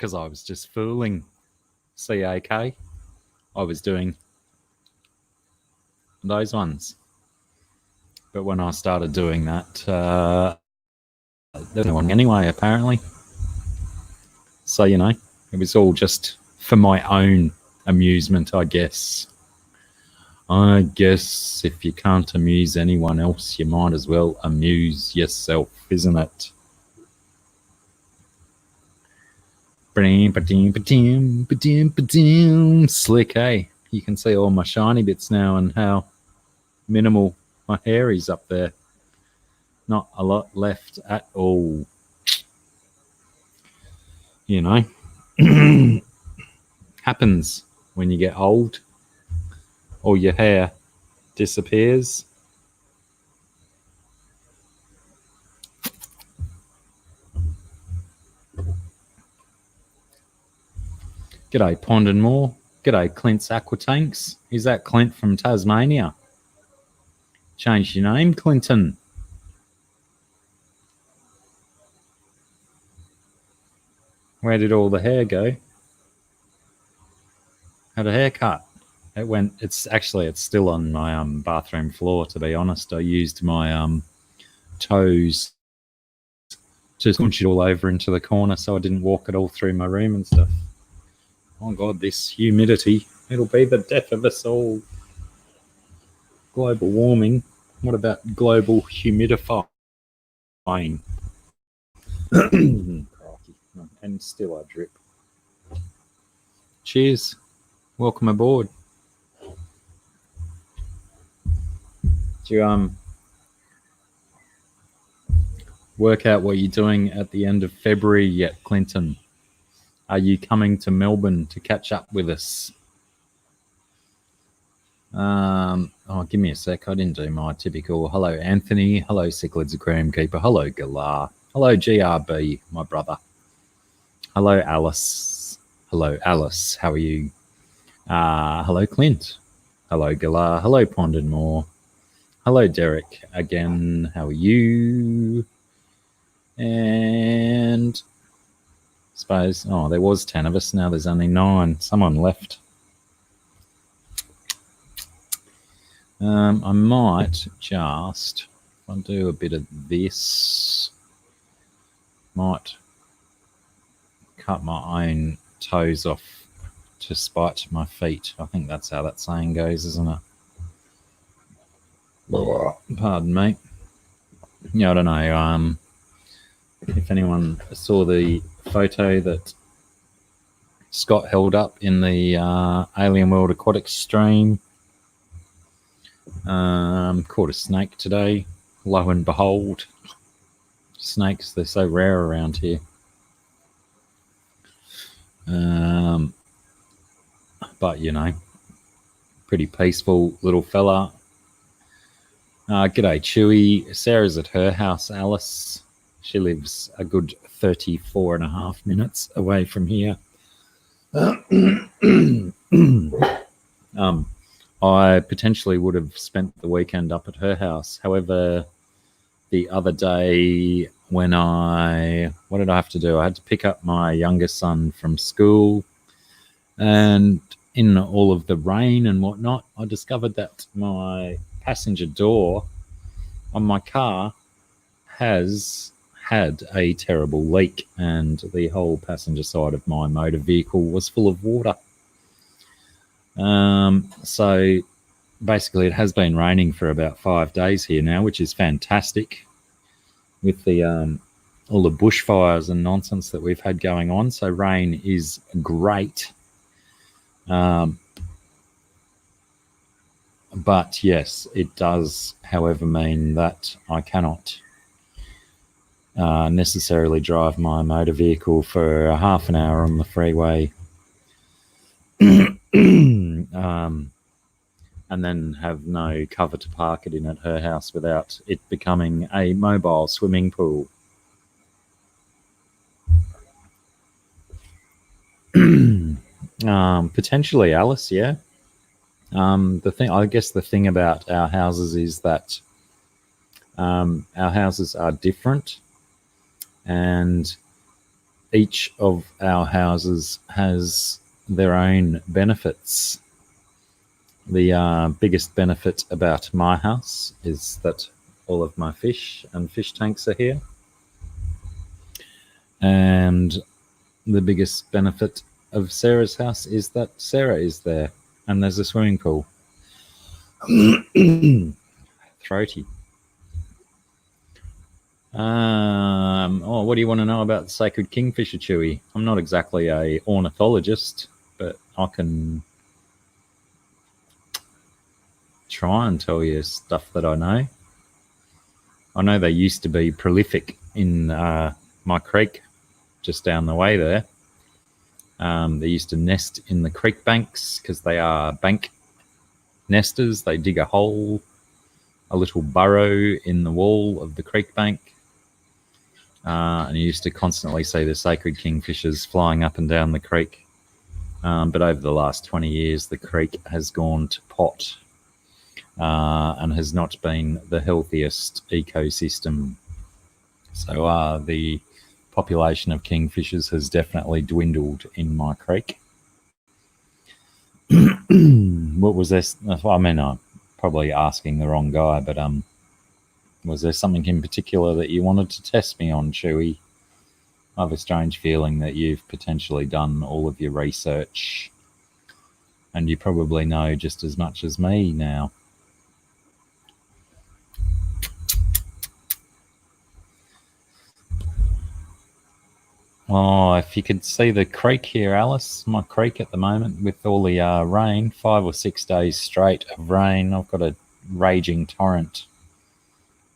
because I was just fooling CAK. I was doing those ones. But when I started doing that, there was no one anyway, apparently. So, you know, it was all just for my own amusement, I guess. I guess if you can't amuse anyone else, you might as well amuse yourself, isn't it? Slick, eh? You can see all my shiny bits now and how minimal my hair is up there. Not a lot left at all. You know, happens when you get old. All your hair disappears. G'day, Pond and More. G'day, Clints Aqua Tanks. Is that Clint from Tasmania? Changed your name, Clinton. Where did all the hair go? Had a haircut. It's still on my bathroom floor, to be honest. I used my toes to scrunch it all over into the corner so I didn't walk it all through my room and stuff. Oh God, this humidity, it'll be the death of us all. Global warming. What about global humidifying? And still I drip. Cheers. Welcome aboard. Do you work out what you're doing at the end of February yet, Clinton? Are you coming to Melbourne to catch up with us? Give me a sec. I didn't do my typical hello, Anthony. Hello, Cichlids Aquarium Keeper. Hello, Galar. Hello, GRB, my brother. Hello, Alice. Hello, Alice. How are you? Hello, Clint. Hello, Galar. Hello, Pond and More. Hello, Derek. Again, how are you? And suppose, there was 10 of us. Now there's only 9. Someone left. I might just, if I do a bit of this, might cut my own toes off to spite my feet. I think that's how that saying goes, isn't it? Pardon me. Yeah, I don't know. If anyone saw the photo that Scott held up in the Alien World Aquatics stream, caught a snake today. Lo and behold, snakes, they're so rare around here. But, you know, pretty peaceful little fella. G'day, Chewy. Sarah's at her house, Alice. She lives a good 34 and a half minutes away from here. I potentially would have spent the weekend up at her house. However, the other day when what did I have to do? I had to pick up my youngest son from school, and in all of the rain and whatnot, I discovered that my passenger door on my car has had a terrible leak, and the whole passenger side of my motor vehicle was full of water. So basically it has been raining for about 5 days here now, which is fantastic with the all the bushfires and nonsense that we've had going on. So rain is great. But yes, it does, however, mean that I cannot necessarily drive my motor vehicle for a half an hour on the freeway and then have no cover to park it in at her house without it becoming a mobile swimming pool. Potentially, Alice, yeah. The thing about our houses is that our houses are different, and each of our houses has their own benefits. The biggest benefit about my house is that all of my fish and fish tanks are here. And the biggest benefit of Sarah's house is that Sarah is there and there's a swimming pool. Throaty. What do you want to know about the sacred kingfisher, Chewy? I'm not exactly a ornithologist, but I can try and tell you stuff that I know. I know they used to be prolific in my creek just down the way there. They used to nest in the creek banks because they are bank nesters. They dig a hole, a little burrow in the wall of the creek bank. And you used to constantly see the sacred kingfishers flying up and down the creek. But over the last 20 years, the creek has gone to pot and has not been the healthiest ecosystem. So the population of kingfishers has definitely dwindled in my creek. What was this? I mean, I'm probably asking the wrong guy, but was there something in particular that you wanted to test me on, Chewy? I have a strange feeling that you've potentially done all of your research and you probably know just as much as me now. Oh, if you could see the creek here, Alice, my creek at the moment with all the rain, 5 or 6 days straight of rain. I've got a raging torrent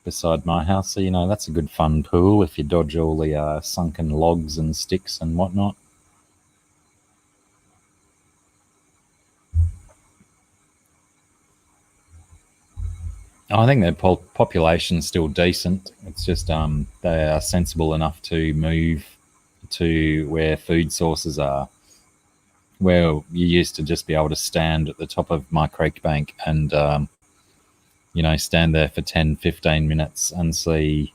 beside my house. So, you know, that's a good fun pool if you dodge all the sunken logs and sticks and whatnot. I think their population's still decent. It's just they are sensible enough to move to where food sources are, where you used to just be able to stand at the top of my creek bank and you know, stand there for 10-15 minutes and see,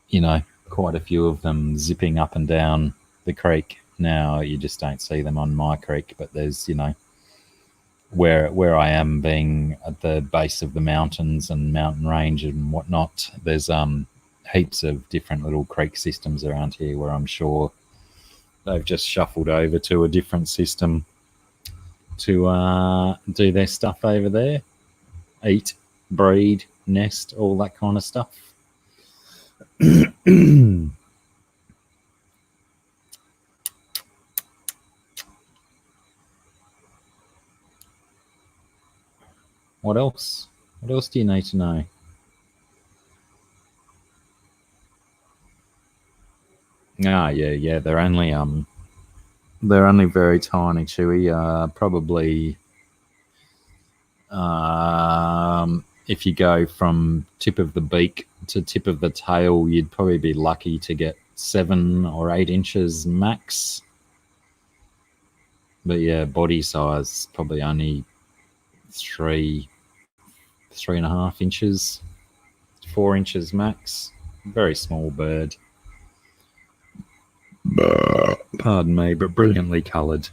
you know, quite a few of them zipping up and down the creek. Now you just don't see them on my creek, but there's, you know, where I am being at the base of the mountains and mountain range and whatnot, there's heaps of different little creek systems around here where I'm sure they've just shuffled over to a different system to do their stuff over there. Eat, breed, nest, all that kind of stuff. What else? What else do you need to know? Yeah. They're only very tiny, Chewy. Probably if you go from tip of the beak to tip of the tail, you'd probably be lucky to get 7 or 8 inches max. But yeah, body size probably only 3.5 inches, 4 inches max. Very small bird. Pardon me, but brilliantly coloured.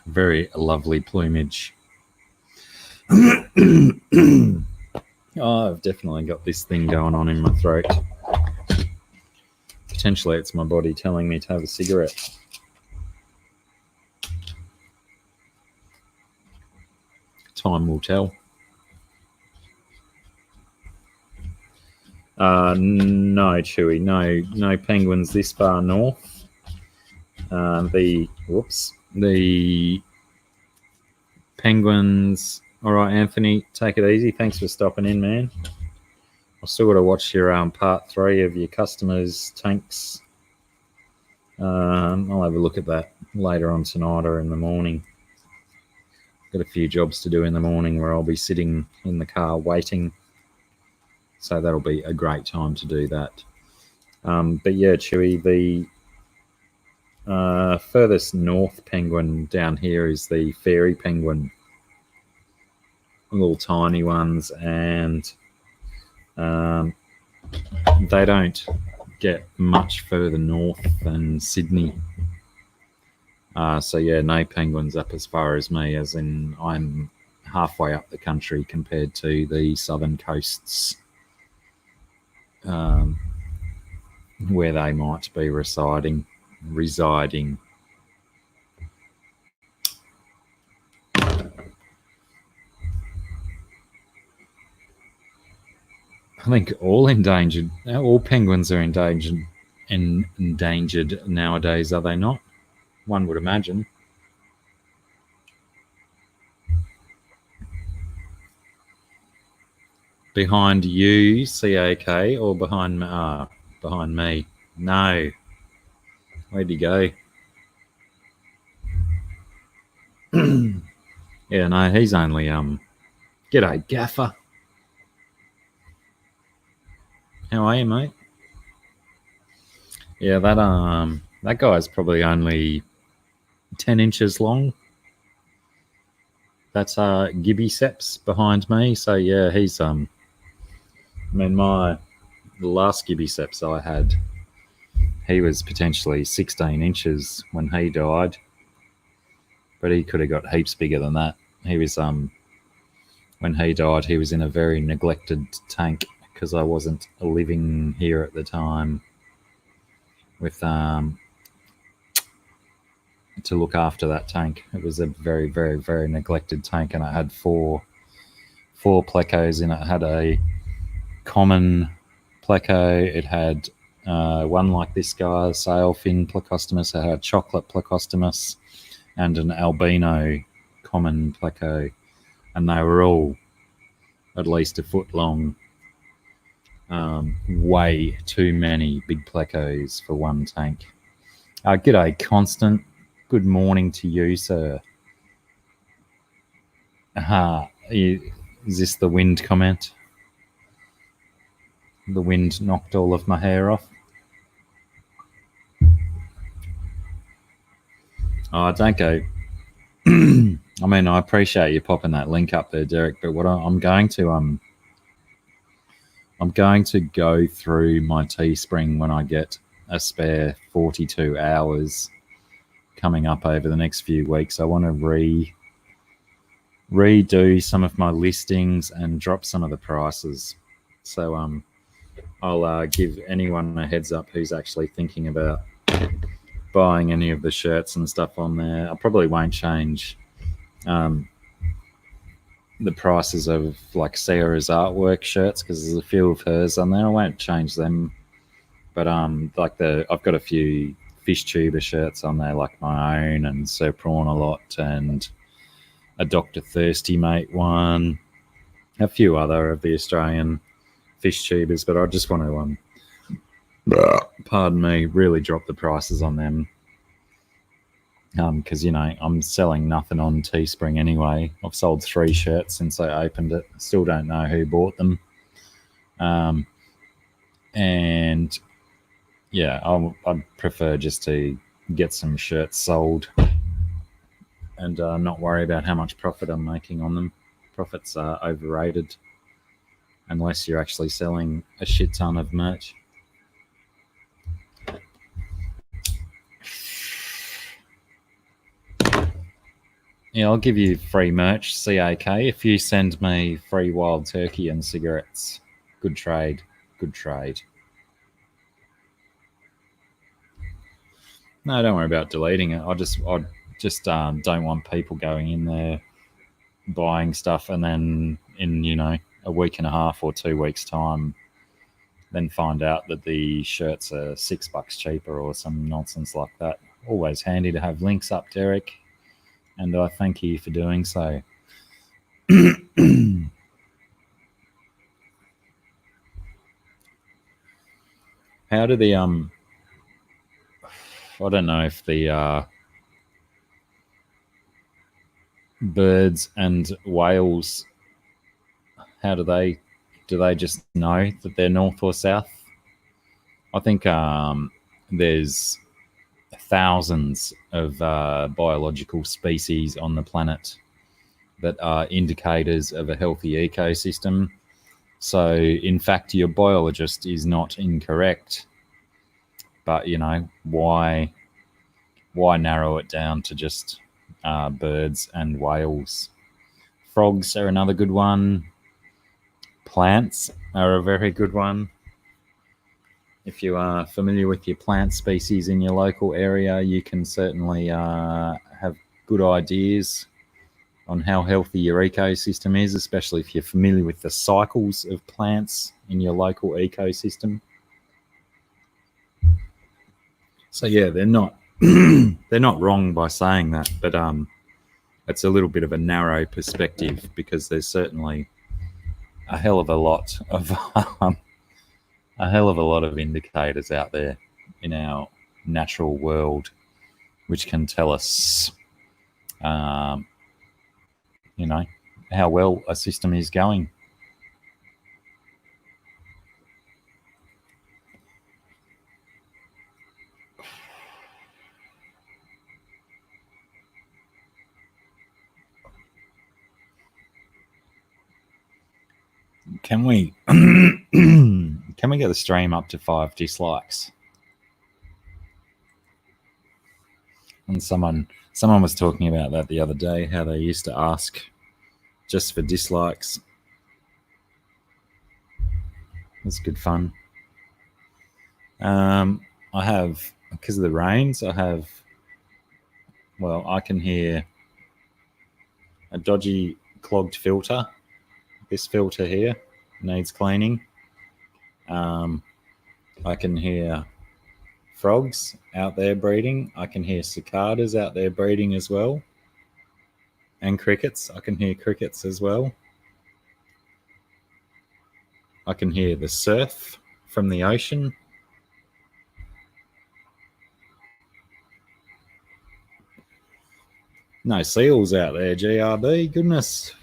Very lovely plumage. Oh, I've definitely got this thing going on in my throat. Potentially it's my body telling me to have a cigarette. Time will tell. No, Chewy, no penguins this far north. The penguins. All right, Anthony, take it easy. Thanks for stopping in, man. I've still got to watch your part 3 of your customers' tanks. I'll have a look at that later on tonight or in the morning. Got a few jobs to do in the morning where I'll be sitting in the car waiting. So that'll be a great time to do that. But yeah, Chewy, the furthest north penguin down here is the fairy penguin. Little tiny ones, and they don't get much further north than Sydney. So yeah, no penguins up as far as me, as in I'm halfway up the country compared to the southern coasts, where they might be residing. I think all penguins are endangered nowadays, are they not? One would imagine. Behind you, CAK, or behind me? No. Where'd he go? Yeah, no, he's only G'day, Gaffer. How are you, mate? Yeah, that guy's probably only 10 inches long. That's Gibbiceps behind me. So yeah, he's the last Gibbiceps I had, he was potentially 16 inches when he died, but he could have got heaps bigger than that. He was when he died, he was in a very neglected tank because I wasn't living here at the time with to look after that tank. It was a very, very, very neglected tank, and it had four plecos in it. It had a common pleco. It had one like this guy, sailfin plecostomus. It had a chocolate plecostomus and an albino common pleco, and they were all at least a foot long. Way too many big plecos for one tank. G'day, Constant. Good morning to you, sir. Is this the wind comment? The wind knocked all of my hair off. Oh, don't go. I mean, I appreciate you popping that link up there, Derek, but what I'm going to go through my Teespring when I get a spare 42 hours coming up over the next few weeks. I want to redo some of my listings and drop some of the prices. So I'll give anyone a heads up who's actually thinking about buying any of the shirts and stuff on there. I probably won't change the prices of like Sarah's artwork shirts because there's a few of hers on there. I won't change them, but like I've got a few fish tuber shirts on there, like my own and Sir Prawn a lot and a Dr. Thirsty Mate one, a few other of the Australian fish tubers, but I just want to pardon me, really drop the prices on them. Because, I'm selling nothing on Teespring anyway. I've sold 3 shirts since I opened it. Still don't know who bought them. And, yeah, I'd prefer just to get some shirts sold and not worry about how much profit I'm making on them. Profits are overrated unless you're actually selling a shit ton of merch. Yeah, I'll give you free merch, CAK, if you send me free wild turkey and cigarettes. Good trade. Good trade. No, don't worry about deleting it. I just don't want people going in there buying stuff and then in, a week and a half or 2 weeks' time, then find out that the shirts are $6 cheaper or some nonsense like that. Always handy to have links up, Derek. And I thank you for doing so. How do the I don't know if the birds and whales, how do they just know that they're north or south? I think there's thousands of biological species on the planet that are indicators of a healthy ecosystem. So, in fact, your biologist is not incorrect. But why narrow it down to just birds and whales? Frogs are another good one. Plants are a very good one. If you are familiar with your plant species in your local area, you can certainly have good ideas on how healthy your ecosystem is, especially if you're familiar with the cycles of plants in your local ecosystem. So yeah, they're not they're not wrong by saying that, but it's a little bit of a narrow perspective, because there's certainly a hell of a lot of indicators out there in our natural world which can tell us, how well a system is going. Can we can we get the stream up to 5 dislikes? And someone was talking about that the other day, how they used to ask just for dislikes. It's good fun. I have, because of the rains, I can hear a dodgy clogged filter. This filter here needs cleaning. I can hear frogs out there breeding. I can hear cicadas out there breeding as well. And crickets. I can hear crickets as well. I can hear the surf from the ocean. No seals out there, GRB. Goodness.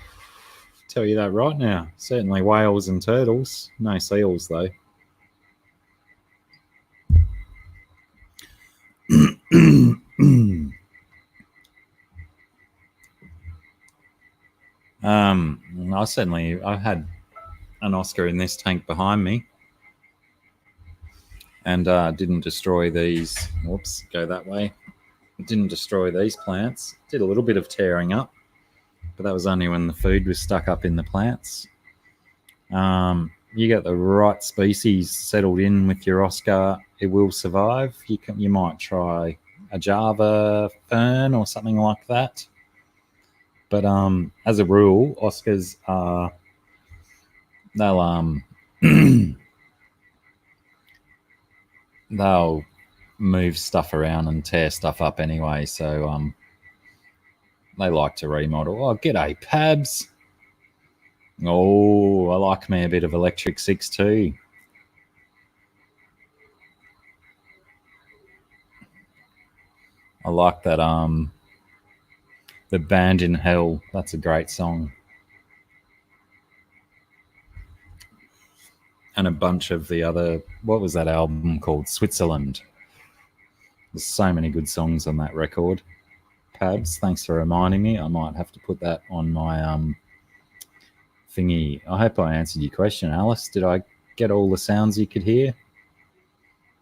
Tell you that right now. Certainly whales and turtles. No seals, though. I've had an Oscar in this tank behind me, and didn't destroy these. Whoops, go that way. Didn't destroy these plants. Did a little bit of tearing up, but that was only when the food was stuck up in the plants. You get the right species settled in with your Oscar, it will survive. You might try a Java fern or something like that. But as a rule, Oscars are they'll move stuff around and tear stuff up anyway. So they like to remodel. Oh, g'day, Pabs. Oh, I like me a bit of Electric 6 too. I like that. The Band in Hell. That's a great song. And a bunch of the other. What was that album called? Switzerland. There's so many good songs on that record. Pabs, thanks for reminding me. I might have to put that on my thingy. I hope I answered your question, Alice. Did I get all the sounds you could hear?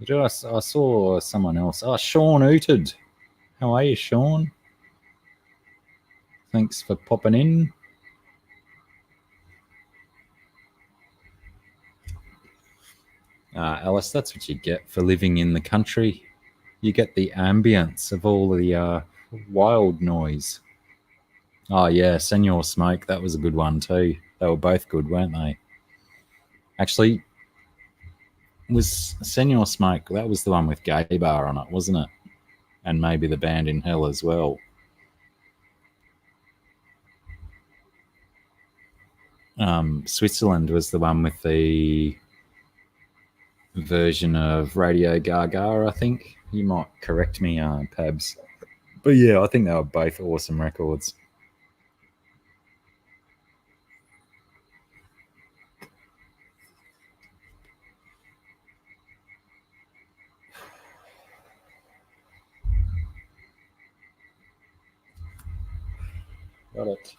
I saw someone else. Oh, Sean Ooted. How are you, Sean? Thanks for popping in. Alice, that's what you get for living in the country. You get the ambience of all the wild noise. Oh, yeah, Senor Smoke. That was a good one too. They were both good, weren't they? Actually, was Senor Smoke, that was the one with Gay Bar on it, wasn't it? And maybe the Band in Hell as well. Switzerland was the one with the version of Radio Gaga, I think. You might correct me, Pabs. But yeah, I think they were both awesome records. Got it.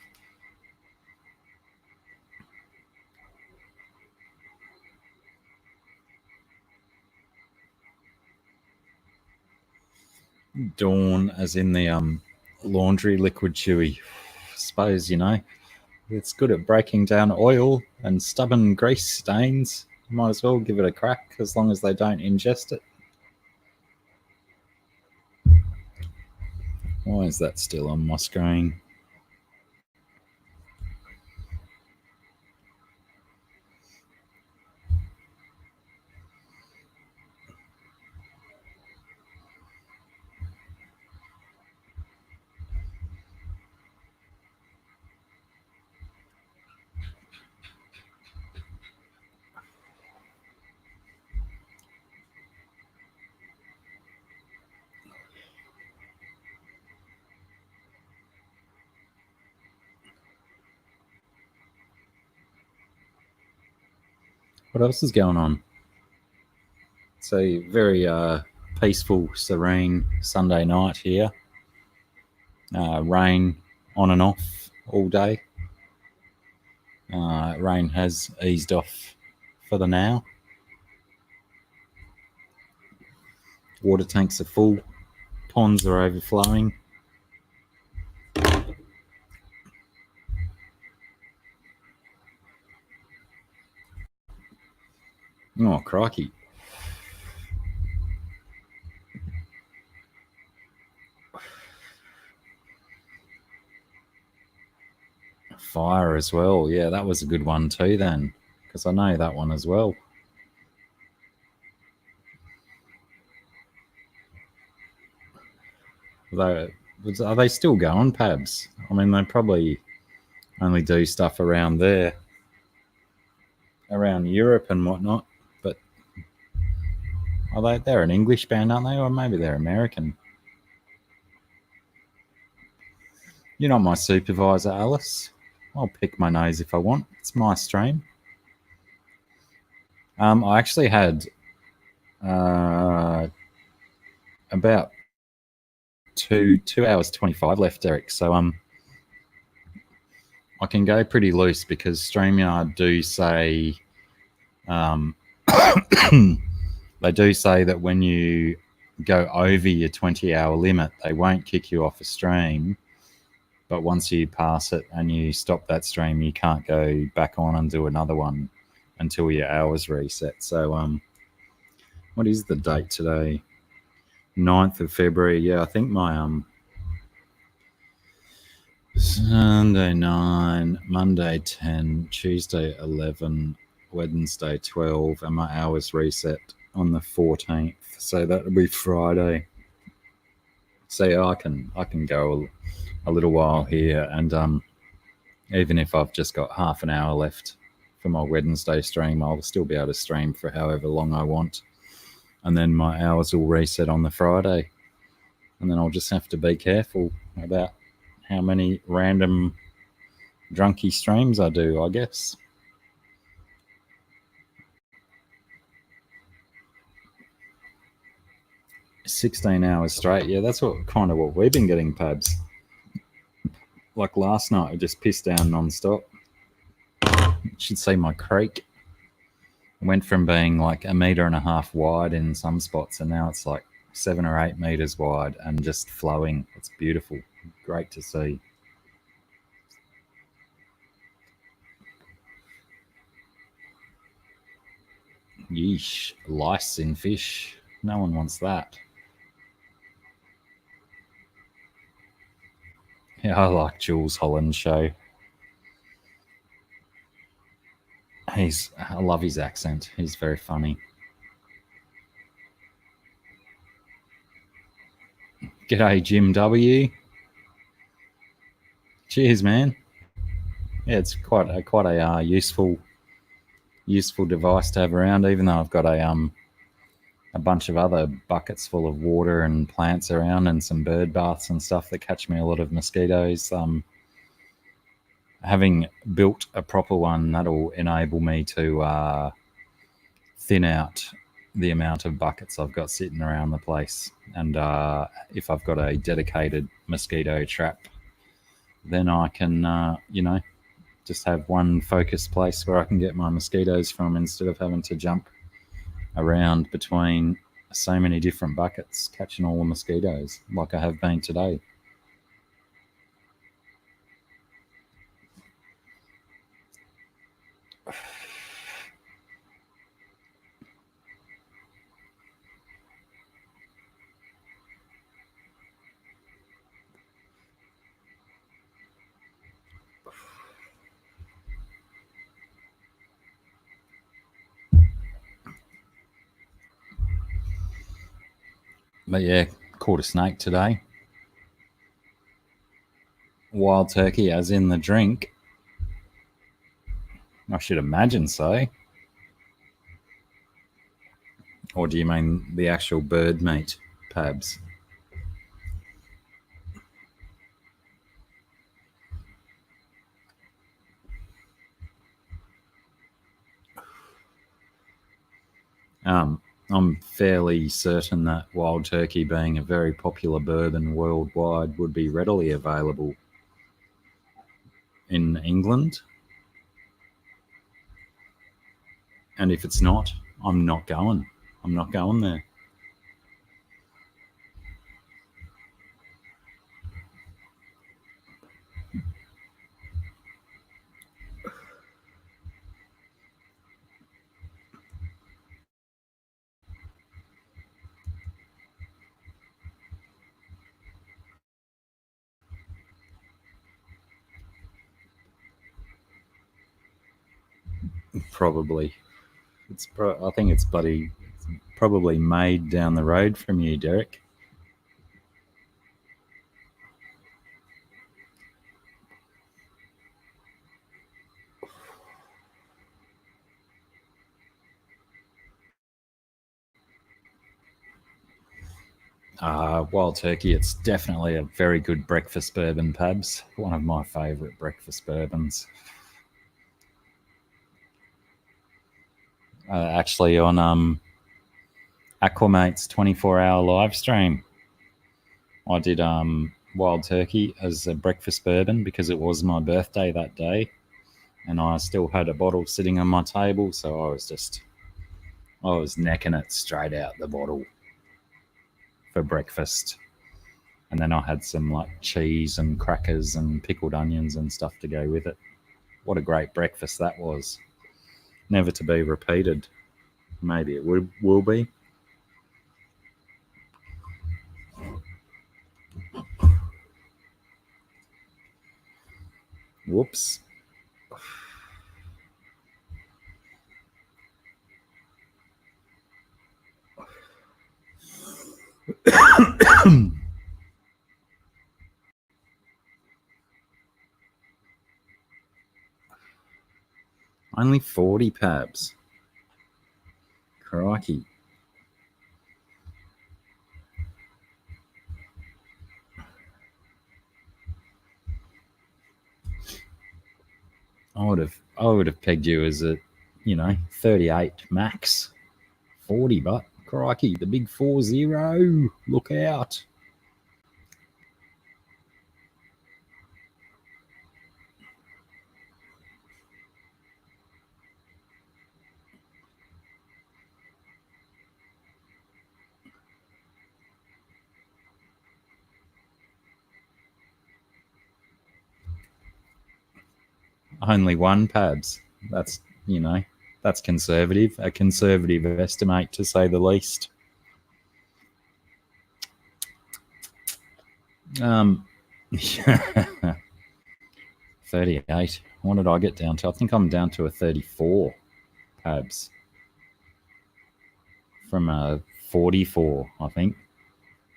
Dawn, as in the laundry liquid chewy. Suppose, it's good at breaking down oil and stubborn grease stains. Might as well give it a crack as long as they don't ingest it. Why is that still on my screen? What else is going on? It's a very peaceful, serene Sunday night here. Rain on and off all day. Rain has eased off for the now. Water tanks are full. Ponds are overflowing. Oh, crikey. Fire as well. Yeah, that was a good one too then, because I know that one as well. Are they still going, Pabs? I mean, they probably only do stuff around there, around Europe and whatnot. But they're an English band, aren't they? Or maybe they're American. You're not my supervisor, Alice. I'll pick my nose if I want. It's my stream. I actually had about 2 hours 25 left, Eric. So I can go pretty loose because StreamYard do say they do say that when you go over your 20-hour limit, they won't kick you off a stream. But once you pass it and you stop that stream, you can't go back on and do another one until your hours reset. So what is the date today? 9th of February. Yeah, I think my Sunday 9, Monday 10, Tuesday 11, Wednesday 12, and my hours reset on the 14th. So that'll be Friday. So yeah, I can go a little while here, and even if I've just got half an hour left for my Wednesday stream, I'll still be able to stream for however long I want, and then my hours will reset on the Friday, and then I'll just have to be careful about how many random drunky streams I do, I guess. $16 hours straight. Yeah, that's what we've been getting, Pabs. Like last night, I just pissed down non-stop. You should see my creek. It went from being like 1.5 meters wide in some spots, and now it's like 7 or 8 meters wide and just flowing. It's beautiful. Great to see. Yeesh, lice in fish. No one wants that. Yeah, I like Jules Holland's show. I love his accent. He's very funny. G'day, Jim W. Cheers, man. Yeah, it's quite a useful device to have around. Even though I've got a bunch of other buckets full of water and plants around, and some bird baths and stuff that catch me a lot of mosquitoes. Having built a proper one, that'll enable me to thin out the amount of buckets I've got sitting around the place. And if I've got a dedicated mosquito trap, then I can, just have one focused place where I can get my mosquitoes from, instead of having to jump around between so many different buckets catching all the mosquitoes like I have been today. But yeah, caught a snake today. Wild turkey, as in the drink. I should imagine so. Or do you mean the actual bird meat, Pabs? I'm fairly certain that wild turkey, being a very popular bourbon worldwide, would be readily available in England. And if it's not, I'm not going. I'm not going there. Probably. I think it's probably made down the road from you, Derek. Wild turkey, it's definitely a very good breakfast bourbon, Pabs. One of my favourite breakfast bourbons. Actually, on Aquamate's 24-hour live stream, I did wild turkey as a breakfast bourbon because it was my birthday that day, and I still had a bottle sitting on my table, so I was necking it straight out the bottle for breakfast. And then I had some like cheese and crackers and pickled onions and stuff to go with it. What a great breakfast that was. Never to be repeated. Maybe it will be. Whoops. Only 40 Pabs. Crikey. I would have pegged you as a 38 max. 40, but crikey, the big 40. Look out. Only one Pabs. That's conservative. A conservative estimate, to say the least. 38. What did I get down to? I think I'm down to a 34 Pabs from a 44, I think.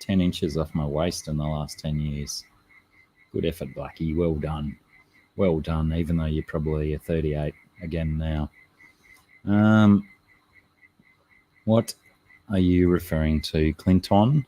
10 inches off my waist in the last 10 years. Good effort, Blackie. Well done. Well done, even though you're probably a 38 again now. What are you referring to, Clinton?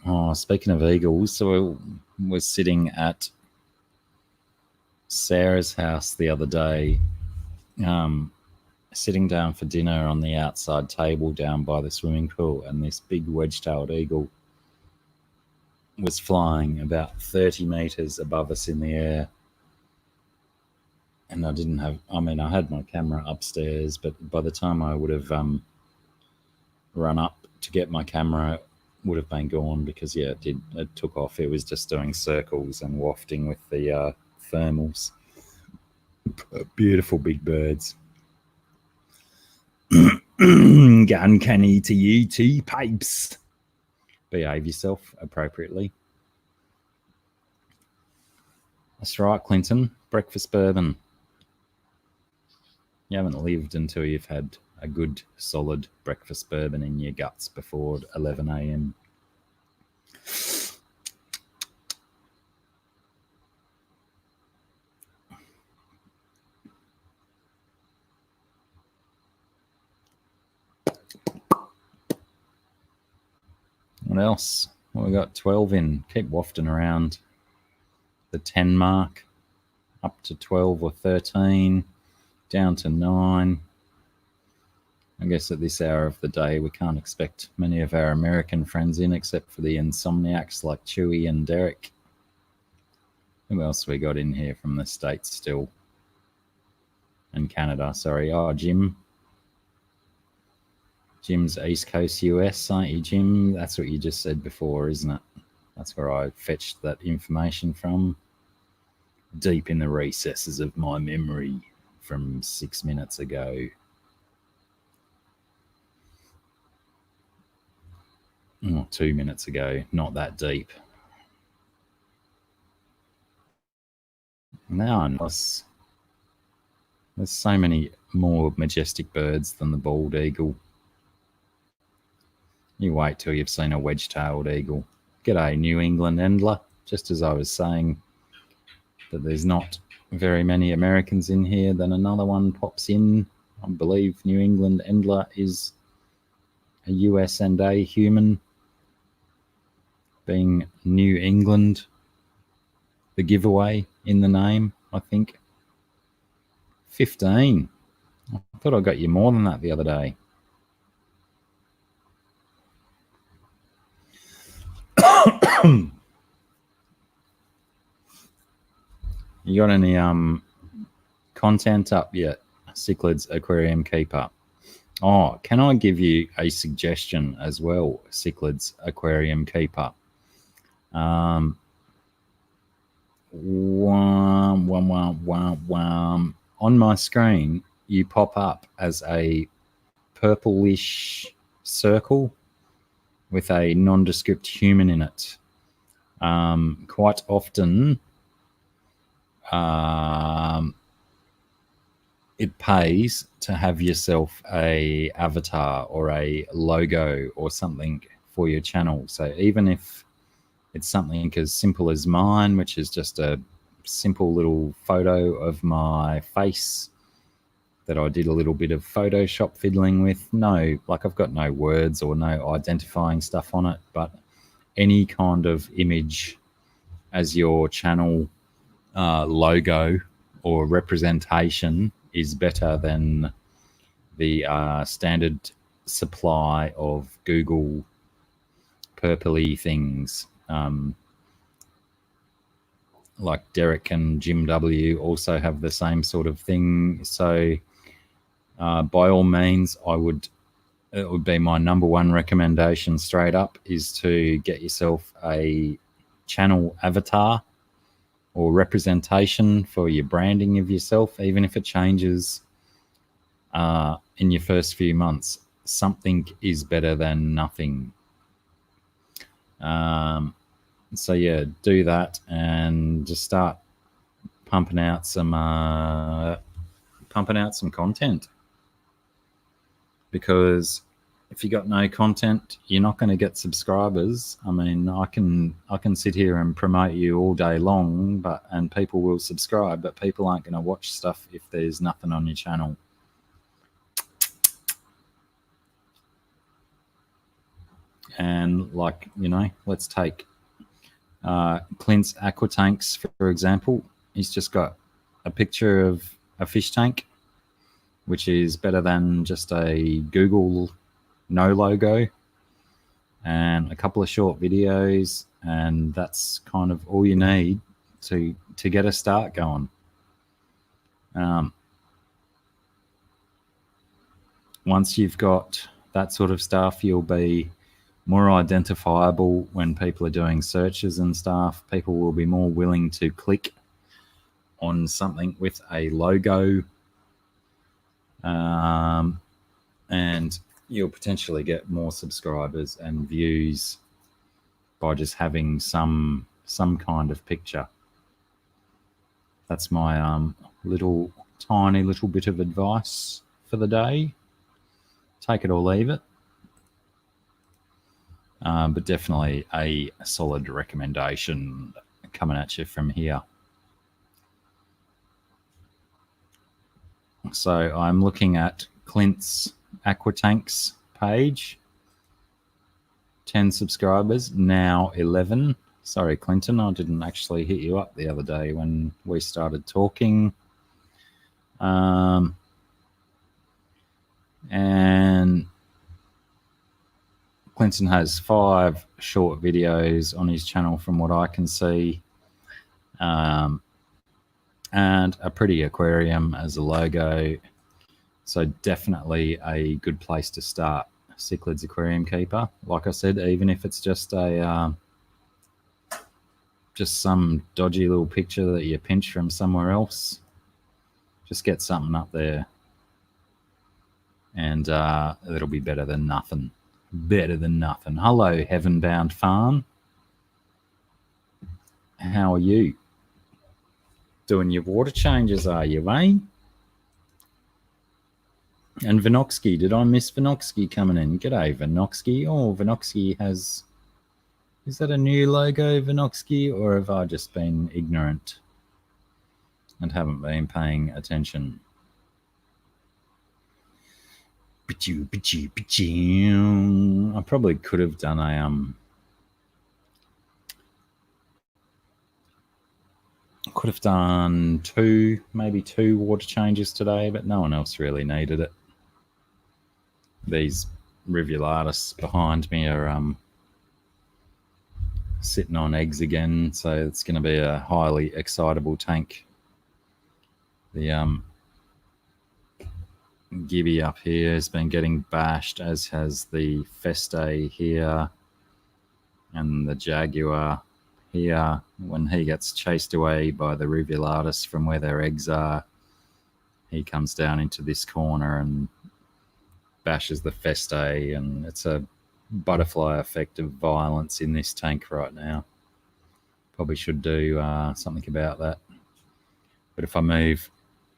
Oh, speaking of eagles, so we're sitting at Sarah's house the other day, sitting down for dinner on the outside table down by the swimming pool, and this big wedge-tailed eagle was flying about 30 meters above us in the air. And I had my camera upstairs, but by the time I would have run up to get my camera, it would have been gone because, yeah, it took off. It was just doing circles and wafting with the thermals. Beautiful big birds. Uncanny to you too, pipes. Behave yourself appropriately. That's right, Clinton. Breakfast bourbon. You haven't lived until you've had a good, solid breakfast bourbon in your guts before 11 a.m. What else? Well, we got 12 in. Keep wafting around the 10 mark, up to 12 or 13, down to 9. I guess at this hour of the day, we can't expect many of our American friends in, except for the insomniacs like Chewy and Derek. Who else we got in here from the States still? And Canada, sorry. Oh, Jim. Jim's East Coast US, aren't you, Jim? That's what you just said before, isn't it? That's where I fetched that information from. Deep in the recesses of my memory from 6 minutes ago. Oh, 2 minutes ago. Not that deep. Now there's so many more majestic birds than the bald eagle. You wait till you've seen a wedge-tailed eagle. G'day, New England Endler. Just as I was saying that there's not very many Americans in here, then another one pops in. I believe New England Endler is a US and a human, being New England, the giveaway in the name, I think. 15. I thought I got you more than that the other day. You got any content up yet, Cichlids Aquarium Keeper? Oh, can I give you a suggestion as well, Cichlids Aquarium Keeper? On my screen, you pop up as a purplish circle with a nondescript human in it. Quite often, it pays to have yourself a avatar or a logo or something for your channel. So even if it's something as simple as mine, which is just a simple little photo of my face that I did a little bit of Photoshop fiddling with. I've got no words or no identifying stuff on it, but any kind of image as your channel logo or representation is better than the standard supply of Google purpley things. Like Derek and Jim W also have the same sort of thing. So by all means, it would be my number one recommendation straight up is to get yourself a channel avatar or representation for your branding of yourself, even if it changes in your first few months. Something is better than nothing. So yeah, do that and just start pumping out some content. Because if you got no content, you're not going to get subscribers. I mean, I can sit here and promote you all day long, and people will subscribe, but people aren't going to watch stuff if there's nothing on your channel. And let's take Clints aqua tanks, for example. He's just got a picture of a fish tank, which is better than just a Google no logo, and a couple of short videos, and that's kind of all you need to get a start going. Once you've got that sort of stuff, you'll be more identifiable when people are doing searches and stuff. People will be more willing to click on something with a logo, and you'll potentially get more subscribers and views by just having some kind of picture. That's my tiny little bit of advice for the day. Take it or leave it. But definitely a solid recommendation coming at you from here. So I'm looking at Clints Aqua Tanks page. 10 subscribers, now 11. Sorry, Clinton, I didn't actually hit you up the other day when we started talking. And Clinton has 5 short videos on his channel from what I can see, and a pretty aquarium as a logo. So definitely a good place to start. Cichlids Aquarium Keeper. Like I said, even if it's just a just some dodgy little picture that you pinch from somewhere else, just get something up there, and it'll be better than nothing. Better than nothing. Hello, Heavenbound Farm. How are you? Doing your water changes, are you, eh? And Vinoxky, did I miss Vinoxky coming in? G'day, Vinoxky. Oh, Vinoxky has... Is that a new logo, Vinoxky, or have I just been ignorant and haven't been paying attention? I probably could have done a could have done maybe two water changes today, but no one else really needed it. These rivulatus behind me are sitting on eggs again, so it's going to be a highly excitable tank. The Gibby up here has been getting bashed, as has the Feste here, and the Jaguar here. When he gets chased away by the rivulatus from where their eggs are, he comes down into this corner and bashes the Feste, and it's a butterfly effect of violence in this tank right now. Probably should do something about that. But if I move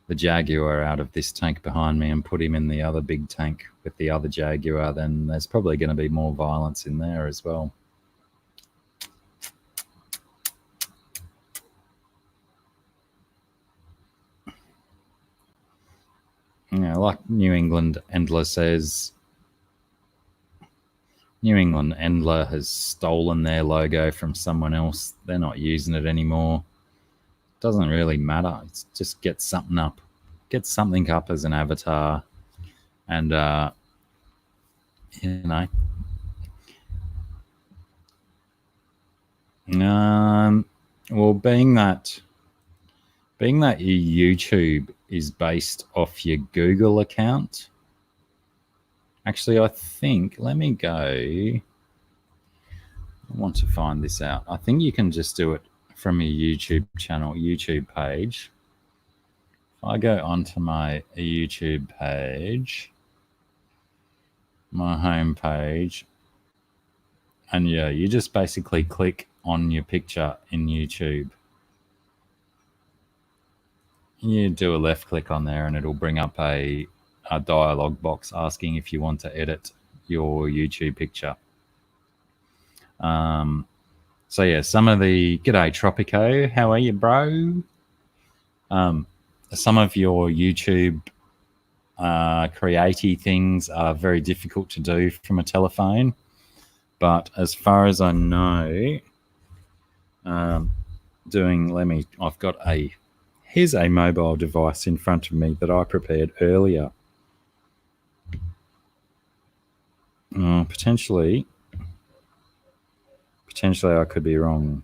the Jaguar out of this tank behind me and put him in the other big tank with the other Jaguar, then there's probably going to be more violence in there as well. Yeah, like New England Endler says, New England Endler has stolen their logo from someone else. They're not using it anymore. Doesn't really matter. It's just get something up. Get something up as an avatar. And, you know. Well, being that your YouTube is based off your Google account, actually, I think, let me go. I want to find this out. I think you can just do it from your YouTube channel, YouTube page. If I go onto my YouTube page, my home page, and yeah, you just basically click on your picture in YouTube. You do a left click on there and it'll bring up a dialog box asking if you want to edit your YouTube picture. So yeah, some of the... G'day, Tropico. How are you, bro? Some of your YouTube creative things are very difficult to do from a telephone. But as far as I know, I've got a Here's a mobile device in front of me that I prepared earlier. Potentially I could be wrong.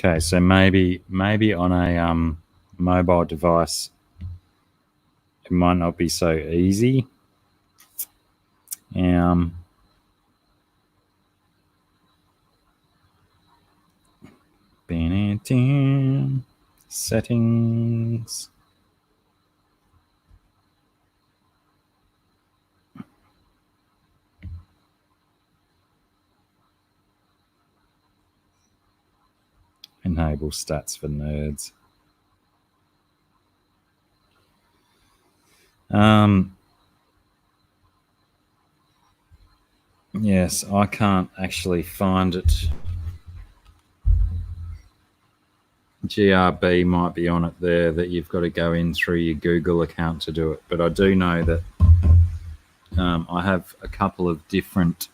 Okay, so maybe on a mobile device, it might not be so easy. Settings. Enable stats for nerds. Yes, I can't actually find it. GRB might be on it there, that you've got to go in through your Google account to do it. But I do know that I have a couple of different,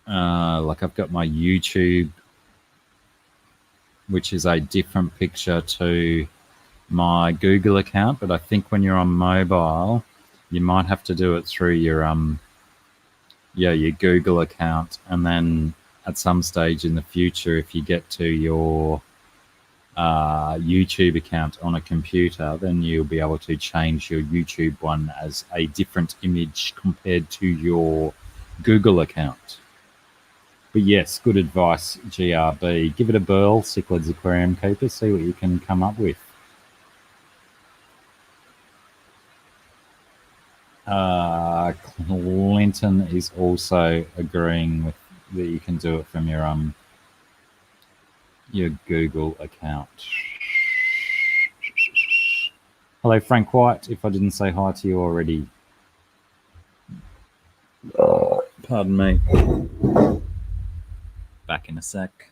like I've got my YouTube, which is a different picture to my Google account. But I think when you're on mobile, you might have to do it through your your Google account, and then at some stage in the future, if you get to your YouTube account on a computer, then you'll be able to change your YouTube one as a different image compared to your Google account. But yes, good advice, GRB. Give it a burl, Cichlids Aquarium Keeper. See what you can come up with. Clinton is also agreeing with that you can do it from your Google account. Hello, Frank White, if I didn't say hi to you already. Pardon me. Back in a sec.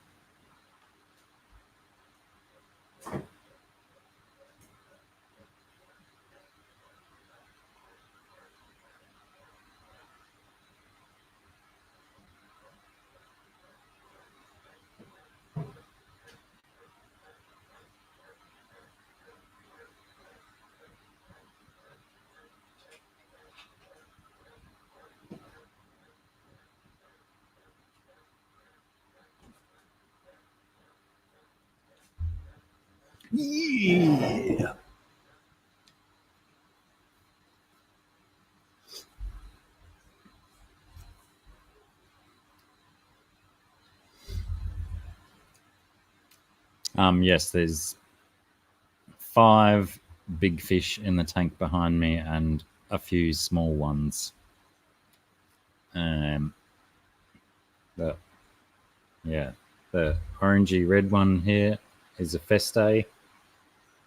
Yeah. Yes, there's 5 big fish in the tank behind me and a few small ones. The orangey red one here is a feste,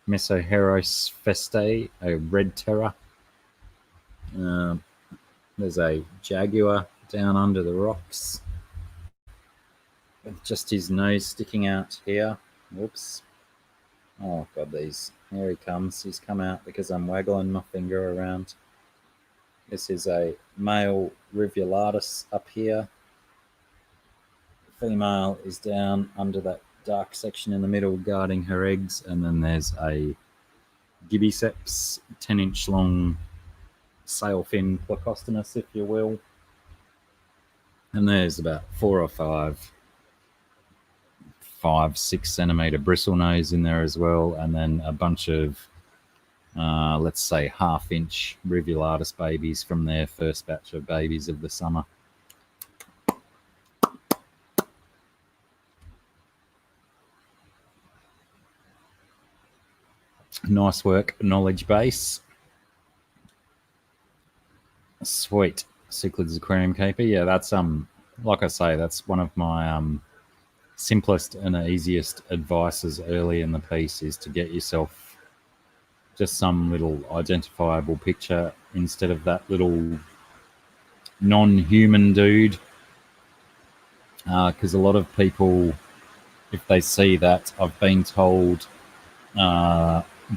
Mesoheros feste, a red terror. There's a jaguar down under the rocks with just his nose sticking out here. Whoops. Oh, God, here he comes. He's come out because I'm waggling my finger around. This is a male rivulatus up here. The female is down under that dark section in the middle guarding her eggs. And then there's a Gibiceps, 10-inch long sailfin Placostinus, if you will. And there's about 4 or 5 6 centimeter bristle nose in there as well, and then a bunch of let's say 1/2-inch rivulatus babies from their first batch of babies of the summer. Nice work, knowledge base. Sweet. Cichlids Aquarium Keeper. Yeah, that's like I say, that's one of my simplest and easiest advices early in the piece, is to get yourself just some little identifiable picture instead of that little non-human dude, because a lot of people if they see that. I've been told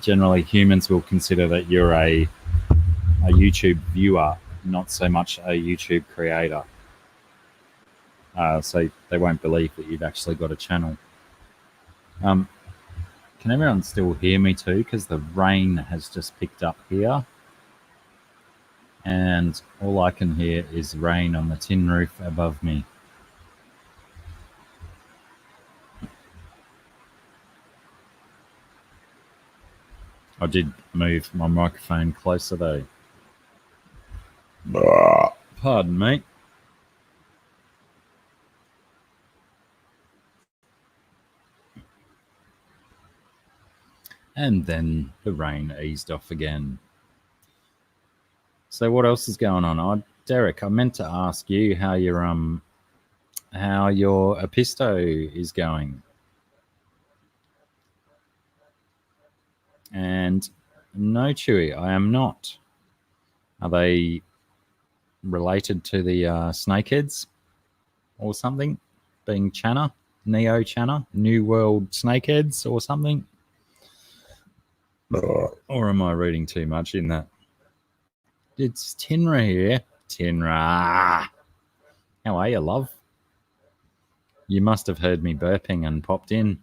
generally humans will consider that you're a YouTube viewer, not so much a YouTube creator. So they won't believe that you've actually got a channel. Can everyone still hear me too? Because the rain has just picked up here. And all I can hear is rain on the tin roof above me. I did move my microphone closer though. Pardon me. And then the rain eased off again. So what else is going on? Oh, Derek, I meant to ask you how your Episto is going. And no, Chewy, I am not. Are they related to the snakeheads or something? Being Channa, Neo Channa, New World snakeheads or something? Or am I reading too much in that? It's Tinra here. Tinra. How are you, love? You must have heard me burping and popped in.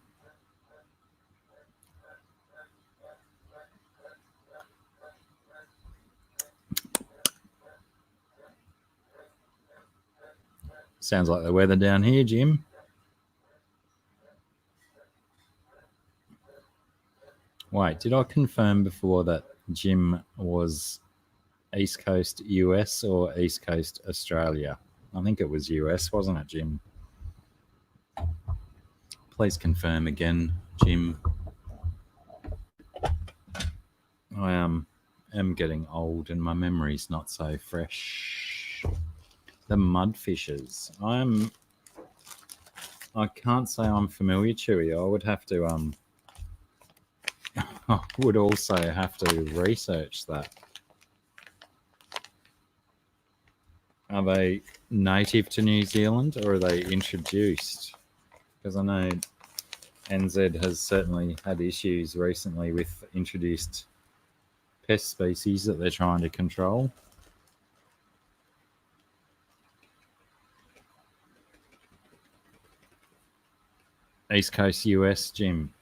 Sounds like the weather down here, Jim. Wait, did I confirm before that Jim was East Coast US or East Coast Australia? I think it was US, wasn't it, Jim? Please confirm again, Jim. I am getting old and my memory's not so fresh. The mudfishes. I can't say I'm familiar, Chewy. I would have to I would also have to research that. Are they native to New Zealand or are they introduced? Because I know NZ has certainly had issues recently with introduced pest species that they're trying to control. East Coast US, Jim.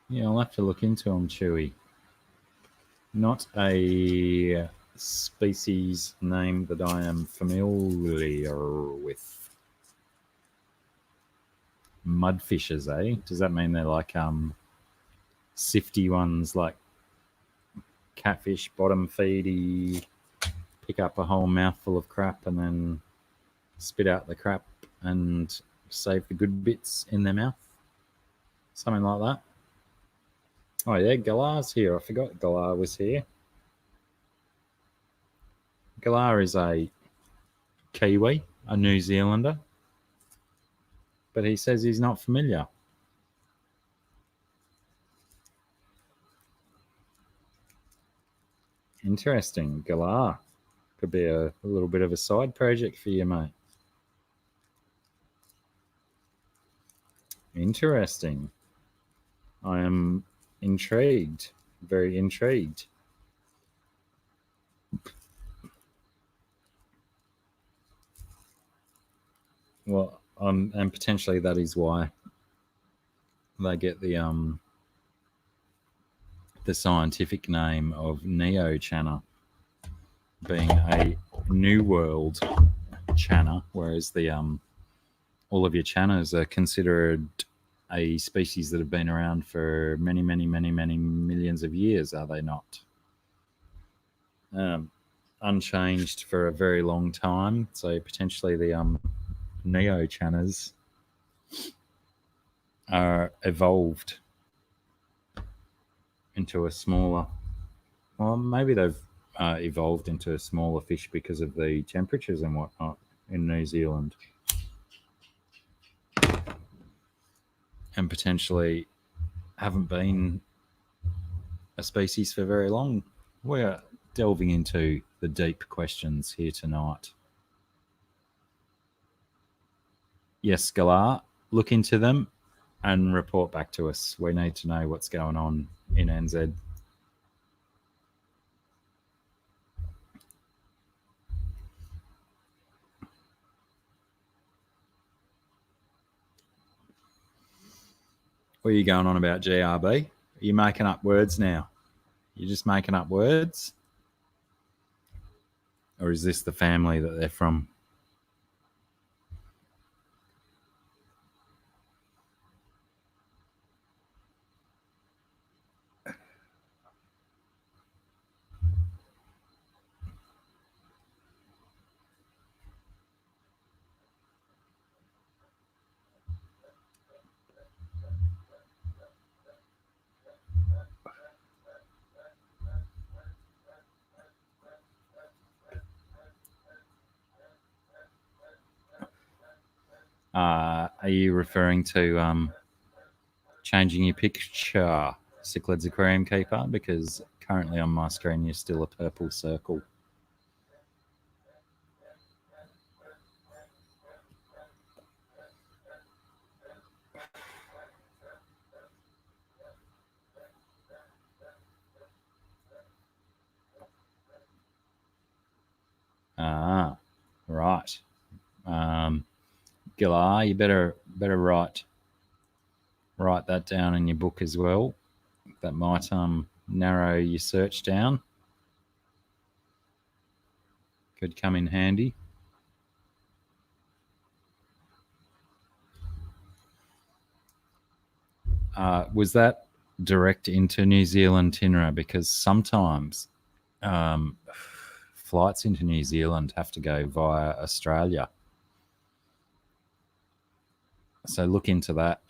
Yeah, I'll have to look into them, Chewy. Not a species name that I am familiar with. Mudfishes, eh? Does that mean they're like sifty ones like catfish, bottom feedy, pick up a whole mouthful of crap and then spit out the crap and save the good bits in their mouth? Something like that. Oh yeah, Galar's here. I forgot Galar was here. Galar is a Kiwi, a New Zealander, but he says he's not familiar. Interesting. Galar could be a little bit of a side project for you, mate. Interesting. I am intrigued. Very intrigued. Well, and potentially that is why they get the scientific name of Neo Channa, being a New World Channa, whereas the all of your Channas are considered a species that have been around for many, many, many, many millions of years, are they not? Unchanged for a very long time. So potentially the Neo Channas are evolved into a smaller. Well, maybe they've evolved into a smaller fish because of the temperatures and whatnot in New Zealand, and potentially haven't been a species for very long. We're delving into the deep questions here tonight. Yes, Galar, look into them and report back to us. We need to know what's going on in NZ. What are you going on about, GRB? Are you making up words now? You're just making up words? Or is this the family that they're from? Are you referring to changing your picture, Cichlids Aquarium Keeper? Because currently on my screen you're still a purple circle. Ah, right. Gilar, you better write that down in your book as well. That might narrow your search down. Could come in handy. Was that direct into New Zealand, Tinra? Because sometimes flights into New Zealand have to go via Australia. So look into that.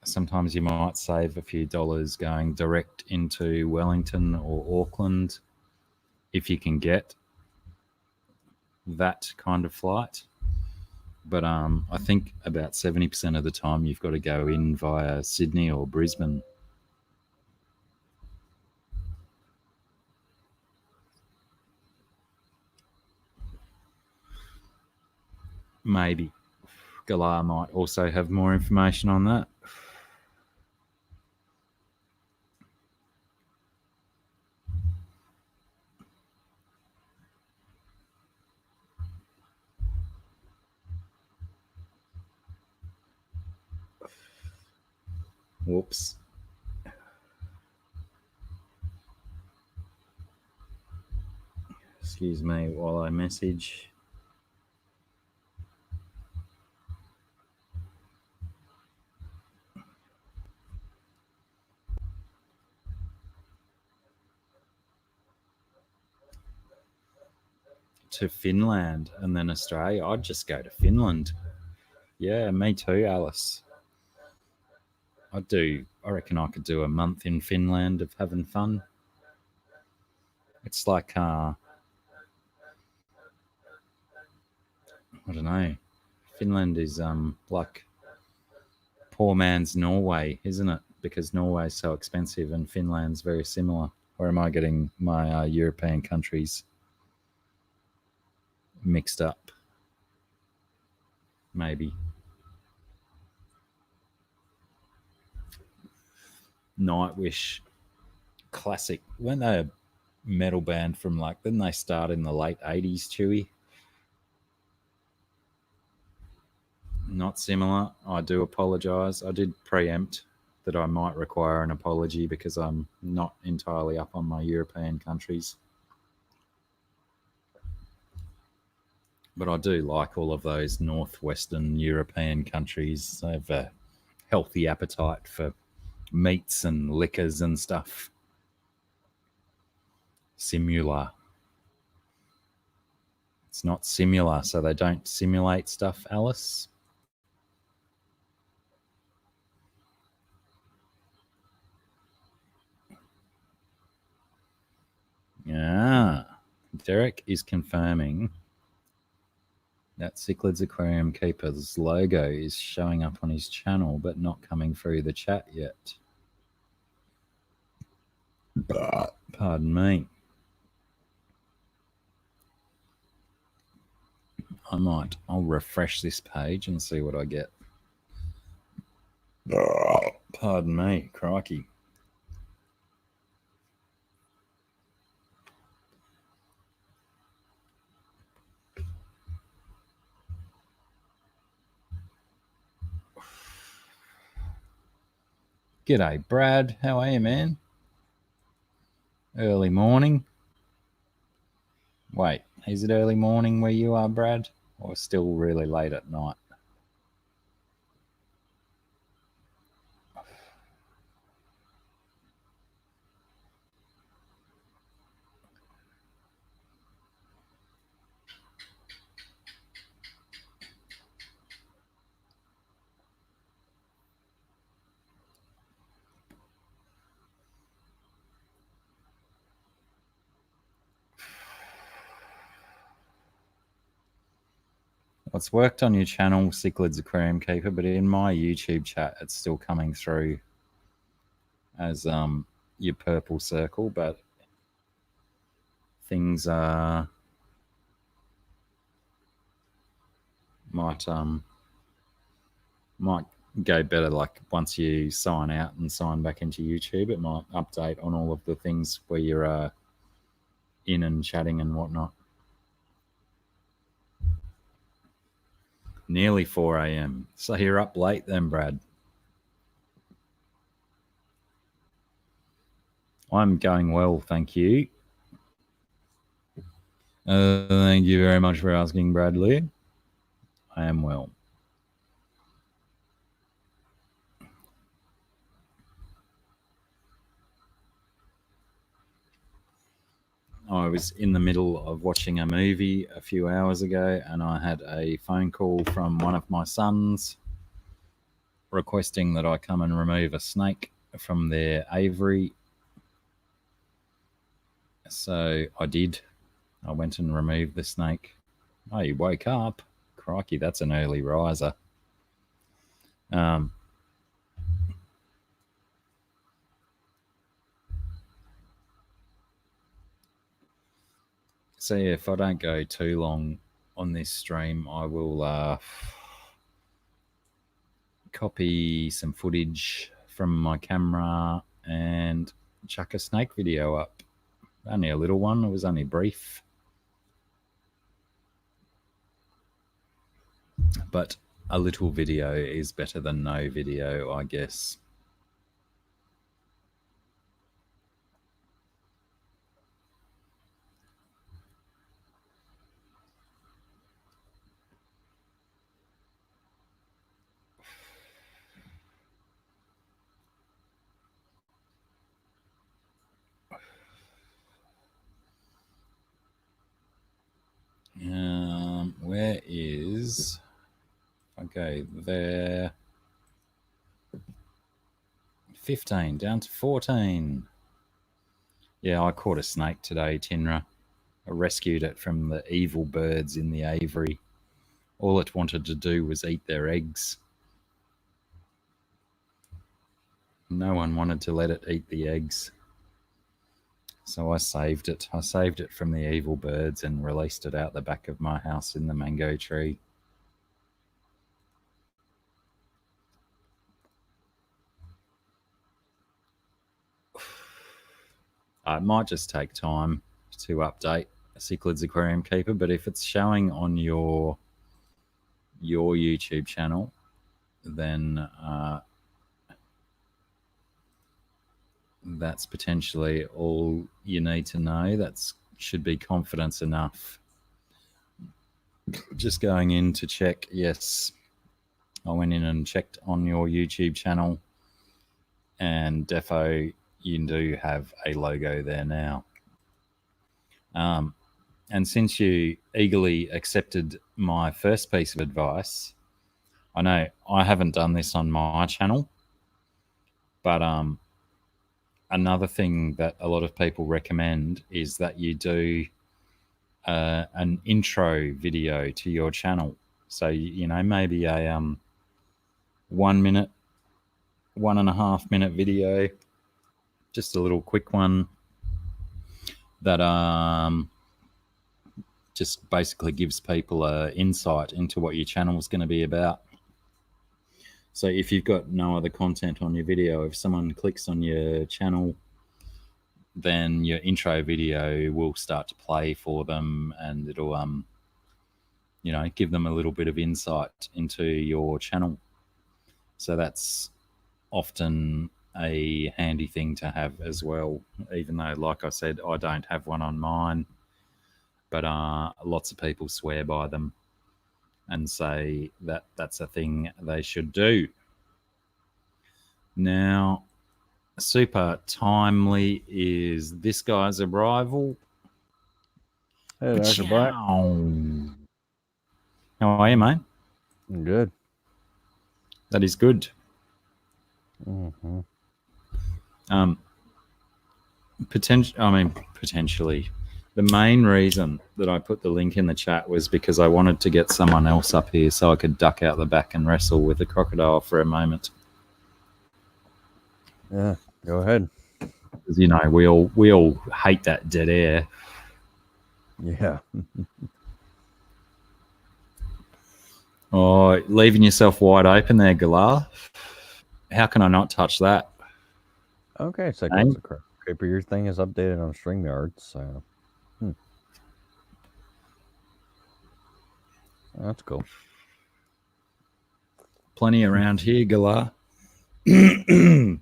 Sometimes you might save a few dollars going direct into Wellington or Auckland if you can get that kind of flight. But I think about 70% of the time you've got to go in via Sydney or Brisbane. Maybe. Galar might also have more information on that. Whoops. Excuse me while I message. To Finland and then Australia. I'd just go to Finland. Yeah, me too, Alice. I reckon I could do a month in Finland of having fun. It's like I don't know. Finland is like poor man's Norway, isn't it? Because Norway's so expensive and Finland's very similar. Or am I getting my European countries mixed up? Maybe. Nightwish, classic. Weren't they a metal band from like, didn't they start in the late 80s, Chewy? Not similar. I do apologise. I did preempt that I might require an apology because I'm not entirely up on my European countries. But I do like all of those northwestern European countries. They have a healthy appetite for meats and liquors and stuff. Simula. It's not similar, so they don't simulate stuff, Alice. Yeah. Derek is confirming that Cichlids Aquarium Keeper's logo is showing up on his channel, but not coming through the chat yet. Pardon me. I'll refresh this page and see what I get. Pardon me, crikey. G'day, Brad. How are you, man? Early morning. Wait, is it early morning where you are, Brad? Or still really late at night? It's worked on your channel, Cichlids Aquarium Keeper, but in my YouTube chat, it's still coming through as your purple circle, but things might go better. Like once you sign out and sign back into YouTube, it might update on all of the things where you're in and chatting and whatnot. Nearly 4 a.m. So you're up late then, Brad. I'm going well, thank you. Thank you very much for asking, Bradley. I am well. I was in the middle of watching a movie a few hours ago, and I had a phone call from one of my sons requesting that I come and remove a snake from their aviary. So I did. I went and removed the snake. Oh, you woke up. Crikey, that's an early riser. So yeah, if I don't go too long on this stream, I will copy some footage from my camera and chuck a snake video up. Only a little one. It was only brief. But a little video is better than no video, I guess. Where is... Okay, there. 15, down to 14. Yeah, I caught a snake today, Tinra. I rescued it from the evil birds in the aviary. All it wanted to do was eat their eggs. No one wanted to let it eat the eggs. So I saved it. I saved it from the evil birds and released it out the back of my house in the mango tree. It might just take time to update Cichlids Aquarium Keeper, but if it's showing on your YouTube channel, then that's potentially all you need to know. That should be confidence enough. Just going in to check, yes, I went in and checked on your YouTube channel, and defo, you do have a logo there now. And since you eagerly accepted my first piece of advice, I know I haven't done this on my channel, but another thing that a lot of people recommend is that you do an intro video to your channel. So, you know, maybe a 1 minute, 1.5 minute video just a little quick one that just basically gives people an insight into what your channel is going to be about. So if you've got no other content on your video, if someone clicks on your channel, then your intro video will start to play for them, and it'll give them a little bit of insight into your channel. So that's often a handy thing to have as well, even though, like I said, I don't have one on mine, but lots of people swear by them and say that that's a thing they should do. Now, super timely is this guy's arrival. Hey, Dr. Black. How are you, mate? I'm good. That is good. Mm-hmm. Potentially. The main reason that I put the link in the chat was because I wanted to get someone else up here so I could duck out the back and wrestle with the crocodile for a moment. Yeah, go ahead. Because, we all hate that dead air. Yeah. Oh, leaving yourself wide open there, Galar. How can I not touch that? Okay, Cichlids Aquarium Keeper, your thing is updated on StreamYard, so that's cool. Plenty around here, Galar. If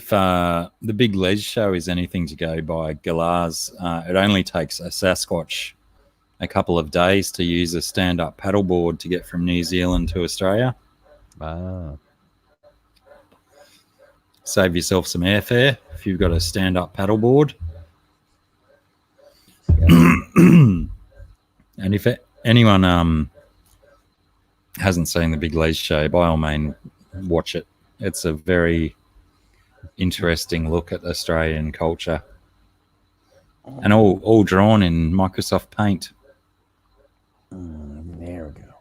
the Big Les show is anything to go by, Galar's, it only takes a Sasquatch a couple of days to use a stand-up paddleboard to get from New Zealand to Australia. Save yourself some airfare if you've got a stand-up paddleboard. And if anyone hasn't seen the Big Les show, by all means, watch it. It's a very interesting look at Australian culture, and all drawn in Microsoft Paint. There we go.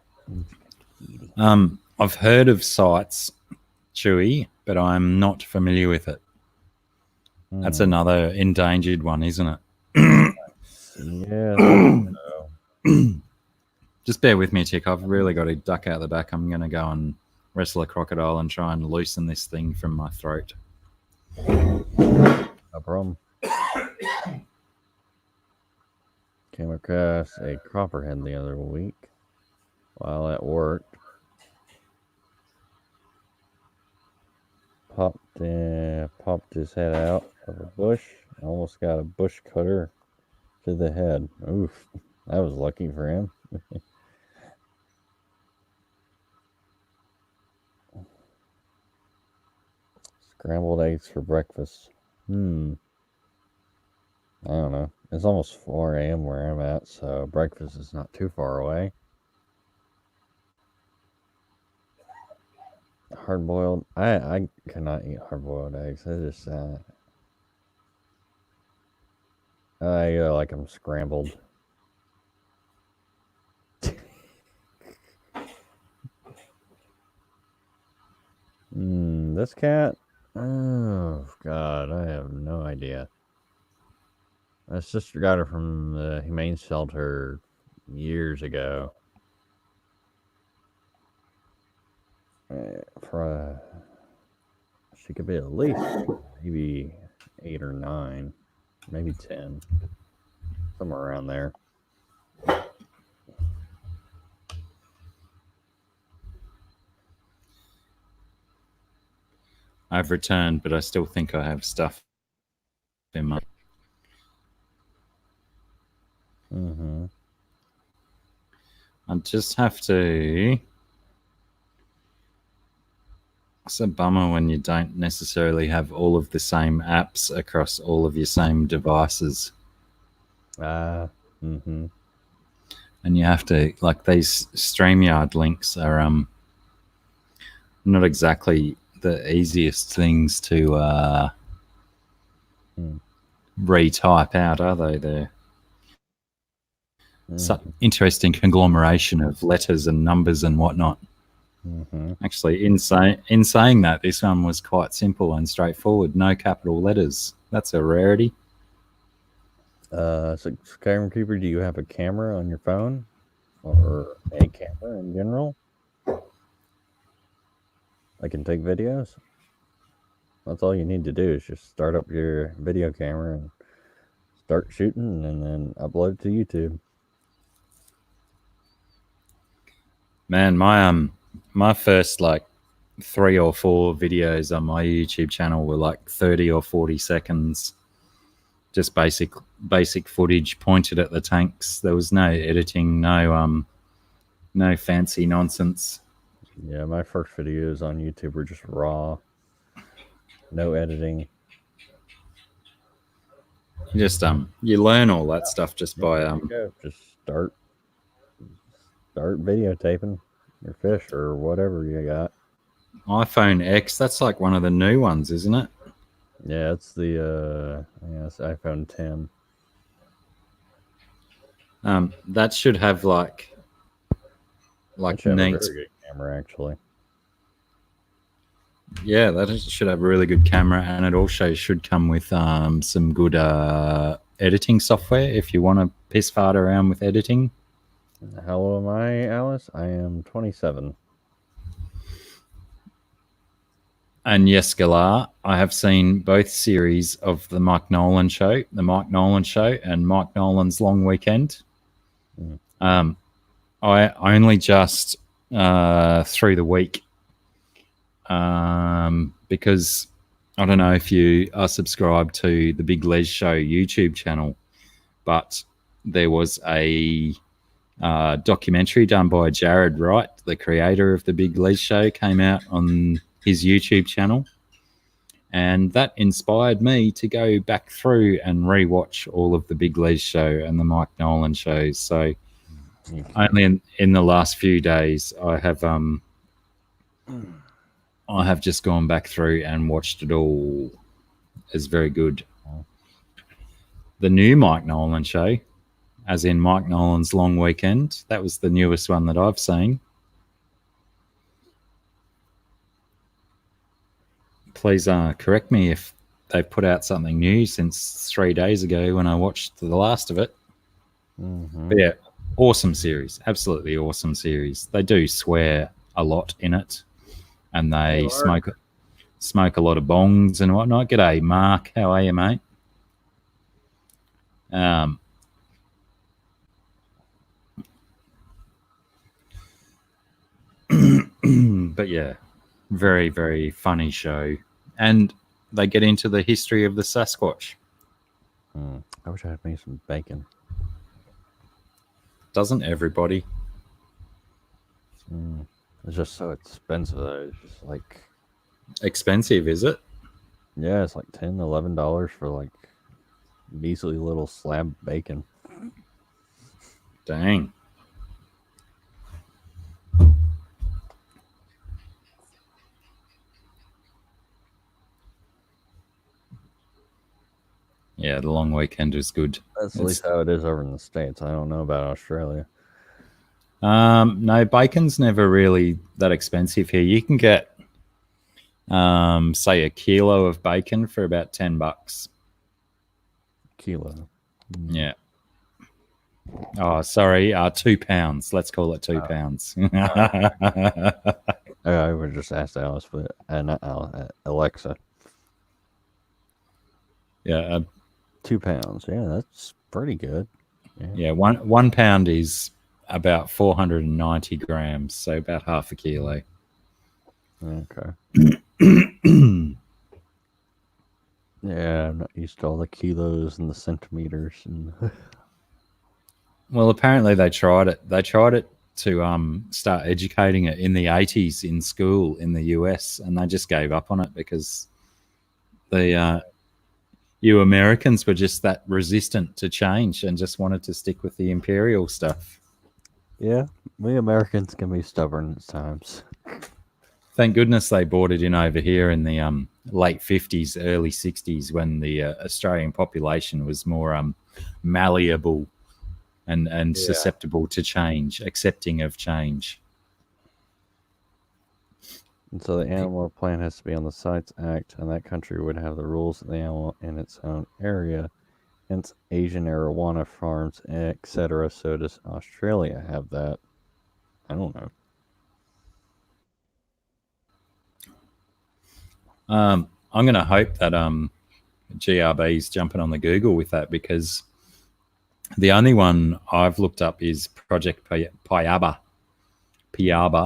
I've heard of sites, Chewy, but I'm not familiar with it. That's another endangered one, isn't it? Yeah. Just bear with me, Tick. I've really got to duck out the back. I'm going to go and wrestle a crocodile and try and loosen this thing from my throat. No problem. Came across a copperhead the other week while at work. Popped his head out of a bush. Almost got a bush cutter to the head. Oof, that was lucky for him. Scrambled eggs for breakfast. I don't know. It's almost 4 a.m. where I'm at, so breakfast is not too far away. Hard-boiled. I cannot eat hard-boiled eggs. I just I like them scrambled. This cat. Oh God, I have no idea. My sister got her from the humane shelter years ago. She could be at least maybe 8 or 9, maybe 10, somewhere around there. I've returned, but I still think I have stuff in my... I just have to... It's a bummer when you don't necessarily have all of the same apps across all of your same devices. And you have to, like, these StreamYard links are not exactly the easiest things to retype out, are they? They're such interesting conglomeration of letters and numbers and whatnot. Mm-hmm. Actually, in saying that, this one was quite simple and straightforward. No capital letters. That's a rarity. So, Aquarium Keeper, do you have a camera on your phone? Or a camera in general? I can take videos? That's all you need to do is just start up your video camera and start shooting and then upload it to YouTube. Man, my first like 3 or 4 videos on my YouTube channel were like 30 or 40 seconds. Just basic footage pointed at the tanks. There was no editing, no fancy nonsense. Yeah, my first videos on YouTube were just raw. No editing. You just you learn all that stuff just by just start videotaping your fish or whatever you got. iPhone X. That's like one of the new ones, isn't it? Yeah, it's the it's iPhone 10. That should have like That should have neat. a very good camera, actually. Yeah, that should have a really good camera, and it also should come with some good editing software if you want to piss fart around with editing. How old am I, Alice? I am 27. And yes, Galar, I have seen both series of the Mike Nolan Show, and Mike Nolan's Long Weekend. Mm. I only just through the week because I don't know if you are subscribed to the Big Les Show YouTube channel, but there was a documentary done by Jared Wright, the creator of the Big Les Show, came out on his YouTube channel, and that inspired me to go back through and rewatch all of the Big Les Show and the Mike Nolan shows. So only in the last few days I have just gone back through and watched it all. It's very good. The new Mike Nolan show, as in Mike Nolan's Long Weekend, that was the newest one that I've seen. Please correct me if they've put out something new since 3 days ago when I watched the last of it. Mm-hmm. But yeah, awesome series. Absolutely awesome series. They do swear a lot in it, and they smoke a lot of bongs and whatnot. G'day, Mark. How are you, mate? But yeah, very, very funny show. And they get into the history of the Sasquatch. I wish I had made some bacon. Doesn't everybody? It's just so expensive, though. It's just like... Expensive, is it? Yeah, it's like $10, $11 for like measly little slab bacon. Dang. Yeah, the Long Weekend is good. That's at least how it is over in the States. I don't know about Australia. No, bacon's never really that expensive here. You can get, say, a kilo of bacon for about $10. Kilo. Yeah. Oh, sorry, 2 pounds. Let's call it 2 pounds. I would just ask Alice, but not Alexa. Yeah. 2 pounds. Yeah, that's pretty good. Yeah, one pound is about 490 grams, so about half a kilo. Okay. Yeah, I'm not used to all the kilos and the centimeters and. Well, apparently they tried it. They tried it to start educating it in the 80s in school in the US, and they just gave up on it because you Americans were just that resistant to change and just wanted to stick with the imperial stuff. Yeah, we Americans can be stubborn at times. Thank goodness they brought it in over here in the late 50s, early 60s, when the Australian population was more malleable and susceptible to change, accepting of change. And so the animal or plant has to be on the CITES Act, and that country would have the rules of the animal in its own area. Hence, Asian arowana farms, etc. So does Australia have that? I don't know. I'm going to hope that GRB is jumping on the Google with that, because the only one I've looked up is Project Piaba,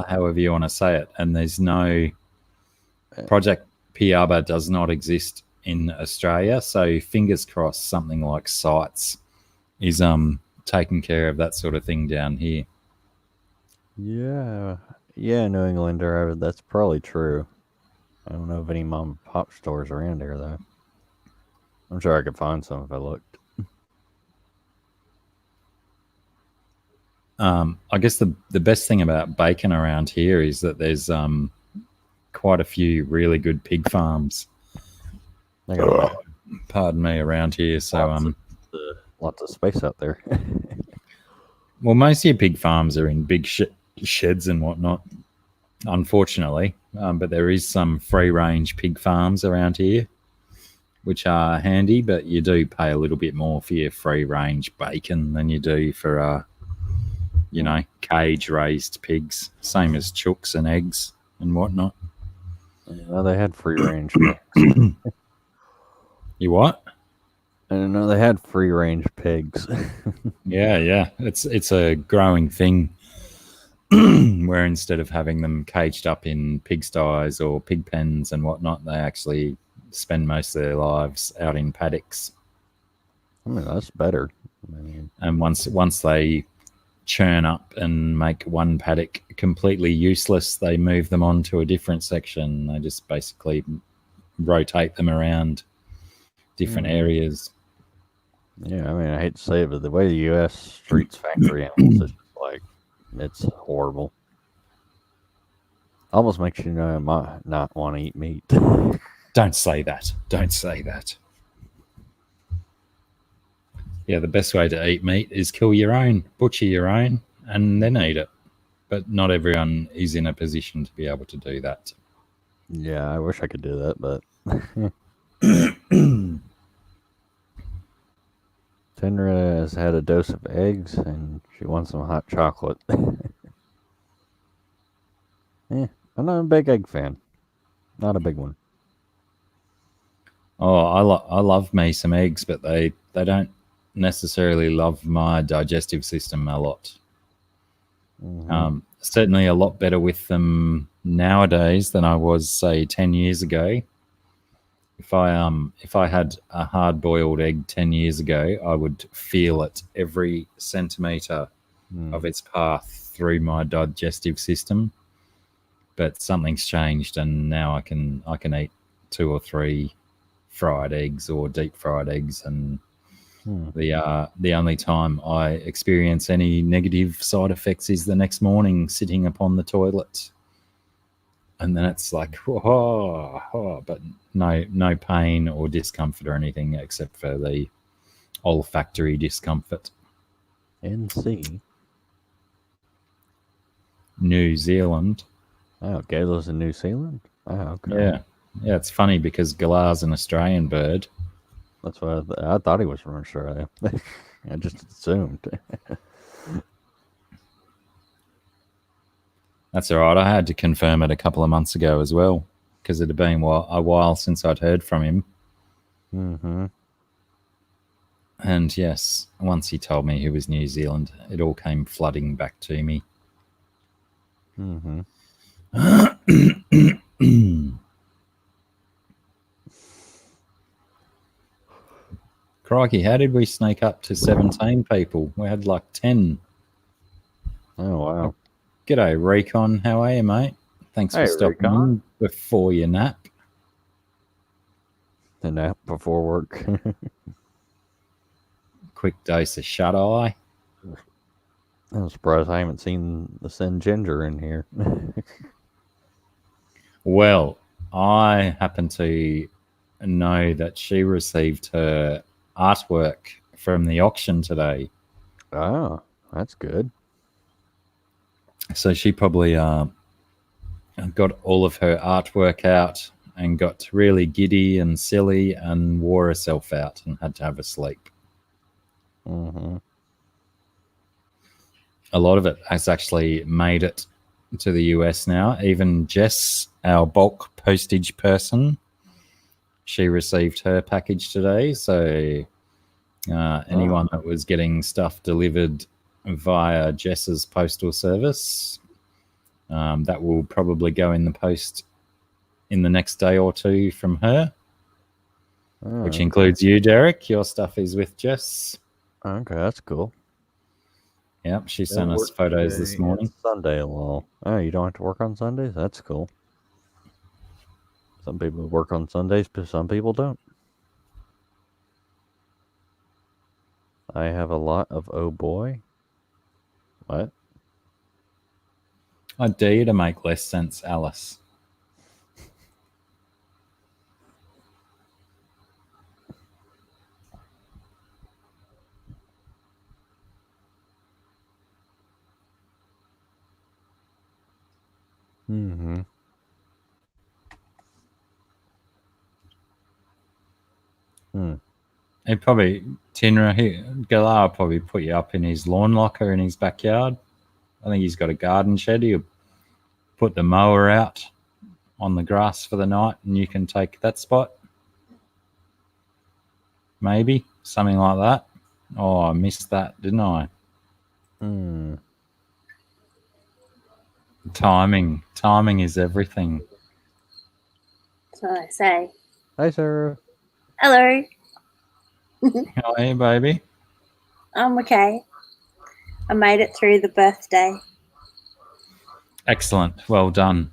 however you want to say it, and there's no Project Piaba does not exist in Australia. So fingers crossed, something like CITES is taking care of that sort of thing down here. Yeah, New Englander. That's probably true. I don't know of any mom and pop stores around here though. I'm sure I could find some if I looked. I guess the best thing about bacon around here is that there's quite a few really good pig farms. Pardon me, around here. So lots of space out there. Well, most of your pig farms are in big sheds and whatnot, unfortunately. But there is some free-range pig farms around here, which are handy, but you do pay a little bit more for your free-range bacon than you do for, cage-raised pigs, same as chooks and eggs and whatnot. Well, they had free-range pigs. You what? I didn't know they had free-range pigs. Yeah. It's a growing thing where instead of having them caged up in pigsties or pig pens and whatnot, they actually spend most of their lives out in paddocks. I mean, that's better. And once they churn up and make one paddock completely useless, they move them on to a different section. They just basically rotate them around different areas. Yeah, I mean, I hate to say it, but the way the U.S. treats factory animals is just like, it's horrible. Almost makes you not want to eat meat. Don't say that. Don't say that. Yeah, the best way to eat meat is kill your own, butcher your own, and then eat it. But not everyone is in a position to be able to do that. Yeah, I wish I could do that, but Tenra has had a dose of eggs, and she wants some hot chocolate. I'm not a big egg fan. Not a big one. Oh, I love me some eggs, but they don't necessarily love my digestive system a lot. Certainly a lot better with them nowadays than I was, say, 10 years ago. If I had a hard-boiled egg 10 years ago, I would feel it every centimetre of its path through my digestive system. But something's changed, and now I can eat 2 or 3 fried eggs or deep fried eggs, and the only time I experience any negative side effects is the next morning sitting upon the toilet. And then it's like, but no pain or discomfort or anything except for the olfactory discomfort. NC. New Zealand. Oh, Galar's in New Zealand? Oh, okay. Yeah, it's funny because Galar's an Australian bird. That's why I thought he was from Australia. I just assumed. That's all right. I had to confirm it a couple of months ago as well, because it had been a while since I'd heard from him. Mm-hmm. And yes, once he told me he was New Zealand, it all came flooding back to me. Mm-hmm. Crikey, how did we sneak up to 17 people? We had like 10. Oh, wow. G'day, Recon. How are you, mate? Thanks for stopping in before your nap. The nap before work. Quick dose of shut-eye. I'm surprised I haven't seen the Sin Ginger in here. Well, I happen to know that she received her artwork from the auction today. Oh, that's good. So she probably got all of her artwork out and got really giddy and silly and wore herself out and had to have a sleep. Mm-hmm. A lot of it has actually made it to the US now. Even Jess, our bulk postage person, she received her package today. So anyone that was getting stuff delivered via Jess's postal service, that will probably go in the post in the next day or two from her, which includes you, Derek. Your stuff is with Jess. Okay, that's cool. Yep, she sent us photos this morning. Sunday, lol. Oh, you don't have to work on Sundays? That's cool. Some people work on Sundays, but some people don't. I have a lot of oh boy. What? I dare you to make less sense, Alice. Mm-hmm. He probably, Tinra, Galar probably put you up in his lawn locker in his backyard. I think he's got a garden shed. He'll put the mower out on the grass for the night and you can take that spot. Maybe something like that. Oh, I missed that, didn't I? Timing is everything. That's what I say. Hi, Sarah. Hello. How are you, baby? I'm okay. I made it through the birthday. Excellent. Well done.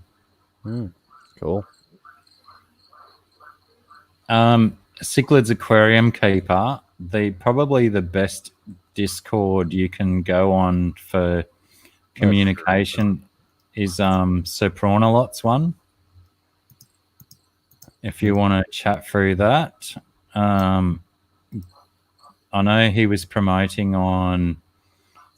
Cool. Cichlids Aquarium Keeper, probably the best Discord you can go on for communication is Sopranolot's one. If you want to chat through that. I know he was promoting on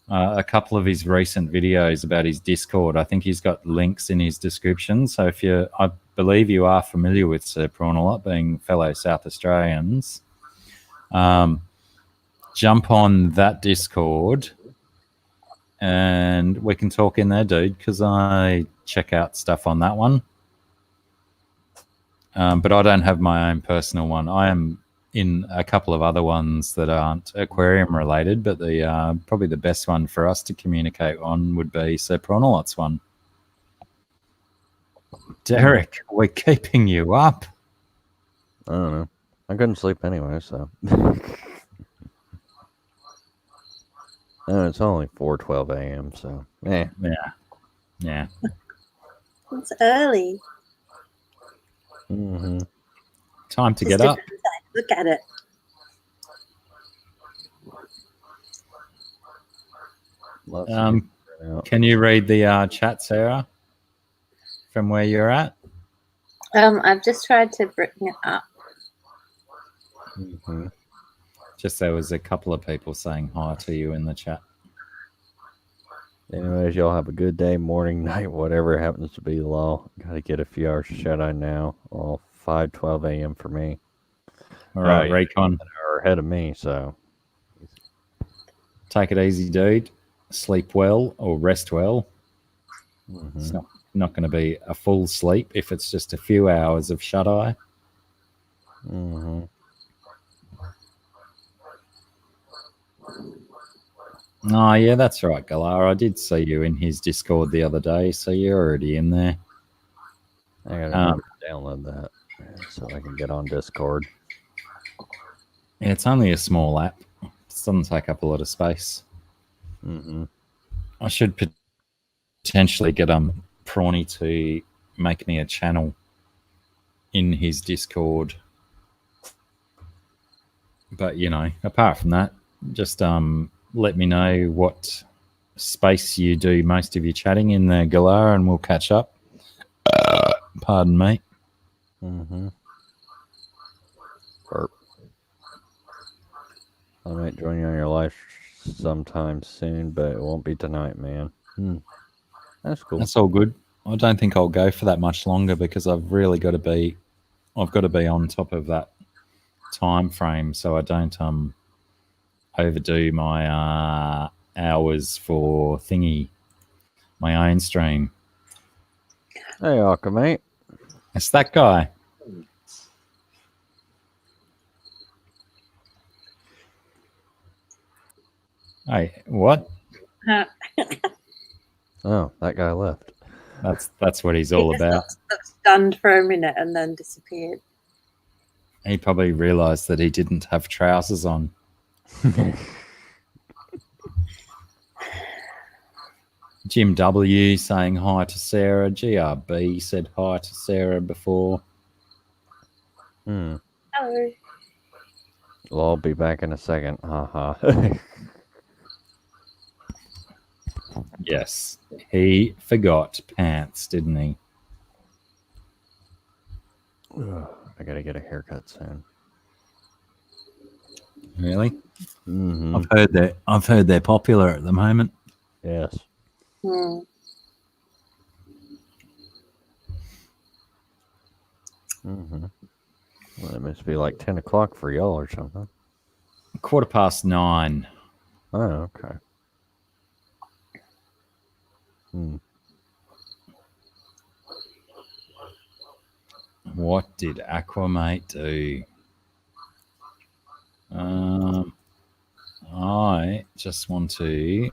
a couple of his recent videos about his Discord. I think he's got links in his description. So I believe you are familiar with Sopranolot, being fellow South Australians, jump on that Discord and we can talk in there, dude, because I check out stuff on that one. But I don't have my own personal one. I am in a couple of other ones that aren't aquarium related, but probably the best one for us to communicate on would be Sopranolot's one. Derek, we're keeping you up. I don't know. I couldn't sleep anyway, so. It's only 4:12 a.m., so. Yeah. It's early. Mm-hmm. Time to get up. Look at it. Can you read the chat, Sarah, from where you're at? I've just tried to bring it up. Mm-hmm. Just there was a couple of people saying hi to you in the chat. Anyways, y'all have a good day, morning, night, whatever it happens to be, lol. Gotta get a few hours shut-eye now. Well, 5:12 a.m. for me. All right, Raycon. An hour ahead of me, so. Take it easy, dude. Sleep well or rest well. Mm-hmm. It's not going to be a full sleep if it's just a few hours of shut-eye. Mm-hmm. Oh, yeah, that's right, Galar. I did see you in his Discord the other day, so you're already in there. I gotta download that so I can get on Discord. Yeah, it's only a small app. It doesn't take up a lot of space. Mm-hmm. I should potentially get Prawny to make me a channel in his Discord. But, apart from that, just let me know what space you do most of your chatting in there, Galar, and we'll catch up. Pardon me. Mm-hmm. Burp. I might join you on your live sometime soon, but it won't be tonight, man. That's cool. That's all good. I don't think I'll go for that much longer because I've got to be on top of that time frame so I don't overdo my hours for my own stream. Hey, Aqua, mate. It's that guy. Hey, what? Oh, that guy left. That's what he's all about. Looked stunned for a minute and then disappeared. He probably realised that he didn't have trousers on. Jim W saying hi to Sarah. GRB said hi to Sarah before. Hello. Well, I'll be back in a second. Haha. Yes, he forgot pants, didn't he? I gotta get a haircut soon. Really? Mm-hmm. I've heard they're popular at the moment. Yes. Hmm. Mm-hmm. Well, it must be like 10 o'clock for y'all or something. 9:15. Oh, okay. What did Aquamate do? I just want to.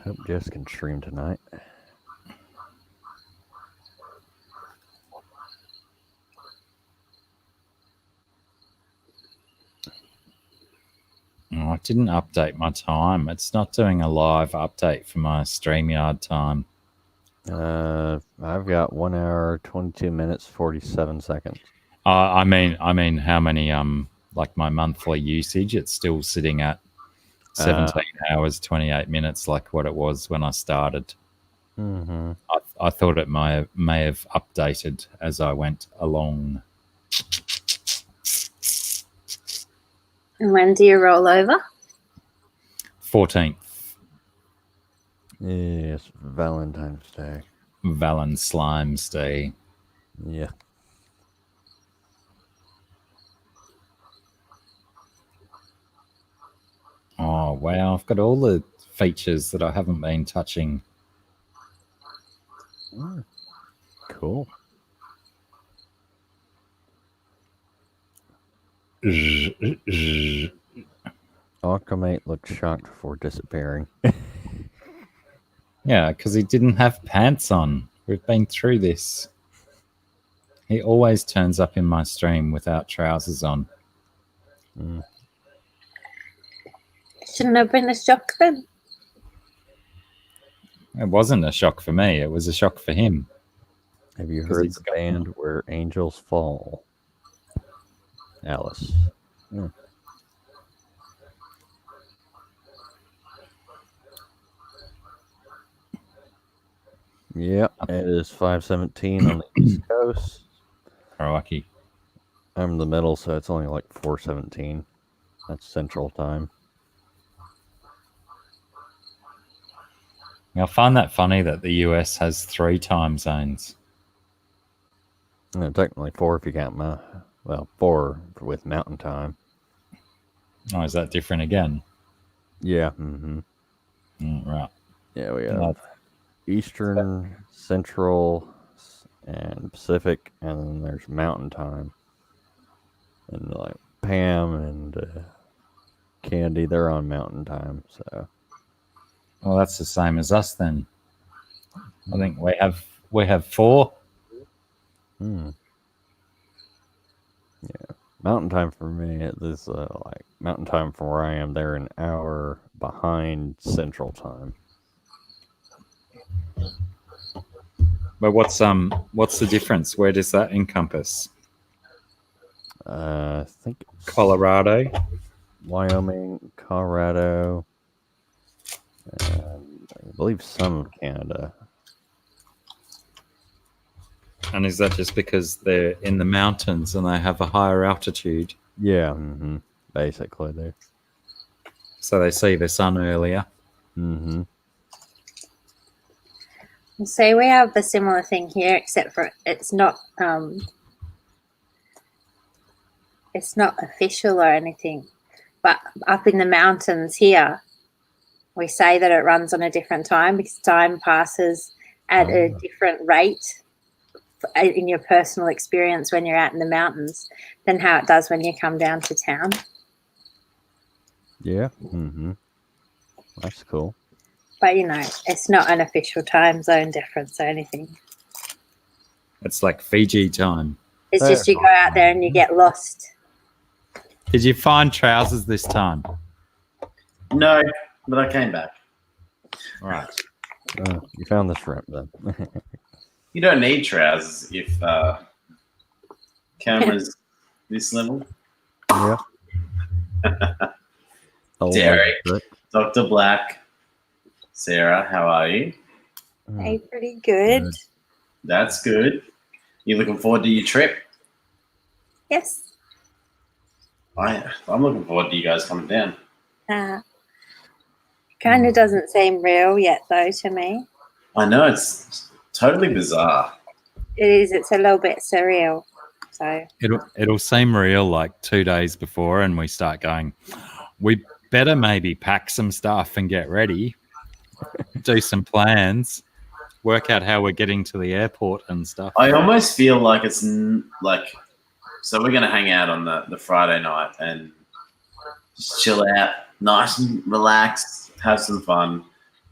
Hope Jess can stream tonight. Oh, I didn't update my time. It's not doing a live update for my StreamYard time. I've got 1 hour, 22 minutes, 47 seconds. I mean, how many like my monthly usage? It's still sitting at 17 hours, 28 minutes, like what it was when I started. Mm-hmm. I thought it may have updated as I went along. And when do you roll over? 14th. Yes, Valentine's Day. Valen Slimes Day. Yeah. Oh, wow. I've got all the features that I haven't been touching. Cool. Aquamate looked shocked before disappearing. Yeah, because he didn't have pants on. We've been through this. He always turns up in my stream without trousers on. Shouldn't have been a shock then. It wasn't a shock for me. It was a shock for him. Have you heard the band Where Angels Fall? Alice. Yep, it is 5:17 on the East Coast. Crikey. I'm in the middle, so it's only like 4:17. That's Central Time. I find that funny that the US has 3 time zones. No, technically 4 if you count 4 with Mountain Time. Oh, is that different again? Yeah. Mm-hmm. Right. Yeah, we have Eastern, Central, and Pacific, and then there's Mountain Time. And like Pam and Candy, they're on Mountain Time. So, well, that's the same as us then. I think we have 4. Yeah, Mountain Time for me is like Mountain Time from where I am. They're an hour behind Central Time. But what's the difference? Where does that encompass? I think it's Colorado, Wyoming, Colorado, and I believe some of Canada. and is that just because they're in the mountains and they have a higher altitude? Yeah, basically there. So they see the sun earlier. Mm-hmm. So we have a similar thing here, except for it's not official or anything. But up in the mountains here, we say that it runs on a different time because time passes at a different rate in your personal experience when you're out in the mountains than how it does when you come down to town. Yeah. That's cool. But, it's not an official time zone difference or anything. It's like Fiji time. It's just you go out there and you get lost. Did you find trousers this time? No, but I came back. All right. You found the shrimp then. You don't need trousers if camera's this level. Yeah. Derek, Dr. Black, Sarah, how are you? Hey, pretty good. That's good. You looking forward to your trip? Yes. I'm looking forward to you guys coming down. Kind of doesn't seem real yet, though, to me. I know, it's totally bizarre. It is. It's a little bit surreal. So It'll seem real like 2 days before, and we start going, we better maybe pack some stuff and get ready, do some plans, work out how we're getting to the airport and stuff. I almost feel like it's like, so we're going to hang out on the Friday night and just chill out, nice and relaxed, have some fun.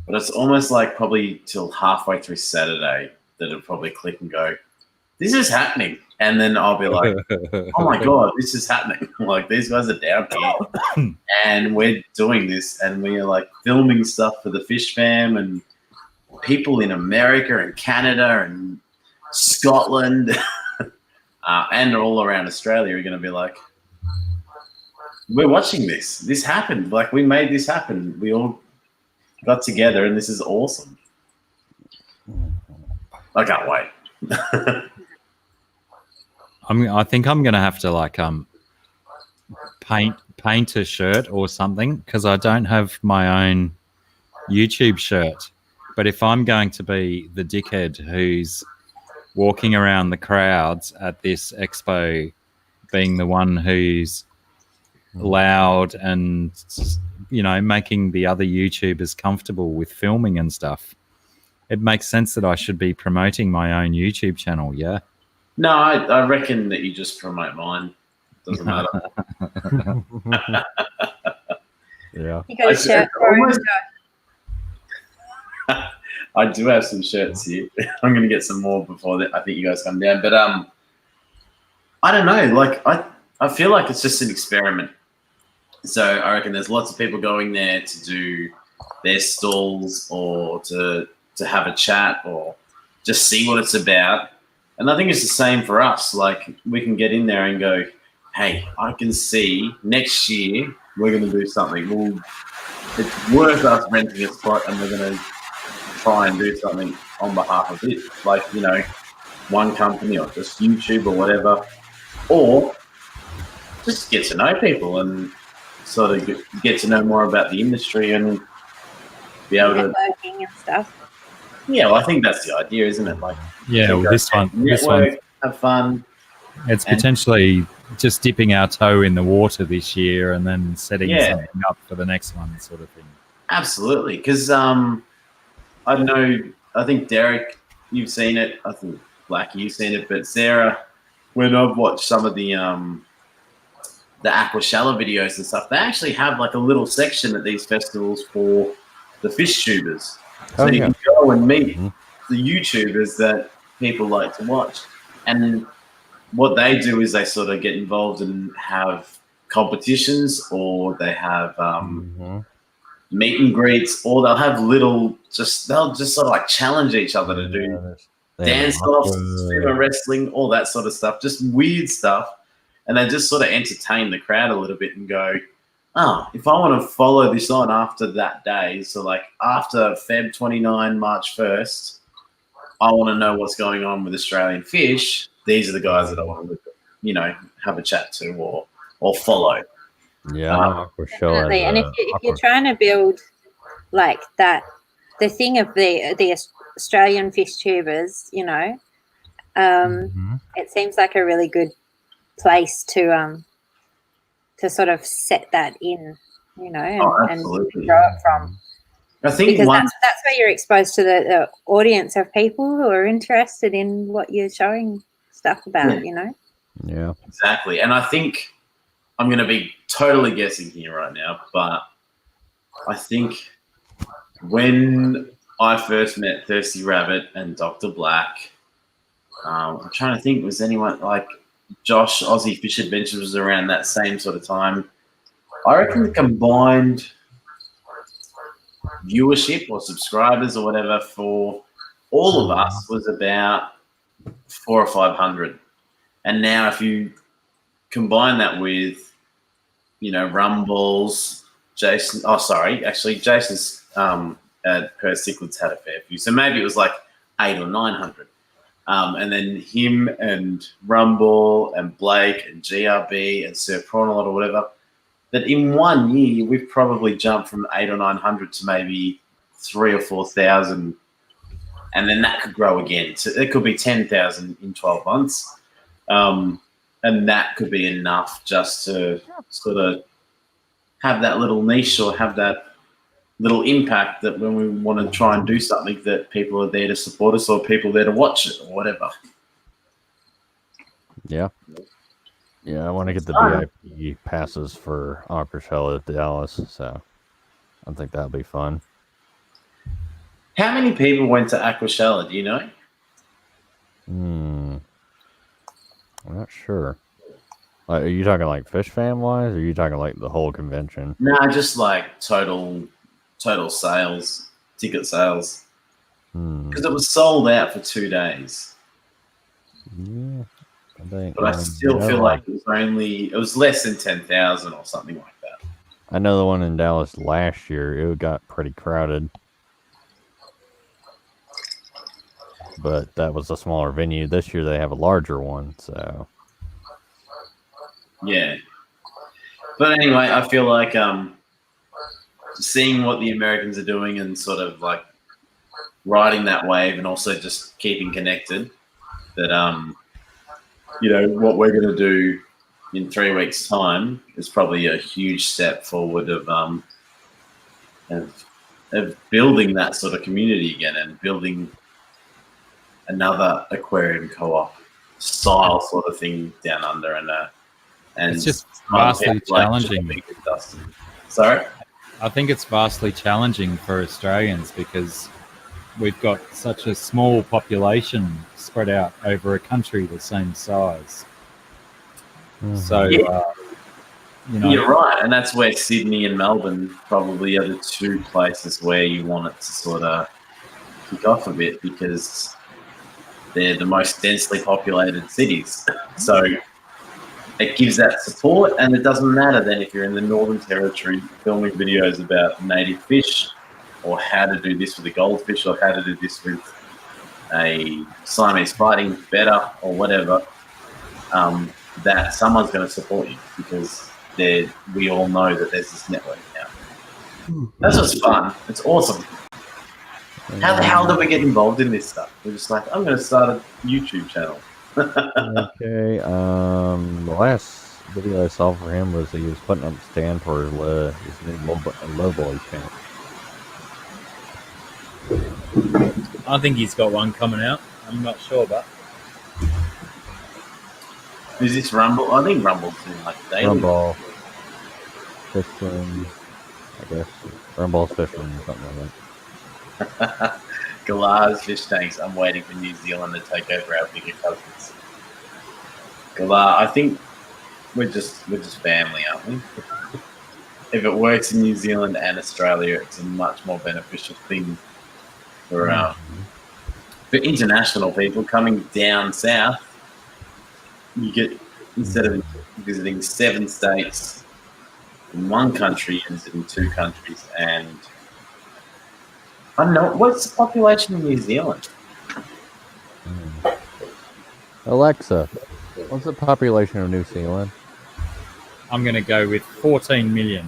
But it's almost like probably till halfway through Saturday that it'll probably click and go, this is happening. And then I'll be like, oh my God, this is happening. Like, these guys are down here and we're doing this. And we are like filming stuff for the Fish Fam, and people in America and Canada and Scotland and all around Australia are going to be like, we're watching this. This happened. Like, we made this happen. We all got together and this is awesome. I can't wait. I think I'm gonna have to like paint a shirt or something, because I don't have my own YouTube shirt. But if I'm going to be the dickhead who's walking around the crowds at this expo, being the one who's loud and making the other YouTubers comfortable with filming and stuff, it makes sense that I should be promoting my own YouTube channel. Yeah. No, I reckon that you just promote mine. Doesn't matter. Yeah. you got a shirt for him. I do have some shirts here. I'm going to get some more before that. I think you guys come down. But I don't know. Like, I feel like it's just an experiment. So I reckon there's lots of people going there to do their stalls or to have a chat or just see what it's about. And I think it's the same for us. Like, we can get in there and go, hey, I can see next year we're going to do something. Well, it's worth us renting a spot and we're going to try and do something on behalf of it. Like, one company or just YouTube or whatever. Or just get to know people and sort of get to know more about the industry and be able to networking and stuff. Yeah, well, I think that's the idea, isn't it? Like, yeah, well, this one, have fun. It's potentially just dipping our toe in the water this year and then setting something up for the next one, sort of thing. Absolutely, because I think Derek, you've seen it. I think Black, you've seen it, but Sarah, when I've watched some of the aqua shallow videos and stuff, they actually have like a little section at these festivals for the fish tubers. So you can go and meet the YouTubers that people like to watch. And what they do is they sort of get involved and have competitions, or they have meet and greets, or they'll have they'll just sort of like challenge each other to do dance-offs, sumo wrestling, all that sort of stuff, just weird stuff. And they just sort of entertain the crowd a little bit and go, if I want to follow this on after that day, so like after Feb 29, March 1st, I want to know what's going on with Australian fish. These are the guys that I want to, have a chat to or follow. Yeah, for sure. And if you're trying to build like that, the thing of the Australian fish tubers, you know, it seems like a really good place to sort of set that in, you know, and grow it from. I think because that's where you're exposed to the audience of people who are interested in what you're showing stuff about, you know. Yeah, exactly. And I think I'm going to be totally guessing here right now, but I think when I first met Thirsty Rabbit and Dr. Black, I'm trying to think, was anyone like Josh, Aussie Fish Adventures was around that same sort of time. I reckon the combined viewership or subscribers or whatever for all of us was about 400 or 500. And now if you combine that with, you know, Rumbles, Jason, Jason's per Cichlids had a fair few. So maybe it was like 800 or 900. And then him and Rumble and Blake and GRB and Sir Prawnalot or whatever, that in 1 year we've probably jumped from 800 or 900 to maybe 3,000 or 4,000, and then that could grow again. So it could be 10,000 in 12 months, and that could be enough just to sort of have that little niche or have that little impact that when we want to try and do something that people are there to support us or people there to watch it or whatever. Yeah. Yeah, I want to get the VIP passes for Aqua Shell at Dallas, so I think that'll be fun. How many people went to Aqua Shell, do you know? I'm not sure. Like, are you talking like fish fan wise, or are you talking like the whole convention? No, just like total sales, ticket sales. Because it was sold out for 2 days. Yeah. But I still feel like it was less than 10,000 or something like that. I know the one in Dallas last year, it got pretty crowded. But that was a smaller venue. This year they have a larger one, so. Yeah. But anyway, I feel like seeing what the Americans are doing and sort of like riding that wave and also just keeping connected, that you know, what we're going to do in 3 weeks' time is probably a huge step forward of building that sort of community again and building another aquarium co-op style sort of thing down under. And it's just vastly challenging. Sorry? I think it's vastly challenging for Australians because we've got such a small population spread out over a country the same size. So, you know, you're right, and that's where Sydney and Melbourne probably are the 2 places where you want it to sort of kick off a bit because they're the most densely populated cities. So it gives that support, and it doesn't matter then if you're in the Northern Territory filming videos about native fish or how to do this with a goldfish or how to do this with a Siamese fighting better or whatever, that someone's going to support you because we all know that there's this network now. That's what's fun. It's awesome. How the hell did we get involved in this stuff? We're just like, I'm going to start a YouTube channel. Okay, the last video I saw for him was he was putting up a stand for his new low boy channel. I think he's got one coming out. I'm not sure, but is this Rumble? I think Rumble's in like daily. Rumble, fishing, I guess. Rumble's fishing or something like that. Galar's fish tanks. I'm waiting for New Zealand to take over our bigger cousins. Galar, I think we're just family, aren't we? If it works in New Zealand and Australia, it's a much more beneficial thing for international people coming down south. You get, instead of visiting 7 states in one country, you're visiting 2 countries. And I don't know, what's the population in New Zealand? Alexa, what's the population of New Zealand? I'm going to go with 14 million.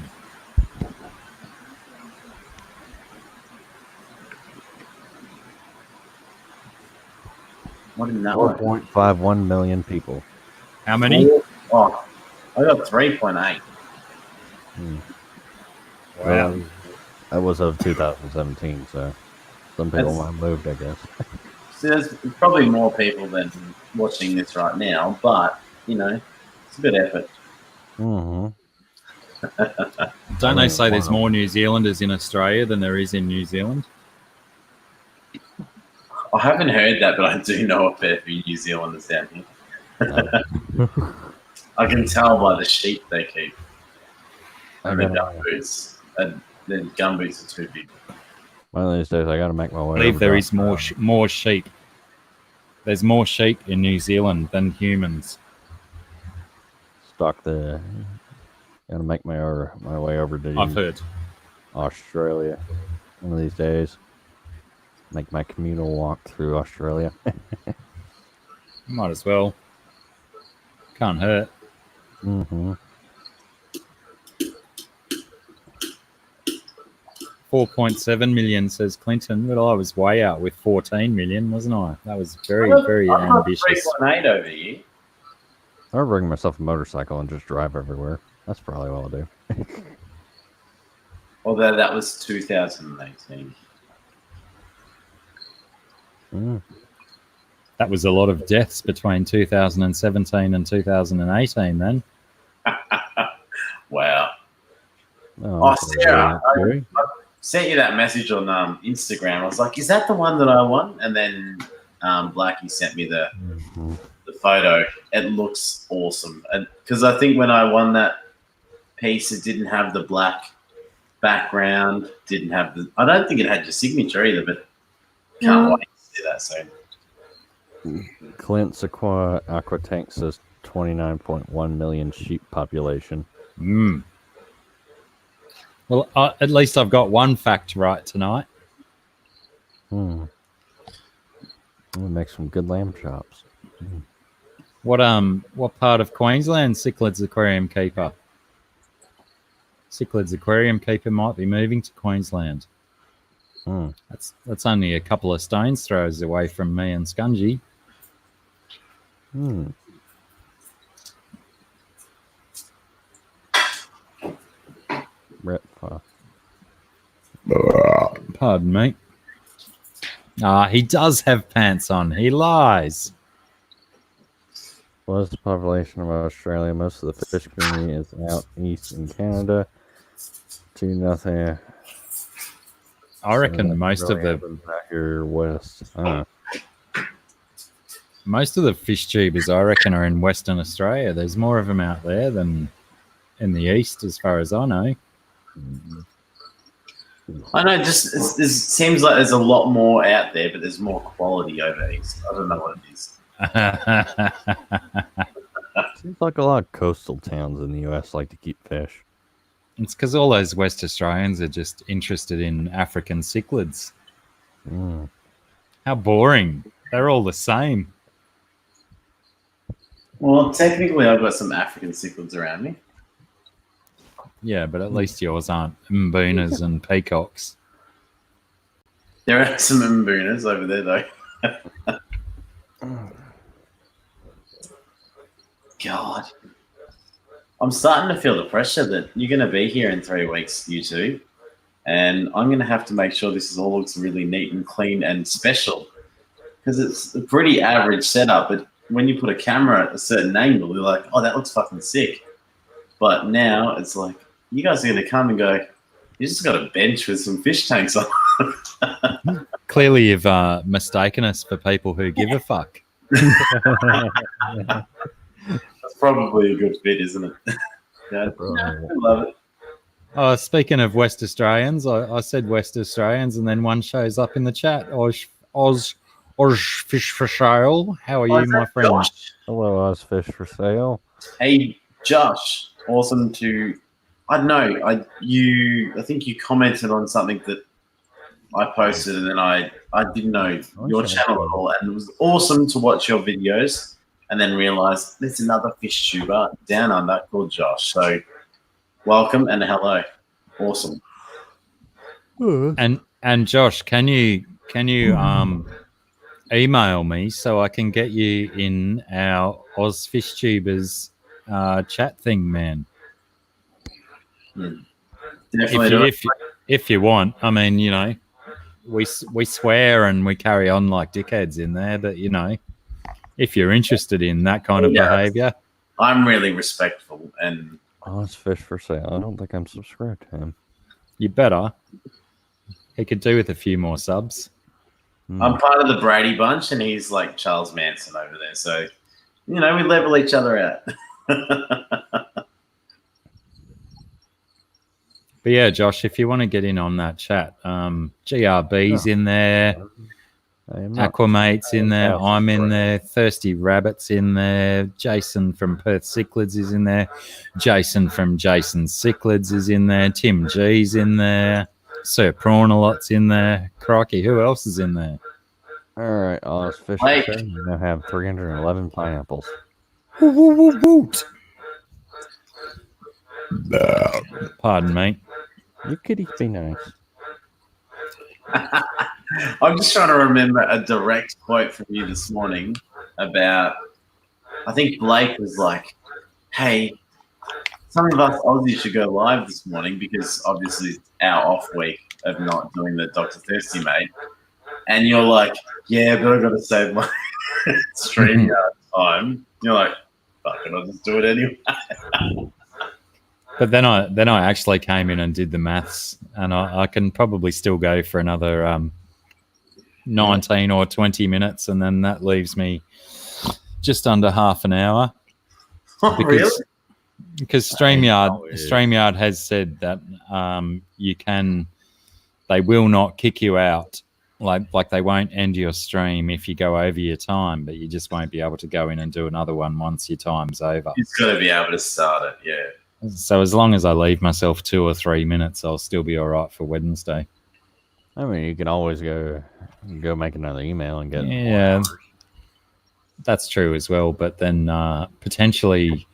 What in that one? 4.51 million people. How many? Oh, I got 3.8. Wow. Well, that was of 2017, so some people That's- might have moved, I guess. So there's probably more people than watching this right now, but you know, it's a good effort. Mm-hmm. Don't they say there's Wow. more New Zealanders in Australia than there is in New Zealand? I haven't heard that, but I do know a fair few New Zealanders down here. I can tell by the sheep they keep and the gumboots. And the gumboots are too big. One of these days, I got to make my way. I believe over there to is more sheep. There's more sheep in New Zealand than humans. Stock the. Got to make my way over to I've heard. Australia one of these days. Make my communal walk through Australia. Might as well. Can't hurt. Mm-hmm. 4.7 million, says Clinton. But I was way out with 14 million, wasn't I? That was very, I very got ambitious. 3.8 over here. I'll bring myself a motorcycle and just drive everywhere. That's probably what I'll do. Although that was 2018. That was a lot of deaths between 2017 and 2018 then. Wow. Oh, Sarah, really? I sent you that message on Instagram. I was like, is that the one that I want? And then Blackie sent me the photo. It looks awesome. Because I think when I won that piece, it didn't have the black background, didn't have the... I don't think it had your signature either, but can't wait to see that soon. Clints aqua tank says 29.1 million sheep population. Well, at least I've got one fact right tonight. We make some good lamb chops. What part of Queensland Cichlids Aquarium Keeper? Cichlids Aquarium Keeper might be moving to Queensland. That's only a couple of stones throws away from me and Scungy. Pardon me. He does have pants on. He lies. What's the population of Australia? Most of the fish community is out east in Canada. Do nothing. I reckon So most really of the happens back here west. most of the fish tubers, I reckon, are in Western Australia. There's more of them out there than in the east, as far as I know. I know, just it seems like there's a lot more out there, but there's more quality over east. I don't know what it is. Seems like a lot of coastal towns in the U.S. like to keep fish. It's because all those West Australians are just interested in African cichlids. How boring. They're all the same. Well, technically, I've got some African cichlids around me. Yeah, but at least yours aren't mboonas and peacocks. There are some mboonas over there, though. God. I'm starting to feel the pressure that you're going to be here in 3 weeks, you two. And I'm going to have to make sure this all looks really neat and clean and special. Because it's a pretty average setup, but when you put a camera at a certain angle, you're like, oh, that looks fucking sick. But now it's like, you guys are going to come and go, you just got a bench with some fish tanks on. Clearly, you've mistaken us for people who give a fuck. That's probably a good fit, isn't it? Yeah, I love it. Oh, speaking of West Australians, I said West Australians, and then one shows up in the chat. Oz Fish for Sale. How are you, my friend? Josh? Hello, Ozfish for sale. Hey, Josh. Awesome to... I don't know. I think you commented on something that I posted, and then I didn't know your channel at all, and it was awesome to watch your videos, and then realize there's another fish tuber down under called Josh. So welcome and hello. Awesome. And Josh, can you email me so I can get you in our Oz Fish Tubers chat thing, man. Definitely do it. If you want, I mean, you know, we swear and we carry on like dickheads in there, but you know, if you're interested in that kind of behavior, I'm really respectful and Oz Fish for Sale. I don't think I'm subscribed to him. you better. He could do with a few more subs. I'm part of the Brady bunch, and he's like Charles Manson over there. So, you know, we level each other out. But yeah, Josh, if you want to get in on that chat, GRB's in there, Aquamate's in there, I'm in there, Thirsty Rabbit's in there, Jason from Perth Cichlids is in there, Jason from Jason's Cichlids is in there, Tim G's in there, Sir Prawnalot's in there. Crikey, who else is in there? All right, Oz Fish. You now have 311 pineapples. Pardon me. You kitties be nice. I'm just trying to remember a direct quote from you this morning about, I think Blake was like, hey, some of us Aussies should go live this morning because obviously it's our off week of not doing the Dr. Thirsty Mate. And you're like, yeah, but I've got to save my StreamYard time. You're like, fuck it, I'll just do it anyway. But then I actually came in and did the maths, and I can probably still go for another 19 or 20 minutes, and then that leaves me just under half an hour. Oh, really? Because StreamYard has said that they will not kick you out. Like they won't end your stream if you go over your time, but you just won't be able to go in and do another one once your time's over. You've got to be able to start it, yeah. So as long as I leave myself 2 or 3 minutes, I'll still be all right for Wednesday. I mean, you can always go make another email and get. Yeah, that's true as well. But then potentially,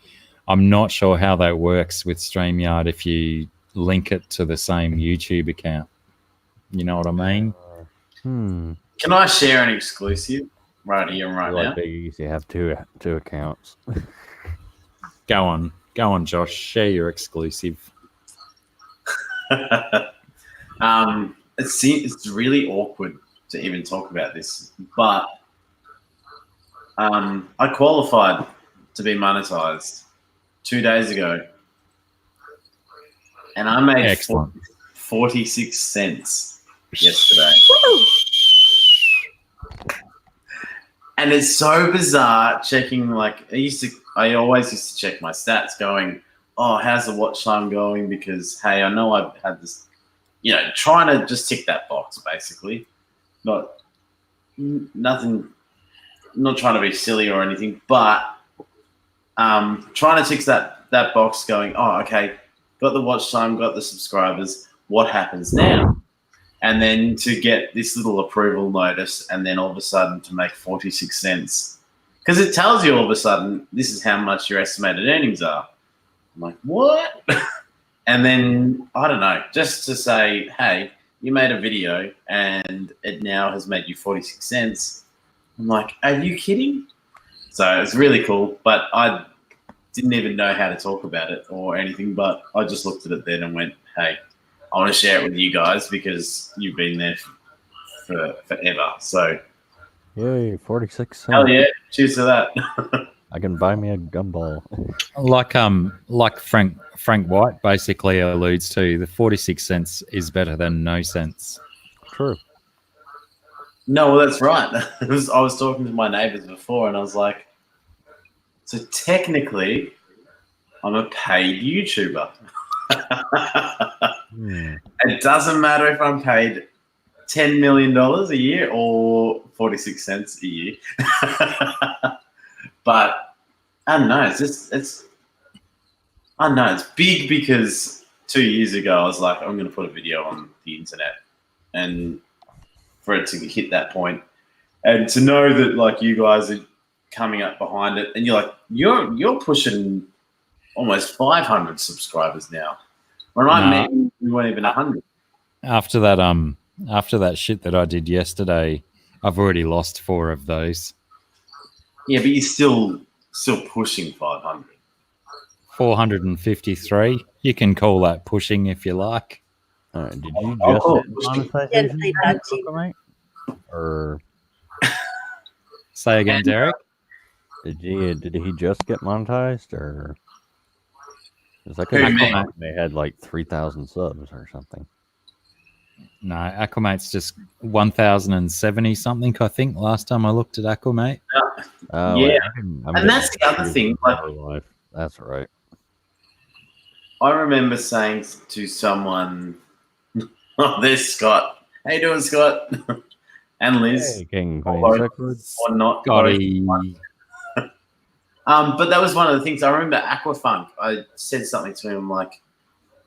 I'm not sure how that works with StreamYard if you link it to the same YouTube account. You know what I mean? Can I share an exclusive right here and right now? They usually have two accounts. Go on, Josh. Share your exclusive. It's really awkward to even talk about this, but I qualified to be monetized 2 days ago, and I made 46 cents yesterday. And it's so bizarre checking, like, I always used to check my stats going, oh, how's the watch time going? Because, hey, I know I've had this, you know, trying to just tick that box, basically. Not trying to be silly or anything, but trying to tick that box going, oh, okay, got the watch time, got the subscribers, what happens now? And then to get this little approval notice and then all of a sudden to make 46 cents. Because it tells you all of a sudden, this is how much your estimated earnings are. I'm like, what? And then, I don't know, just to say, hey, you made a video and it now has made you 46 cents. I'm like, are you kidding? So it's really cool, but I didn't even know how to talk about it or anything, but I just looked at it then and went, hey, I want to share it with you guys because you've been there for forever. So, yay, 46 cents. Hell yeah, cheers to that. I can buy me a gumball. Like Frank White basically alludes to, the 46 cents is better than no cents. True. No, well, that's right. I was talking to my neighbors before and I was like, so technically, I'm a paid YouTuber. It doesn't matter if I'm paid $10 million a year or 46 cents a year. But I don't know. It's big because 2 years ago I was like, I'm going to put a video on the internet, and for it to hit that point, and to know that like you guys are coming up behind it, and you're like you're pushing almost 500 subscribers now. When I met you, we weren't even 100. After that shit that I did yesterday, I've already lost 4 of those. Yeah, but you're still pushing 500. 453. You can call that pushing if you like. Did you I'll just call hit it pushing. monetization? Gently nudging. Aquamate? Or Say again, Derek. did he just get monetized, or? Because I Who, could me? have they had like 3,000 subs or something. No, Aquamate's just 1,070 something, I think, last time I looked at Aquamate. Oh, Yeah. I'm And that's the other thing, like- life. That's right. I remember saying to someone, "Oh, there's Scott. How you doing, Scott?" And Liz, Hey, King Queen or, Cichlids. or not. Scotty. But that was one of the things I remember. Aquafunk. I said something to him like,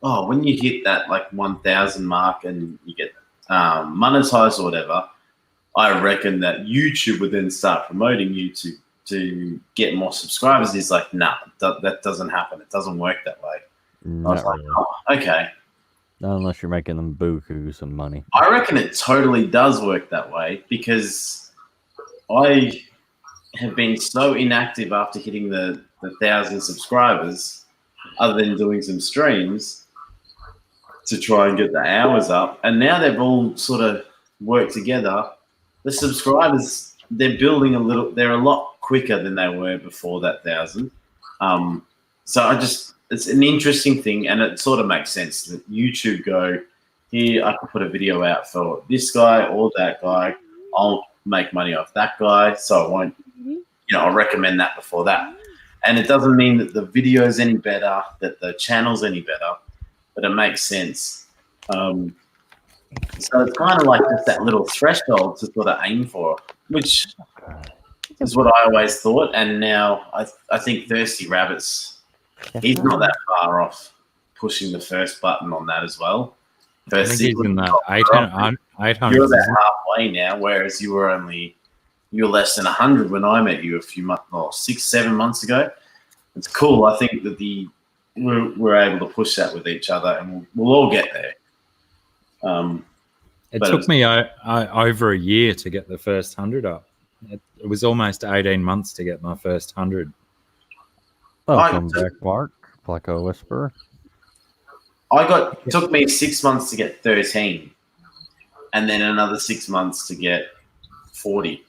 "Oh, when you hit that like 1,000 mark and you get monetized or whatever, I reckon that YouTube would then start promoting you to get more subscribers." He's like, "Nah, that doesn't happen. It doesn't work that way." I was Not like, really. "Oh, okay." Not unless you're making them buku some money. I reckon it totally does work that way because I have been so inactive after hitting the 1,000 subscribers, other than doing some streams to try and get the hours up. And now they've all sort of worked together. The subscribers, they're a lot quicker than they were before that 1,000. So it's an interesting thing, and it sort of makes sense that YouTube go, here, I can put a video out for this guy or that guy. I'll make money off that guy, so I won't, I'll recommend that before that. And it doesn't mean that the video's any better, that the channel's any better, but it makes sense. So it's kind of like just that little threshold to sort of aim for, which is what I always thought. And now I think Thirsty Rabbits, he's not that far off pushing the first button on that as well. I think he's in the 800. You're about halfway now, whereas you were less than 100 when I met you a few months, 6-7 months ago. It's cool. I think that we're able to push that with each other, and we'll all get there. It took me over a year to get the first 100 up. It was almost 18 months to get my first 100. Welcome back, Mark. Placo Whisperer. Took me 6 months to get 13, and then another 6 months to get 40.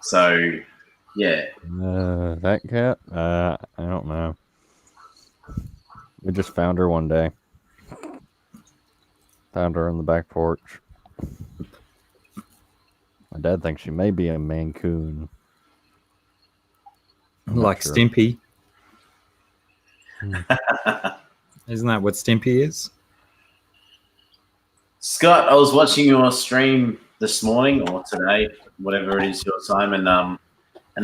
So, yeah. That cat? I don't know. We just found her one day. Found her on the back porch. My dad thinks she may be a Mancoon. Like sure. Stimpy. Isn't that what Stimpy is? Scott, I was watching your stream this morning or today, whatever it is your time, and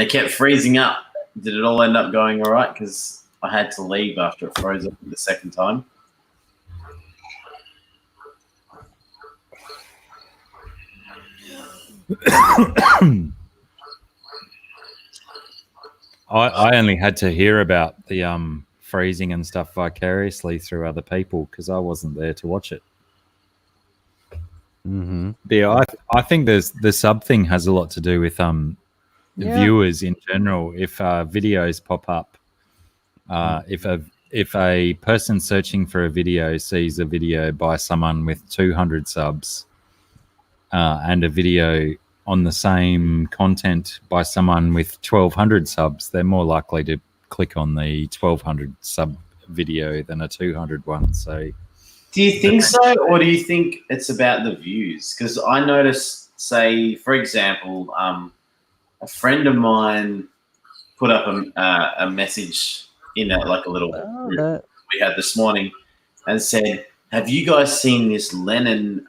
it kept freezing up. Did it all end up going all right? Because I had to leave after it froze up the second time. I only had to hear about the freezing and stuff vicariously through other people because I wasn't there to watch it. Mm-hmm. Yeah, I think the sub thing has a lot to do with viewers in general. If videos pop up, if a person searching for a video sees a video by someone with 200 subs and a video on the same content by someone with 1,200 subs, they're more likely to click on the 1,200 sub video than a 200 one. So, do you think so, or do you think it's about the views? Because I noticed, say, for example, a friend of mine put up a message in a little group we had this morning and said, "Have you guys seen this Lenin?"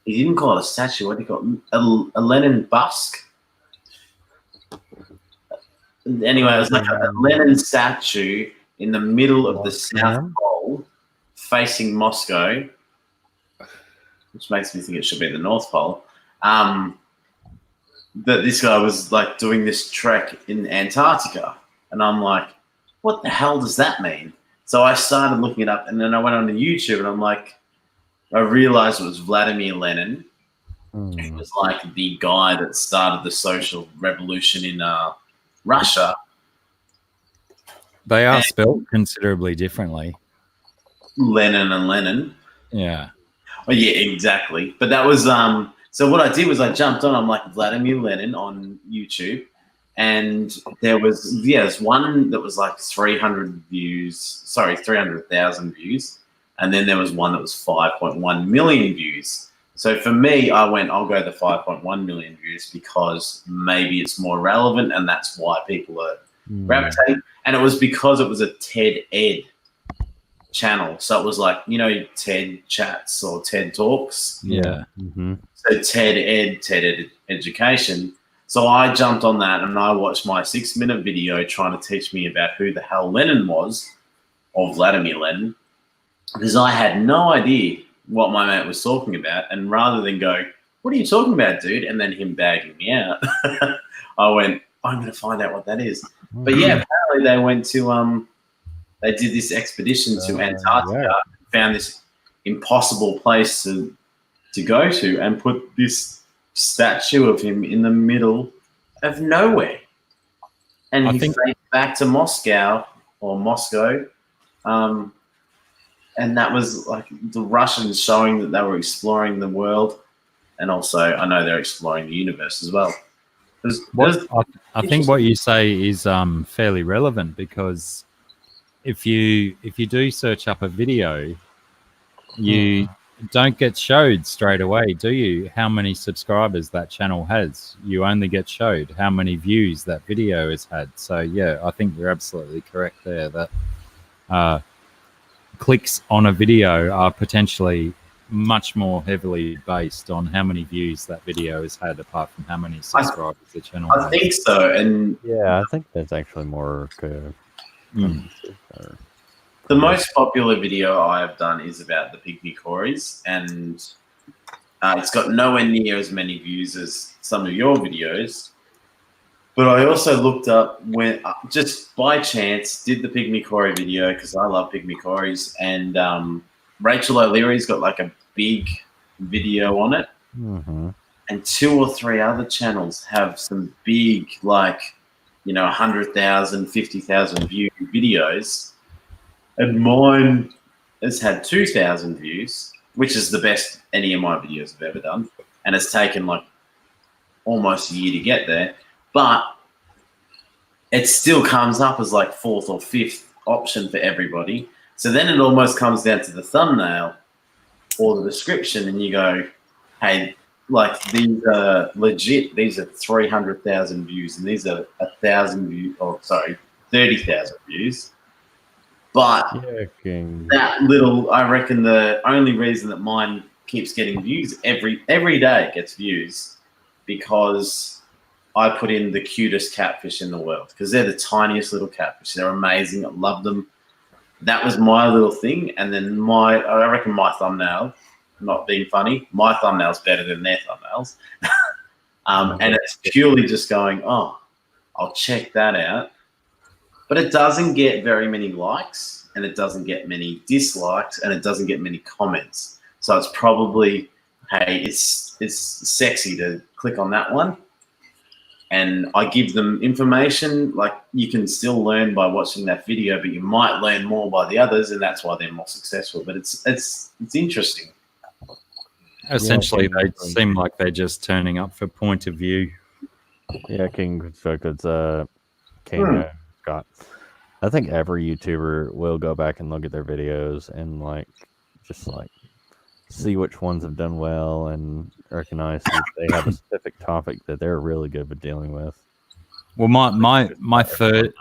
He didn't call it a statue. What do you call it? A Lenin bust. Anyway, it was like a Lenin statue in the middle of the South Pole, facing Moscow, which makes me think it should be the North Pole. That this guy was like doing this trek in Antarctica, and I'm like, what the hell does that mean? So I started looking it up, and then I went on to YouTube, and I'm like, I realized it was Vladimir Lenin, He was like the guy that started the social revolution in Russia. They are spelled considerably differently. Lenin and Lenin. Yeah. Oh yeah, exactly. But that was so what I did was I jumped on. I'm like Vladimir Lenin on YouTube, and there's one that was like 300,000 views, and then there was one that was 5.1 million views. So for me, I went, I'll go the 5.1 million views because maybe it's more relevant, and that's why people are gravitating. And it was because it was a TED Ed channel. So it was like, TED Chats or TED Talks. Yeah. Mm-hmm. So TED Ed Education. So I jumped on that and I watched my 6-minute video trying to teach me about who the hell Lenin was, or Vladimir Lenin, because I had no idea what my mate was talking about. And rather than go, what are you talking about, dude? And then him bagging me out, I went, I'm going to find out what that is. But yeah, apparently they went to, they did this expedition to Antarctica, found this impossible place to go to, and put this statue of him in the middle of nowhere. And he faced back to Moscow. And that was like the Russians showing that they were exploring the world. And also, I know they're exploring the universe as well. I think what you say is fairly relevant, because if you do search up a video, you don't get showed straight away, do you, how many subscribers that channel has? You only get showed how many views that video has had. So yeah, I think you're absolutely correct there, that clicks on a video are potentially much more heavily based on how many views that video has had, apart from how many subscribers the channel has. I think so. And yeah, I think that's actually more the most popular video I've done is about the pygmy cories, and it's got nowhere near as many views as some of your videos. But I also looked up, when just by chance did the pygmy cory video, because I love pygmy cories, and Rachel O'Leary's got like a big video on it, and 2 or 3 other channels have some big, like, 100,000, 50,000 view videos, and mine has had 2,000 views, which is the best any of my videos have ever done, and it's taken like almost a year to get there, but it still comes up as like 4th or 5th option for everybody. So then it almost comes down to the thumbnail or the description, and you go, hey, like, these are legit, these are 300,000 views, and these are 1,000 views, 30,000 views. But that little, I reckon the only reason that mine keeps getting views every day it gets views, because I put in the cutest catfish in the world, because they're the tiniest little catfish. They're amazing. I love them. That was my little thing. And then I reckon my thumbnail, not being funny, my thumbnail's better than their thumbnails. And it's purely just going, oh, I'll check that out. But it doesn't get very many likes, and it doesn't get many dislikes, and it doesn't get many comments. So it's probably, hey, it's sexy to click on that one. And I give them information, like, you can still learn by watching that video, but you might learn more by the others, and that's why they're more successful. But it's interesting. Essentially, they seem like they're just turning up for point of view. Yeah, King Scott. I think every YouTuber will go back and look at their videos and just see which ones have done well and recognize that they have a specific topic that they're really good at dealing with. Well, my third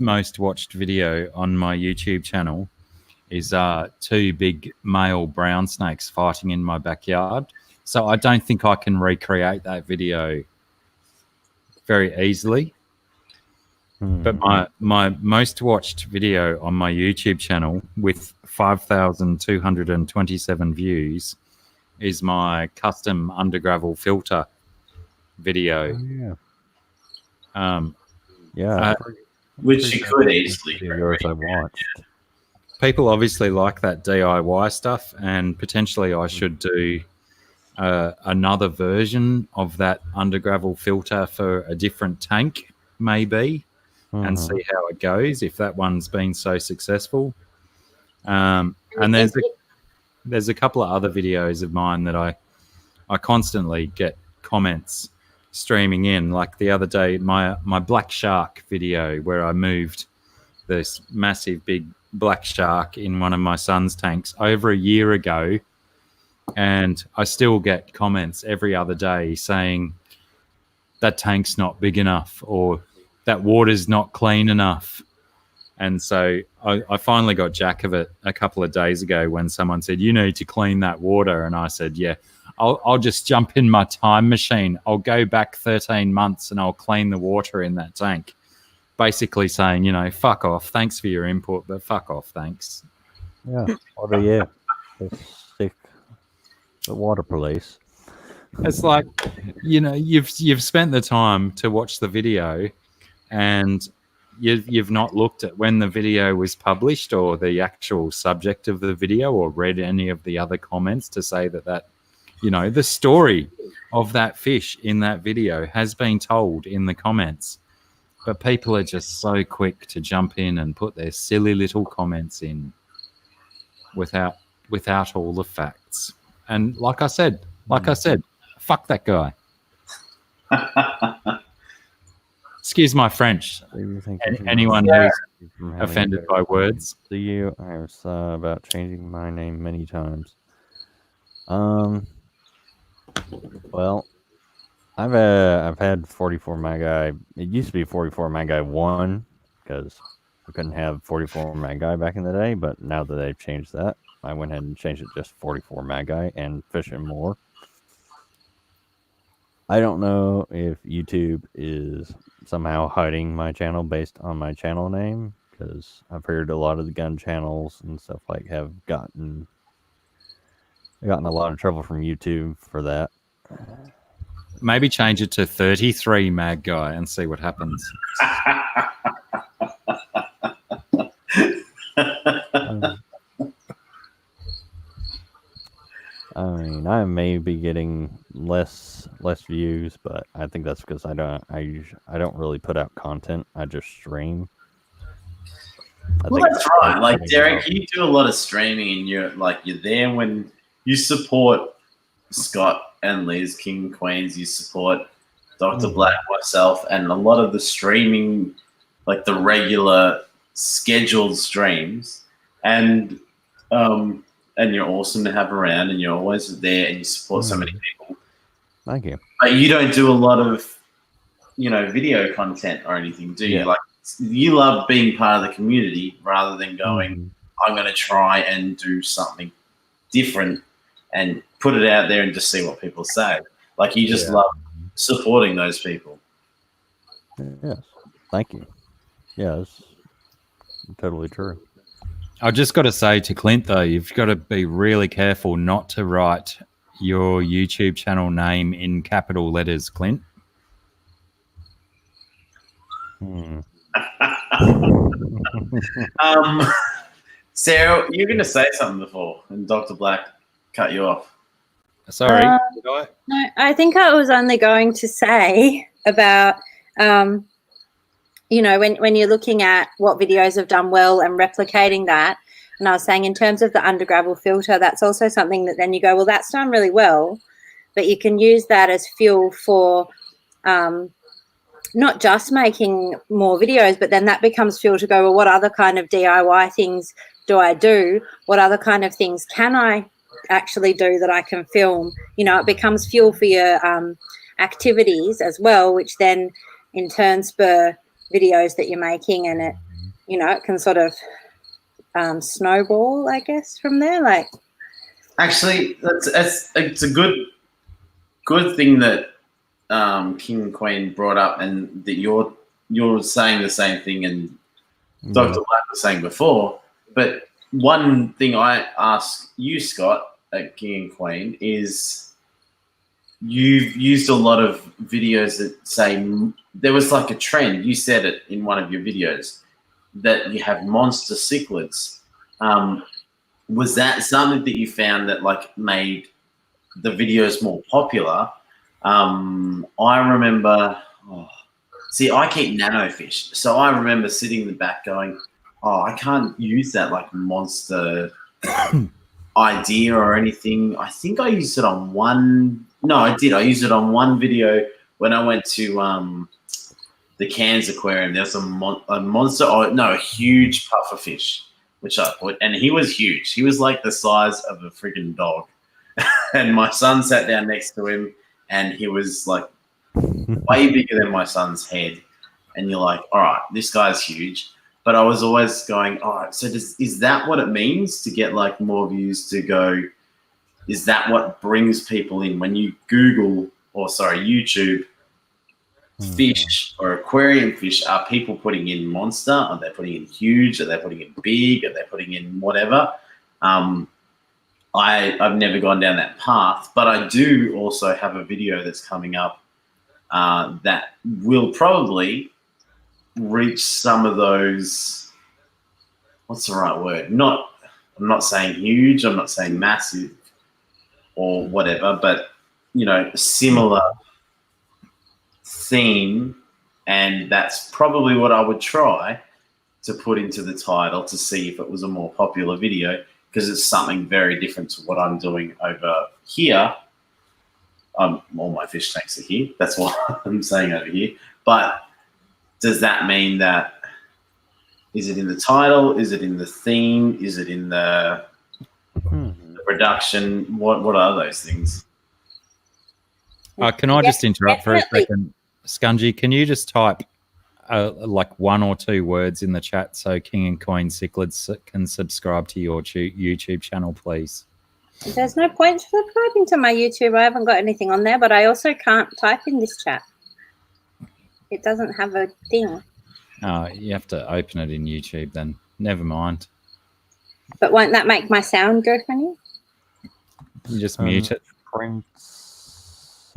most watched video on my YouTube channel is 2 big male brown snakes fighting in my backyard. So I don't think I can recreate that video very easily. But my most watched video on my YouTube channel with 5,227 views is my custom undergravel filter video. Which you could easily. Yours I watched. People obviously like that DIY stuff, and potentially I should do another version of that undergravel filter for a different tank, maybe, and see how it goes if that one's been so successful. And there's a couple of other videos of mine that I constantly get comments streaming in. Like the other day, my black shark video where I moved this massive big black shark in one of my son's tanks over a year ago, and I still get comments every other day saying that tank's not big enough or that water's not clean enough. And so I finally got jack of it a couple of days ago when someone said, you need to clean that water. And I said, yeah, I'll just jump in my time machine. I'll go back 13 months and I'll clean the water in that tank. Basically saying, you know, fuck off. Thanks for your input, but fuck off, thanks. Yeah. Or yeah. Stick the water police. It's like, you know, you've spent the time to watch the video and you've not looked at when the video was published or the actual subject of the video or read any of the other comments to say that, you know, the story of that fish in that video has been told in the comments. But people are just so quick to jump in and put their silly little comments in without all the facts. And like I said, fuck that guy. Excuse my French. Anyone who's offended by words. To you, I was about changing my name many times. Well, I've had 44 Magi. It used to be 44 Magi 1 because we couldn't have 44 Magi back in the day. But now that they've changed that, I went ahead and changed it just 44 Magi and fishing more. I don't know if YouTube is somehow hiding my channel based on my channel name, because I've heard a lot of the gun channels and stuff like have gotten a lot of trouble from YouTube for that. Maybe change it to 33 Mag Guy and see what happens. I mean, I may be getting less views, but I think that's because I don't really put out content. I just stream. Well, that's right. Like Derek, you do a lot of streaming, and you're there when you support Scott and Liz, King Queens. You support Dr. Black, myself, and a lot of the streaming, like the regular scheduled streams, and you're awesome to have around, and you're always there, and you support so many people. Thank you. But you don't do a lot of, video content or anything, do you? Yeah. Like, you love being part of the community rather than going, I'm going to try and do something different and put it out there and just see what people say. Like, you just love supporting those people. Yes. Thank you. Yeah, that's totally true. I just got to say to Clint, though, you've got to be really careful not to write your YouTube channel name in capital letters, Clint. Sarah, you're going to say something before, and Dr. Black cut you off. Sorry, did I? No, I think I was only going to say about, when you're looking at what videos have done well and replicating that, and I was saying in terms of the undergravel filter, that's also something that then you go, well, that's done really well, but you can use that as fuel for not just making more videos, but then that becomes fuel to go, well, what other kind of DIY things do I do? What other kind of things can I actually do that I can film? It becomes fuel for your activities as well, which then in turn spur videos that you're making, and it, it can sort of snowball, I guess, from there. Like, actually, it's a good thing that King and Queen brought up, and that you're saying the same thing, and Dr. Black was saying before. But one thing I ask you, Scott, at King and Queen, is you've used a lot of videos that say there was like a trend. You said it in one of your videos that you have monster cichlids. Was that something that you found that like made the videos more popular, I remember. See, I keep nano fish, so I remember sitting in the back going, "Oh, I can't use that like monster idea or anything." I think I used it on one. No, I did. I used it on one video when I went to the Cairns Aquarium. There's a monster. Oh no, a huge puffer fish, which I put, and he was huge. He was like the size of a freaking dog, and my son sat down next to him, and he was like way bigger than my son's head. And you're like, all right, this guy's huge. But I was always going, all right, so is that what it means to get like more views, to go, is that what brings people in when you Google, or sorry, YouTube fish or aquarium fish? Are people putting in monster? Are they putting in huge? Are they putting in big? Are they putting in whatever? I've never gone down that path, but I do also have a video that's coming up that will probably reach some of those. What's the right word? I'm not saying huge. I'm not saying massive or whatever, but you know, similar theme, and that's probably what I would try to put into the title to see if it was a more popular video, because it's something very different to what I'm doing over here. All my fish tanks are here. That's what I'm saying over here. But does that mean that, is it in the title? Is it in the theme? Is it in the production? What are those things? Can I just interrupt for a second? Scungy, can you just type like 1 or 2 words in the chat so King and Coin Cichlids can subscribe to your YouTube channel, please? There's no point subscribing to my YouTube. I haven't got anything on there, but I also can't type in this chat. It doesn't have a thing. You have to open it in YouTube then. Never mind. But won't that make my sound go funny? You just mute it. Princess.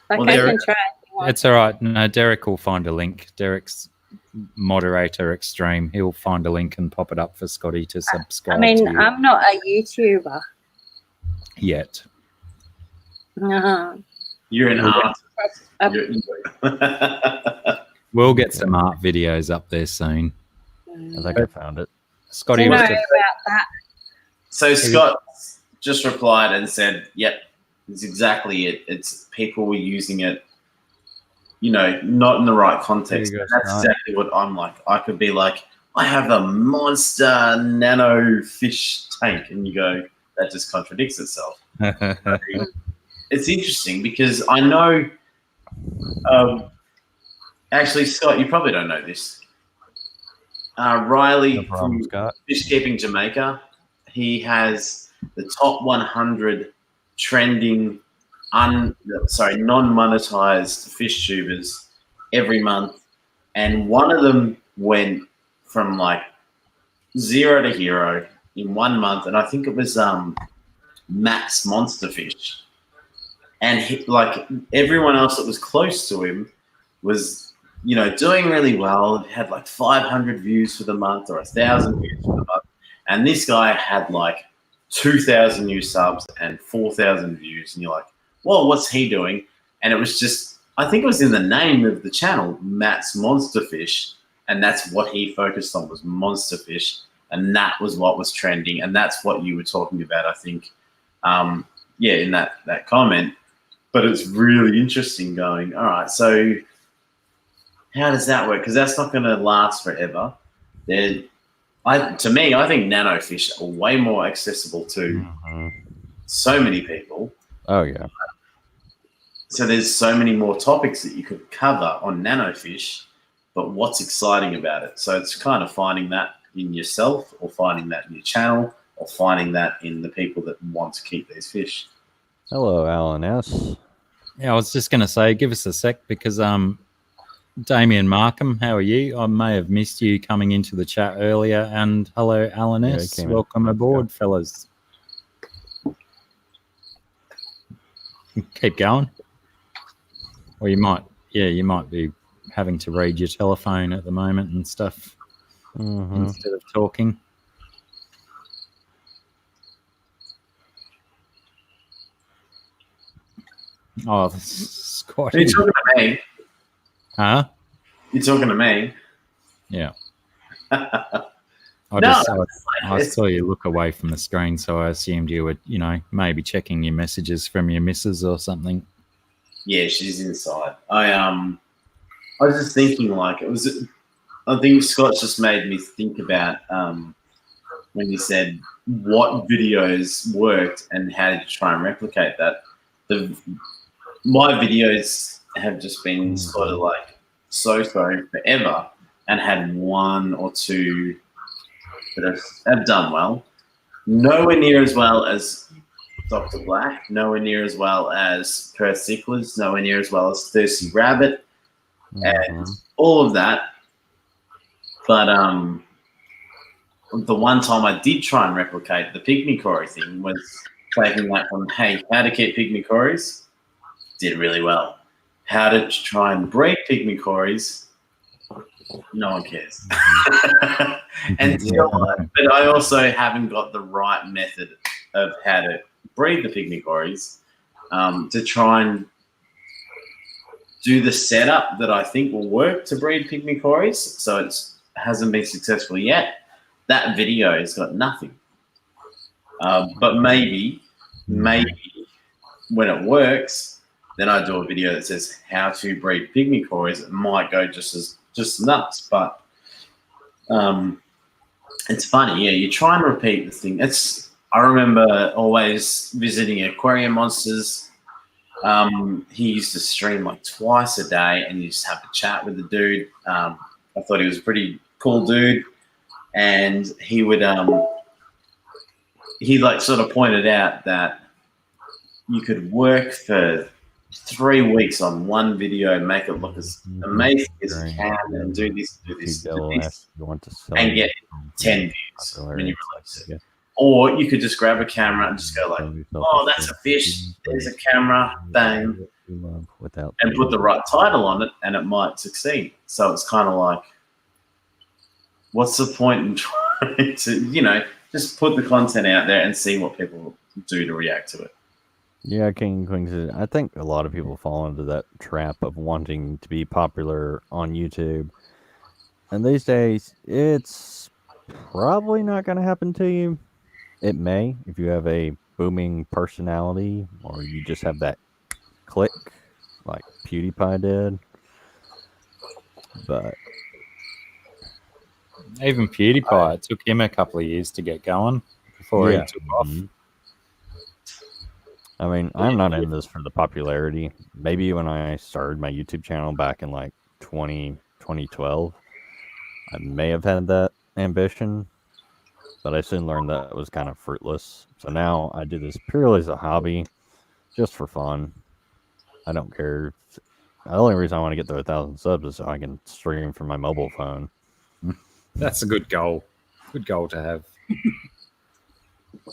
Like, Well, I can try. It's all right. No, Derek will find a link. Derek's moderator extreme. He'll find a link and pop it up for Scotty to subscribe. I mean, to I'm not a YouTuber. yet. You're an artist. We'll get some art videos up there soon. I think I found it. Scotty, Do you know what's about that? So Scott just replied and said, "Yep, it's exactly it. It's people were using it, you know, not in the right context." There you go, That's Scott. exactly what I'm like. I could be like, "I have a monster nano fish tank," and you go, "That just contradicts itself." It's interesting because I know. Actually, Scott, you probably don't know this. Riley No problem, from Scott. Fish Keeping Jamaica, he has the top 100 trending, non-monetized fish tubers every month, and one of them went from like 0 to hero in 1 month, and I think it was Matt's Monster Fish, and he, like everyone else that was close to him was, you know, doing really well. It had like 500 views for the month or 1,000 views for the month. And this guy had like 2,000 new subs and 4,000 views. And you're like, well, what's he doing? And it was just, I think it was in the name of the channel, Matt's Monster Fish. And that's what he focused on, was monster fish. And that was what was trending. And that's what you were talking about, I think, in that comment. But it's really interesting going, all right, so how does that work? Because that's not going to last forever. To me, I think nano fish are way more accessible to so many people. Oh, yeah. So there's so many more topics that you could cover on nano fish, but what's exciting about it? So it's kind of finding that in yourself, or finding that in your channel, or finding that in the people that want to keep these fish. Hello, Alan S. Yeah, I was just going to say, give us a sec, because Damien Markham, how are you? I may have missed you coming into the chat earlier. And hello, Alan Yeah, S. he came in. Welcome aboard, fellas. Keep going. Or you might be having to read your telephone at the moment and stuff instead of talking. Oh, Are Scotty. you talking to me? Huh? You're talking to me? Yeah. No, I saw you look away from the screen, so I assumed you were, maybe checking your messages from your missus or something. Yeah, she's inside. I was just thinking, like, I think Scott just made me think about when you said what videos worked and how did you try and replicate that. My videos have just been sort of like so forever and had one or two that have done well. Nowhere near as well as Dr. Black, nowhere near as well as Perth Cichlids, nowhere near as well as Thirsty Rabbit, and all of that. But the one time I did try and replicate the pygmy cory thing was taking that from, hey, how to keep pygmy cories, did really well. How to try and breed pygmy cories, no one cares. And still, but I also haven't got the right method of how to breed the pygmy cories to try and do the setup that I think will work to breed pygmy cories. So it hasn't been successful yet. That video has got nothing. But maybe when it works, then I do a video that says how to breed pygmy cories. It might go just nuts, but it's funny. Yeah, you try and repeat the thing. I remember always visiting Aquarium Monsters. He used to stream like twice a day, and you just have a chat with the dude. I thought he was a pretty cool dude, and he would he like sort of pointed out that you could work for 3 weeks on one video, make it look as amazing as you can, and do this, and get 10 views when you release it. Or you could just grab a camera and just go like, oh, that's a fish, there's a camera, bang, and put the right title on it, and it might succeed. So it's kind of like, what's the point in trying to, just put the content out there and see what people do to react to it. Yeah, King Queen says, I think a lot of people fall into that trap of wanting to be popular on YouTube. And these days, it's probably not going to happen to you. It may, if you have a booming personality, or you just have that click, like PewDiePie did. But even PewDiePie, it took him a couple of years to get going before he took off. I mean, I'm not in this for the popularity. Maybe when I started my YouTube channel back in like 2012, I may have had that ambition, but I soon learned that it was kind of fruitless. So now I do this purely as a hobby, just for fun. I don't care. The only reason I want to get to 1,000 subs is so I can stream from my mobile phone. That's a good goal. Good goal to have.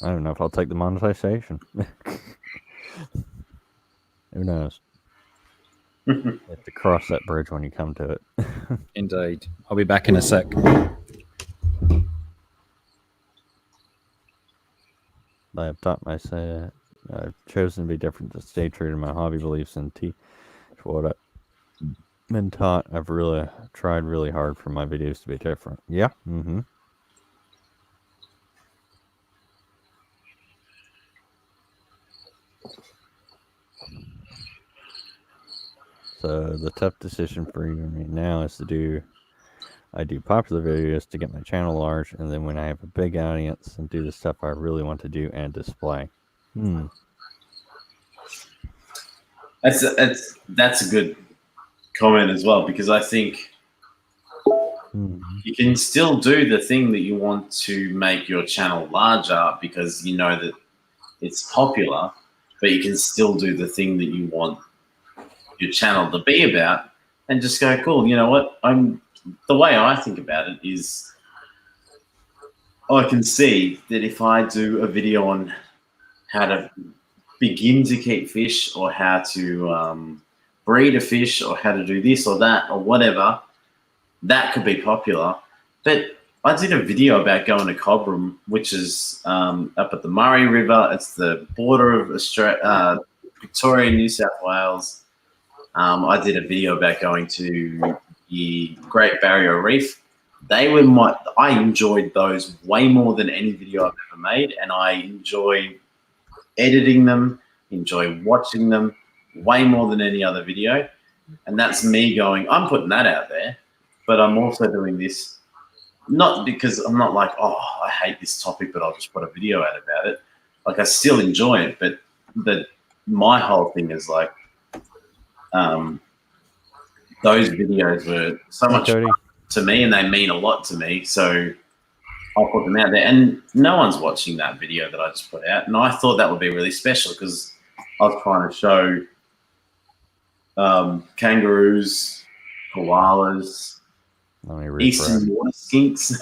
I don't know if I'll take the monetization. Who knows? You have to cross that bridge when you come to it. Indeed. I'll be back in a sec. I have taught myself. I've chosen to be different, to stay true to my hobby beliefs and teach what I've been taught. I've really tried really hard for my videos to be different. Yeah. Mm-hmm. So the tough decision for me now is I do popular videos to get my channel large, and then when I have a big audience, and do the stuff I really want to do and display. That's a good comment as well, because I think you can still do the thing that you want to make your channel larger because you know that it's popular, but you can still do the thing that you want your channel to be about and just go, cool, you know what? The way I think about it is I can see that if I do a video on how to begin to keep fish, or how to breed a fish, or how to do this or that or whatever, that could be popular. But I did a video about going to Cobram, which is up at the Murray River. It's the border of Australia, Victoria, New South Wales. I did a video about going to the Great Barrier Reef. I enjoyed those way more than any video I've ever made, and I enjoy editing them, enjoy watching them way more than any other video. And that's me going, I'm putting that out there, but I'm also doing this not because I'm not like, oh, I hate this topic, but I'll just put a video out about it. Like, I still enjoy it, but my whole thing is like, those videos were so much fun to me, and they mean a lot to me. So I'll put them out there, and no one's watching that video that I just put out. And I thought that would be really special because I was trying to show kangaroos, koalas, eastern water skinks,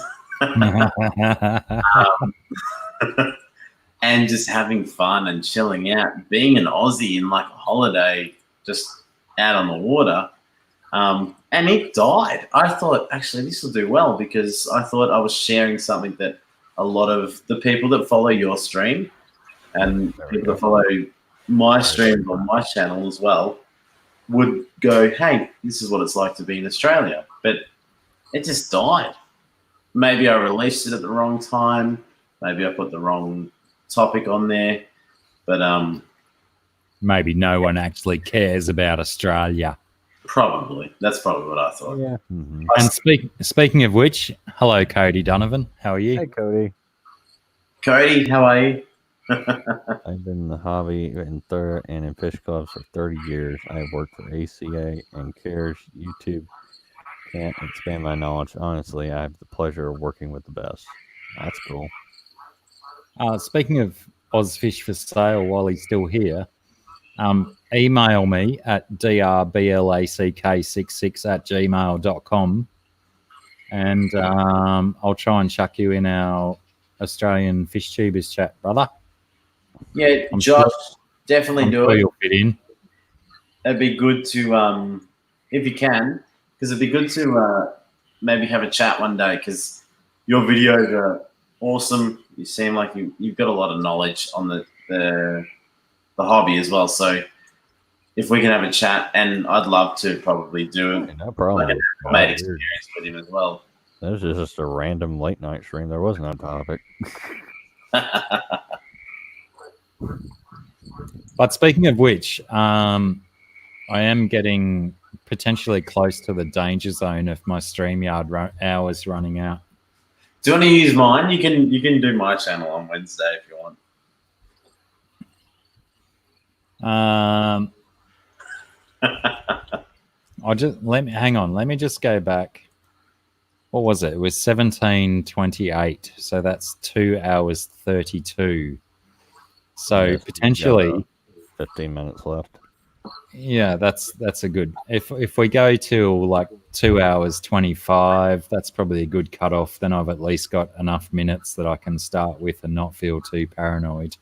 and just having fun and chilling out, being an Aussie in like a holiday, just out on the water. And it died. I thought, actually, this will do well because I thought I was sharing something that a lot of the people that follow your stream and people that follow my stream on my channel as well would go, hey, this is what it's like to be in Australia. But it just died. Maybe I released it at the wrong time. Maybe I put the wrong topic on there. But maybe no one actually cares about Australia. Probably. That's probably what I thought. Yeah. Mm-hmm. And speaking of which, hello, Cody Donovan. How are you? Hey, Cody. Cody, how are you? I've been in the hobby and in fish clubs for 30 years. I've worked for ACA and CARES. YouTube can't expand my knowledge. Honestly, I have the pleasure of working with the best. That's cool. Speaking of Ozfish for sale while he's still here, email me at drblack66@gmail.com and I'll try and chuck you in our Australian Fish Tubers chat, brother. Yeah, Josh, definitely do it. You'll fit in. It'd be good to, if you can, because it'd be good to maybe have a chat one day because your videos are awesome. You seem like you've got a lot of knowledge on the hobby as well. So if we can have a chat, and I'd love to probably do no problem. Like a mate experience with him as well. This is just a random late night stream. There was no topic. But speaking of which, I am getting potentially close to the danger zone of my StreamYard hours running out. Do you want to use mine? You can do my channel on Wednesday if you want. Hang on. Let me just go back. What was it? It was 17:28. So that's 2 hours 32. So Yes, potentially 15 minutes left. Yeah, that's a good. If we go till like 2 hours 25, that's probably a good cutoff. Then I've at least got enough minutes that I can start with and not feel too paranoid.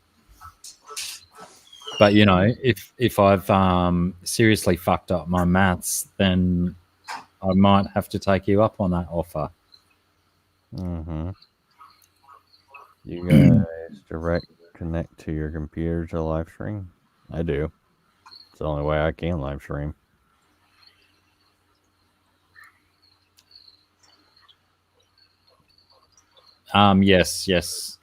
But you know, if I've seriously fucked up my maths, then I might have to take you up on that offer. Mm-hmm. You guys direct connect to your computer to live stream? I do. It's the only way I can live stream. Yes.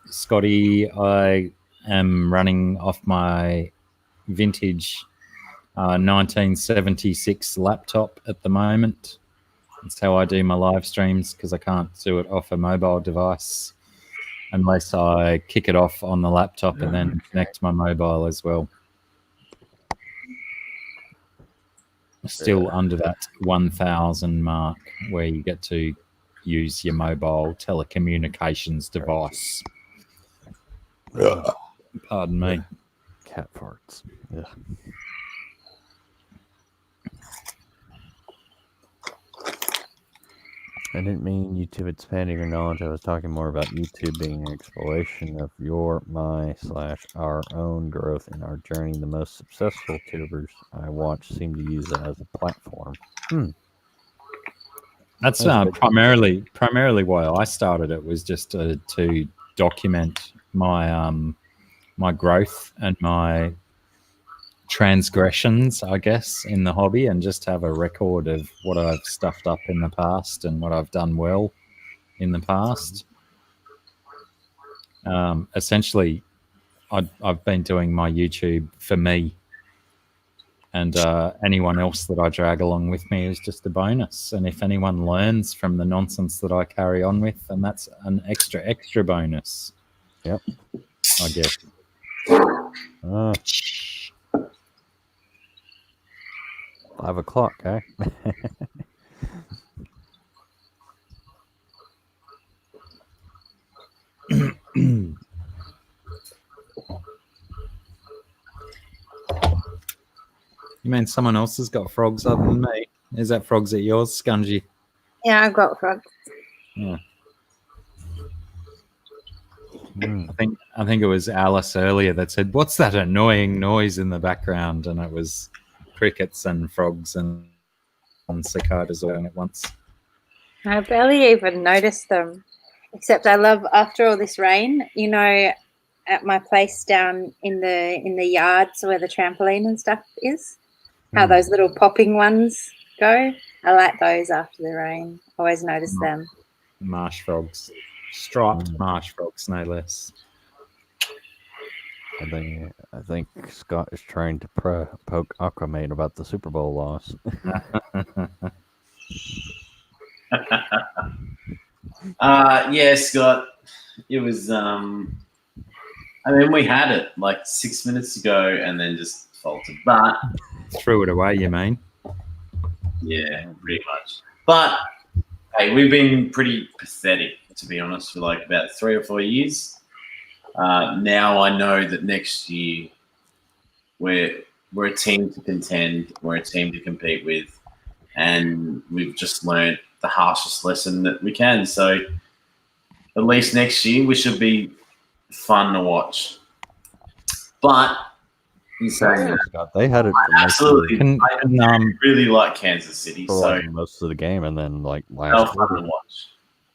Scotty, I am running off my vintage 1976 laptop at the moment. That's how I do my live streams because I can't do it off a mobile device unless I kick it off on the laptop and then connect my mobile as well. Still under that 1,000 mark where you get to use your mobile telecommunications device. Pardon me. Cat farts. Yeah. I didn't mean YouTube expanding your knowledge. I was talking more about YouTube being an exploration of our own growth in our journey. The most successful tubers I watch seem to use it as a platform. That's primarily why I started it, was just to document my my growth and my transgressions, I guess, in the hobby, and just have a record of what I've stuffed up in the past and what I've done well in the past. Essentially, I've been doing my YouTube for me, and anyone else that I drag along with me is just a bonus. And if anyone learns from the nonsense that I carry on with, then that's an extra bonus. Yep. I guess. Uh, 5 o'clock, eh? You mean someone else has got frogs other than me? Is that frogs at yours, Scungy? Yeah, I've got frogs. Yeah. Mm. I think it was Alice earlier that said, "What's that annoying noise in the background?" And it was crickets and frogs and cicadas all at once. I barely even noticed them, except I love after all this rain, you know, at my place down in the yards where the trampoline and stuff is, how those little popping ones go. I like those after the rain. Always notice them. Marsh frogs. Striped marsh frogs, no less. I think Scott is trying to poke Aquaman about the Super Bowl loss. Yeah, Scott. It was. I mean, we had it like 6 minutes ago, and then just faltered. But Threw it away, you mean? yeah, pretty much. But hey, we've been pretty pathetic, to be honest, for like about 3 or 4 years. Now I know that next year we're a team to contend, we're a team to compete with, and we've just learned the harshest lesson that we can. So at least next year we should be fun to watch. But in saying that, Scott, they had it for absolutely, I really like Kansas City, for so like most of the game, and then like they were last fun quarter, to watch.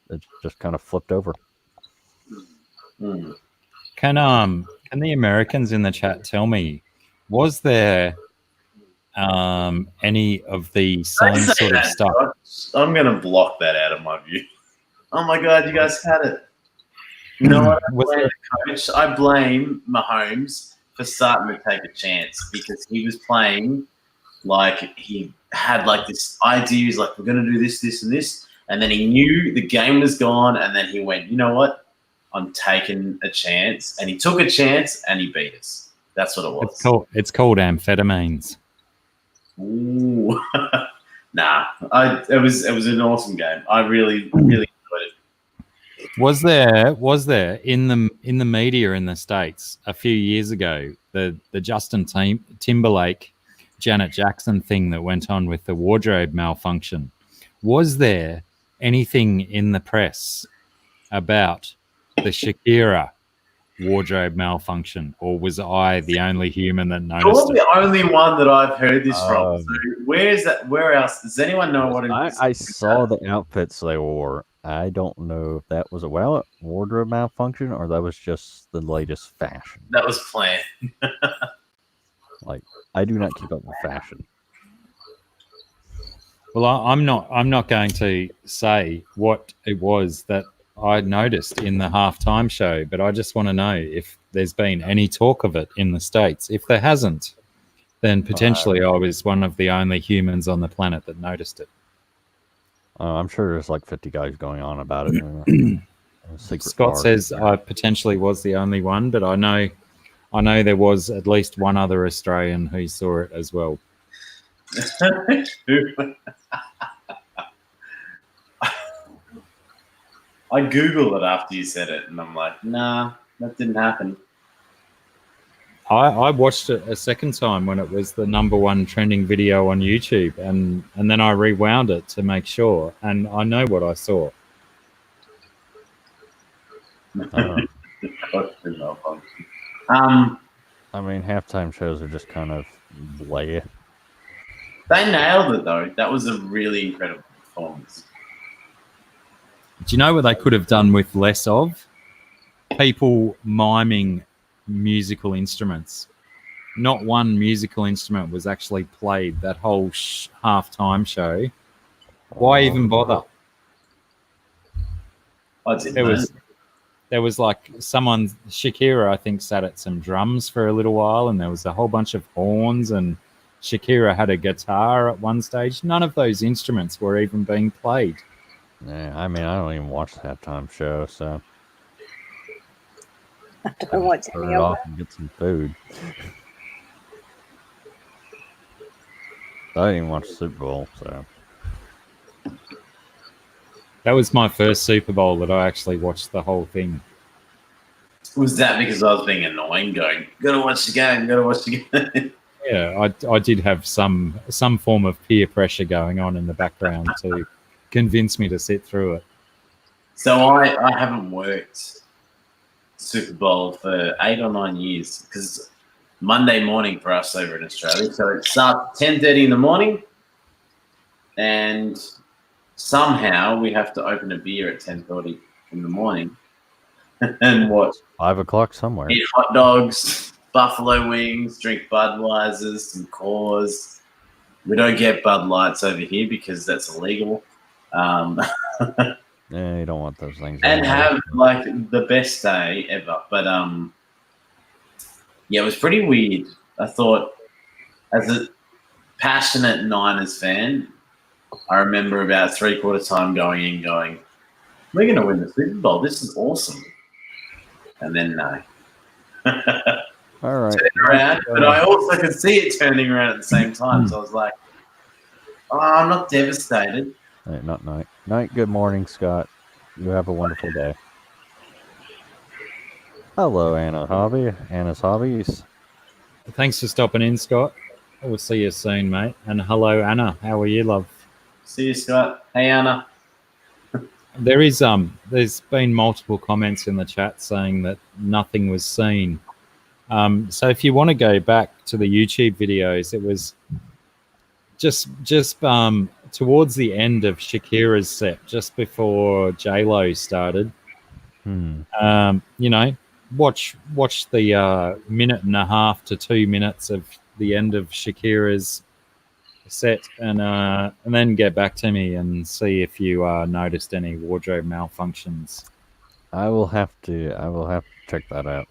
it just kind of flipped over. Mm. Can the Americans in the chat tell me, was there any of the same Don't say sort of that, stuff? Scott. I'm going to block that out of my view. Oh my God, you guys had it. You know what? I blame Mahomes for starting to take a chance because he was playing like he had like this idea. He's like, we're going to do this, this, and this. And then he knew the game was gone. And then he went, you know what? I'm taking a chance. And he took a chance and he beat us. That's what it was. It's called amphetamines. Ooh. Nah, it was an awesome game. I really enjoyed it. Was there in the media in the States a few years ago the Justin Timberlake Janet Jackson thing that went on with the wardrobe malfunction? Was there anything in the press about the Shakira wardrobe malfunction, or was I the only human that noticed You're it? the only one that I've heard this from. So where is that? Where else? Does anyone know what it is? I saw the outfits they wore. I don't know if that was a wardrobe malfunction or that was just the latest fashion. That was planned. Like, I do not keep up with fashion. Well, I'm not going to say what it was that I noticed in the halftime show, but I just want to know if there's been any talk of it in the States. If there hasn't, then potentially I was one of the only humans on the planet that noticed it. I'm sure there's like 50 guys going on about it. Scott says I potentially was the only one, but I know there was at least one other Australian who saw it as well. I Googled it after you said it, and I'm like, nah, that didn't happen. I watched it a second time when it was the #1 trending video on YouTube, and then I rewound it to make sure, and I know what I saw. I mean, halftime shows are just kind of bleh. They nailed it, though. That was a really incredible performance. Do you know what they could have done with less of? People miming musical instruments. not one musical instrument was actually played that whole halftime show. Why even bother? I didn't know. There was like Shakira, I think, sat at some drums for a little while, and there was a whole bunch of horns, and Shakira had a guitar at one stage. None of those instruments were even being played. Yeah, I mean, I don't even watch the halftime show, so I don't watch turn any it of off it. and get some food. I didn't even watch the Super Bowl, so That was my first Super Bowl that I actually watched the whole thing. Was that because I was being annoying, going, gotta watch the game, gotta watch the game? Yeah, I did have some form of peer pressure going on in the background to convince me to sit through it. So I haven't worked Super Bowl for 8 or 9 years because Monday morning for us over in Australia. So it starts 10:30 in the morning, and somehow we have to open a beer at 10:30 in the morning and watch 5 o'clock somewhere. eat hot dogs, buffalo wings, drink Budweisers, some Coors. We don't get Bud Lights over here because that's illegal. Yeah, you don't want those things. And have like the best day ever. But yeah, it was pretty weird. I thought, as a passionate Niners fan, I remember about 3/4 time going, we're going to win the Super Bowl. This is awesome. And then no. All right. Turn around, but I also could see it turning around at the same time. So I was like, oh, I'm not devastated. Hey, not night. Night, good morning, Scott. You have a wonderful day. Hello, Anna's Hobbies. Thanks for stopping in, Scott. We'll see you soon, mate. And hello, Anna. How are you, love? See you, Scott. Hey, Anna. There's been multiple comments in the chat saying that nothing was seen. So if you want to go back to the YouTube videos, it was just towards the end of Shakira's set, just before J-Lo started. You know, watch the minute and a half to 2 minutes of the end of Shakira's set, and then get back to me and see if you noticed any wardrobe malfunctions. I will have to check that out.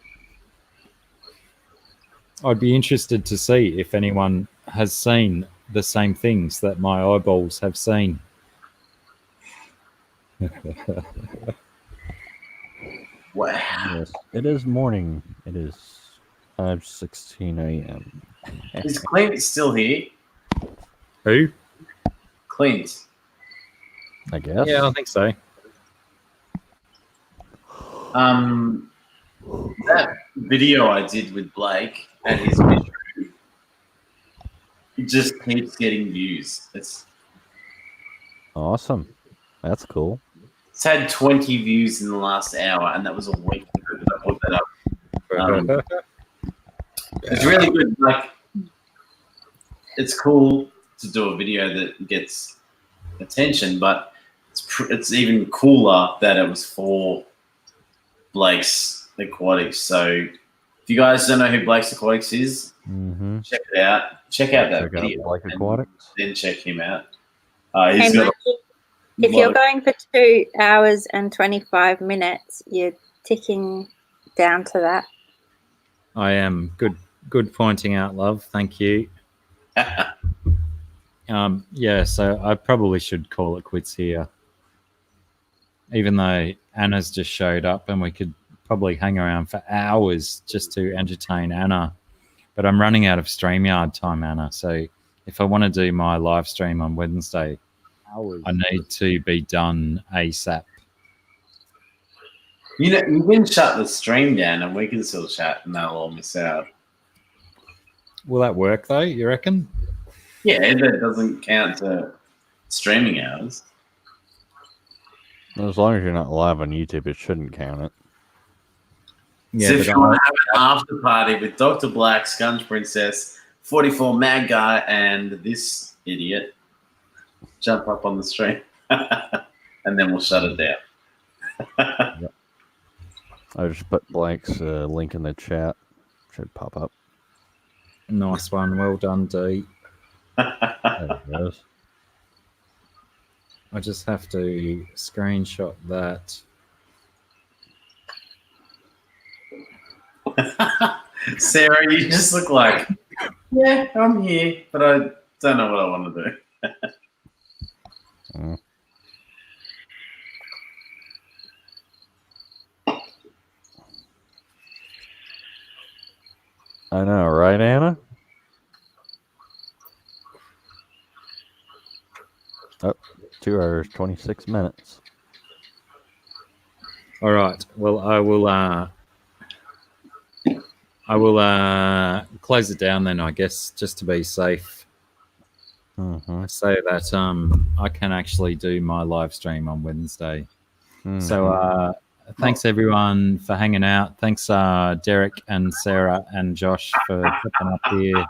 I'd be interested to see if anyone has seen the same things that my eyeballs have seen. Wow. Yes, it is morning. It is 5:16 a.m. Is Clint still here? Who? Clint. I guess. Yeah, I think so. That video I did with Blake at his bedroom, it just keeps getting views. It's Awesome. That's cool. had 20 views in the last hour, and that was a week ago that I put that up. It's really good. Like, it's cool to do a video that gets attention, but it's even cooler that it was for Blake's Aquatics. So if you guys don't know who Blake's Aquatics is, check it out. Check out that video. Blake Aquatics. Then check him out. Hey, if you're going for 2 hours and 25 minutes, you're ticking down to that. I am. Good pointing out, love. Thank you. Yeah, so I probably should call it quits here. Even though Anna's just showed up and we could probably hang around for hours just to entertain Anna. But I'm running out of StreamYard time, Anna. So if I want to do my live stream on Wednesday, I need to be done ASAP. You know, you can shut the stream down and we can still chat and they'll all miss out. Will that work, though, you reckon? Yeah, that doesn't count to streaming hours. As long as you're not live on YouTube, it shouldn't count it. Yeah, So if you want to have an after party with Dr. Black, Scunch Princess, 44 Mad Guy, and this idiot, jump up on the stream and then we'll shut it down. Yep. I just put Blake's link in the chat. Should pop up. Nice one. Well done, D. There it goes. I just have to screenshot that. Sarah, you just look like, yeah, I'm here, but I don't know what I want to do. Mm. I know, right, Anna? Oh, 2 hours, 26 minutes. All right. Well, I will close it down then, I guess, just to be safe. Mm-hmm. I say that I can actually do my live stream on Wednesday. Mm-hmm. So thanks everyone for hanging out. Thanks Derek and Sarah and Josh for popping up here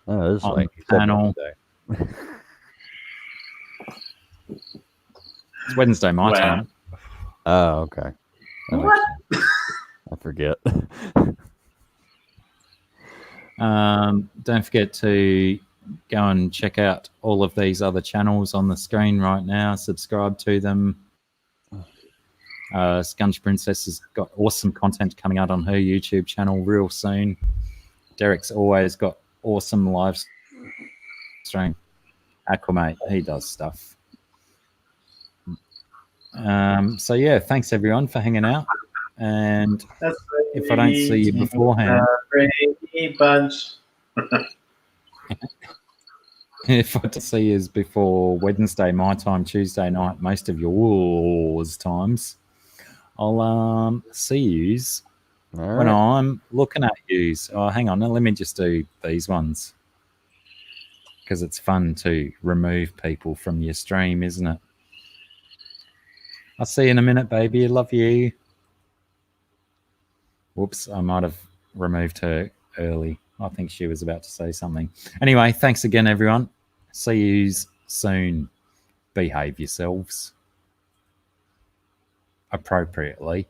Oh, this is on like the panel. It's Wednesday my time. Oh, okay. That makes What? sense. I forget. Don't forget to go and check out all of these other channels on the screen right now. Subscribe to them. Scunch Princess has got awesome content coming out on her YouTube channel real soon. Derek's always got awesome live stream. Aquamate, he does stuff. So yeah, thanks everyone for hanging out. And if I don't see you beforehand, bunch. if I don't see you before Wednesday my time, Tuesday night, most of yours times, I'll see yous when I'm looking at yous. Oh, hang on, let me just do these ones because it's fun to remove people from your stream, isn't it? I'll see you in a minute, baby. Love you. Whoops, I might have removed her early. I think she was about to say something. Anyway, thanks again, everyone. See you soon. Behave yourselves appropriately.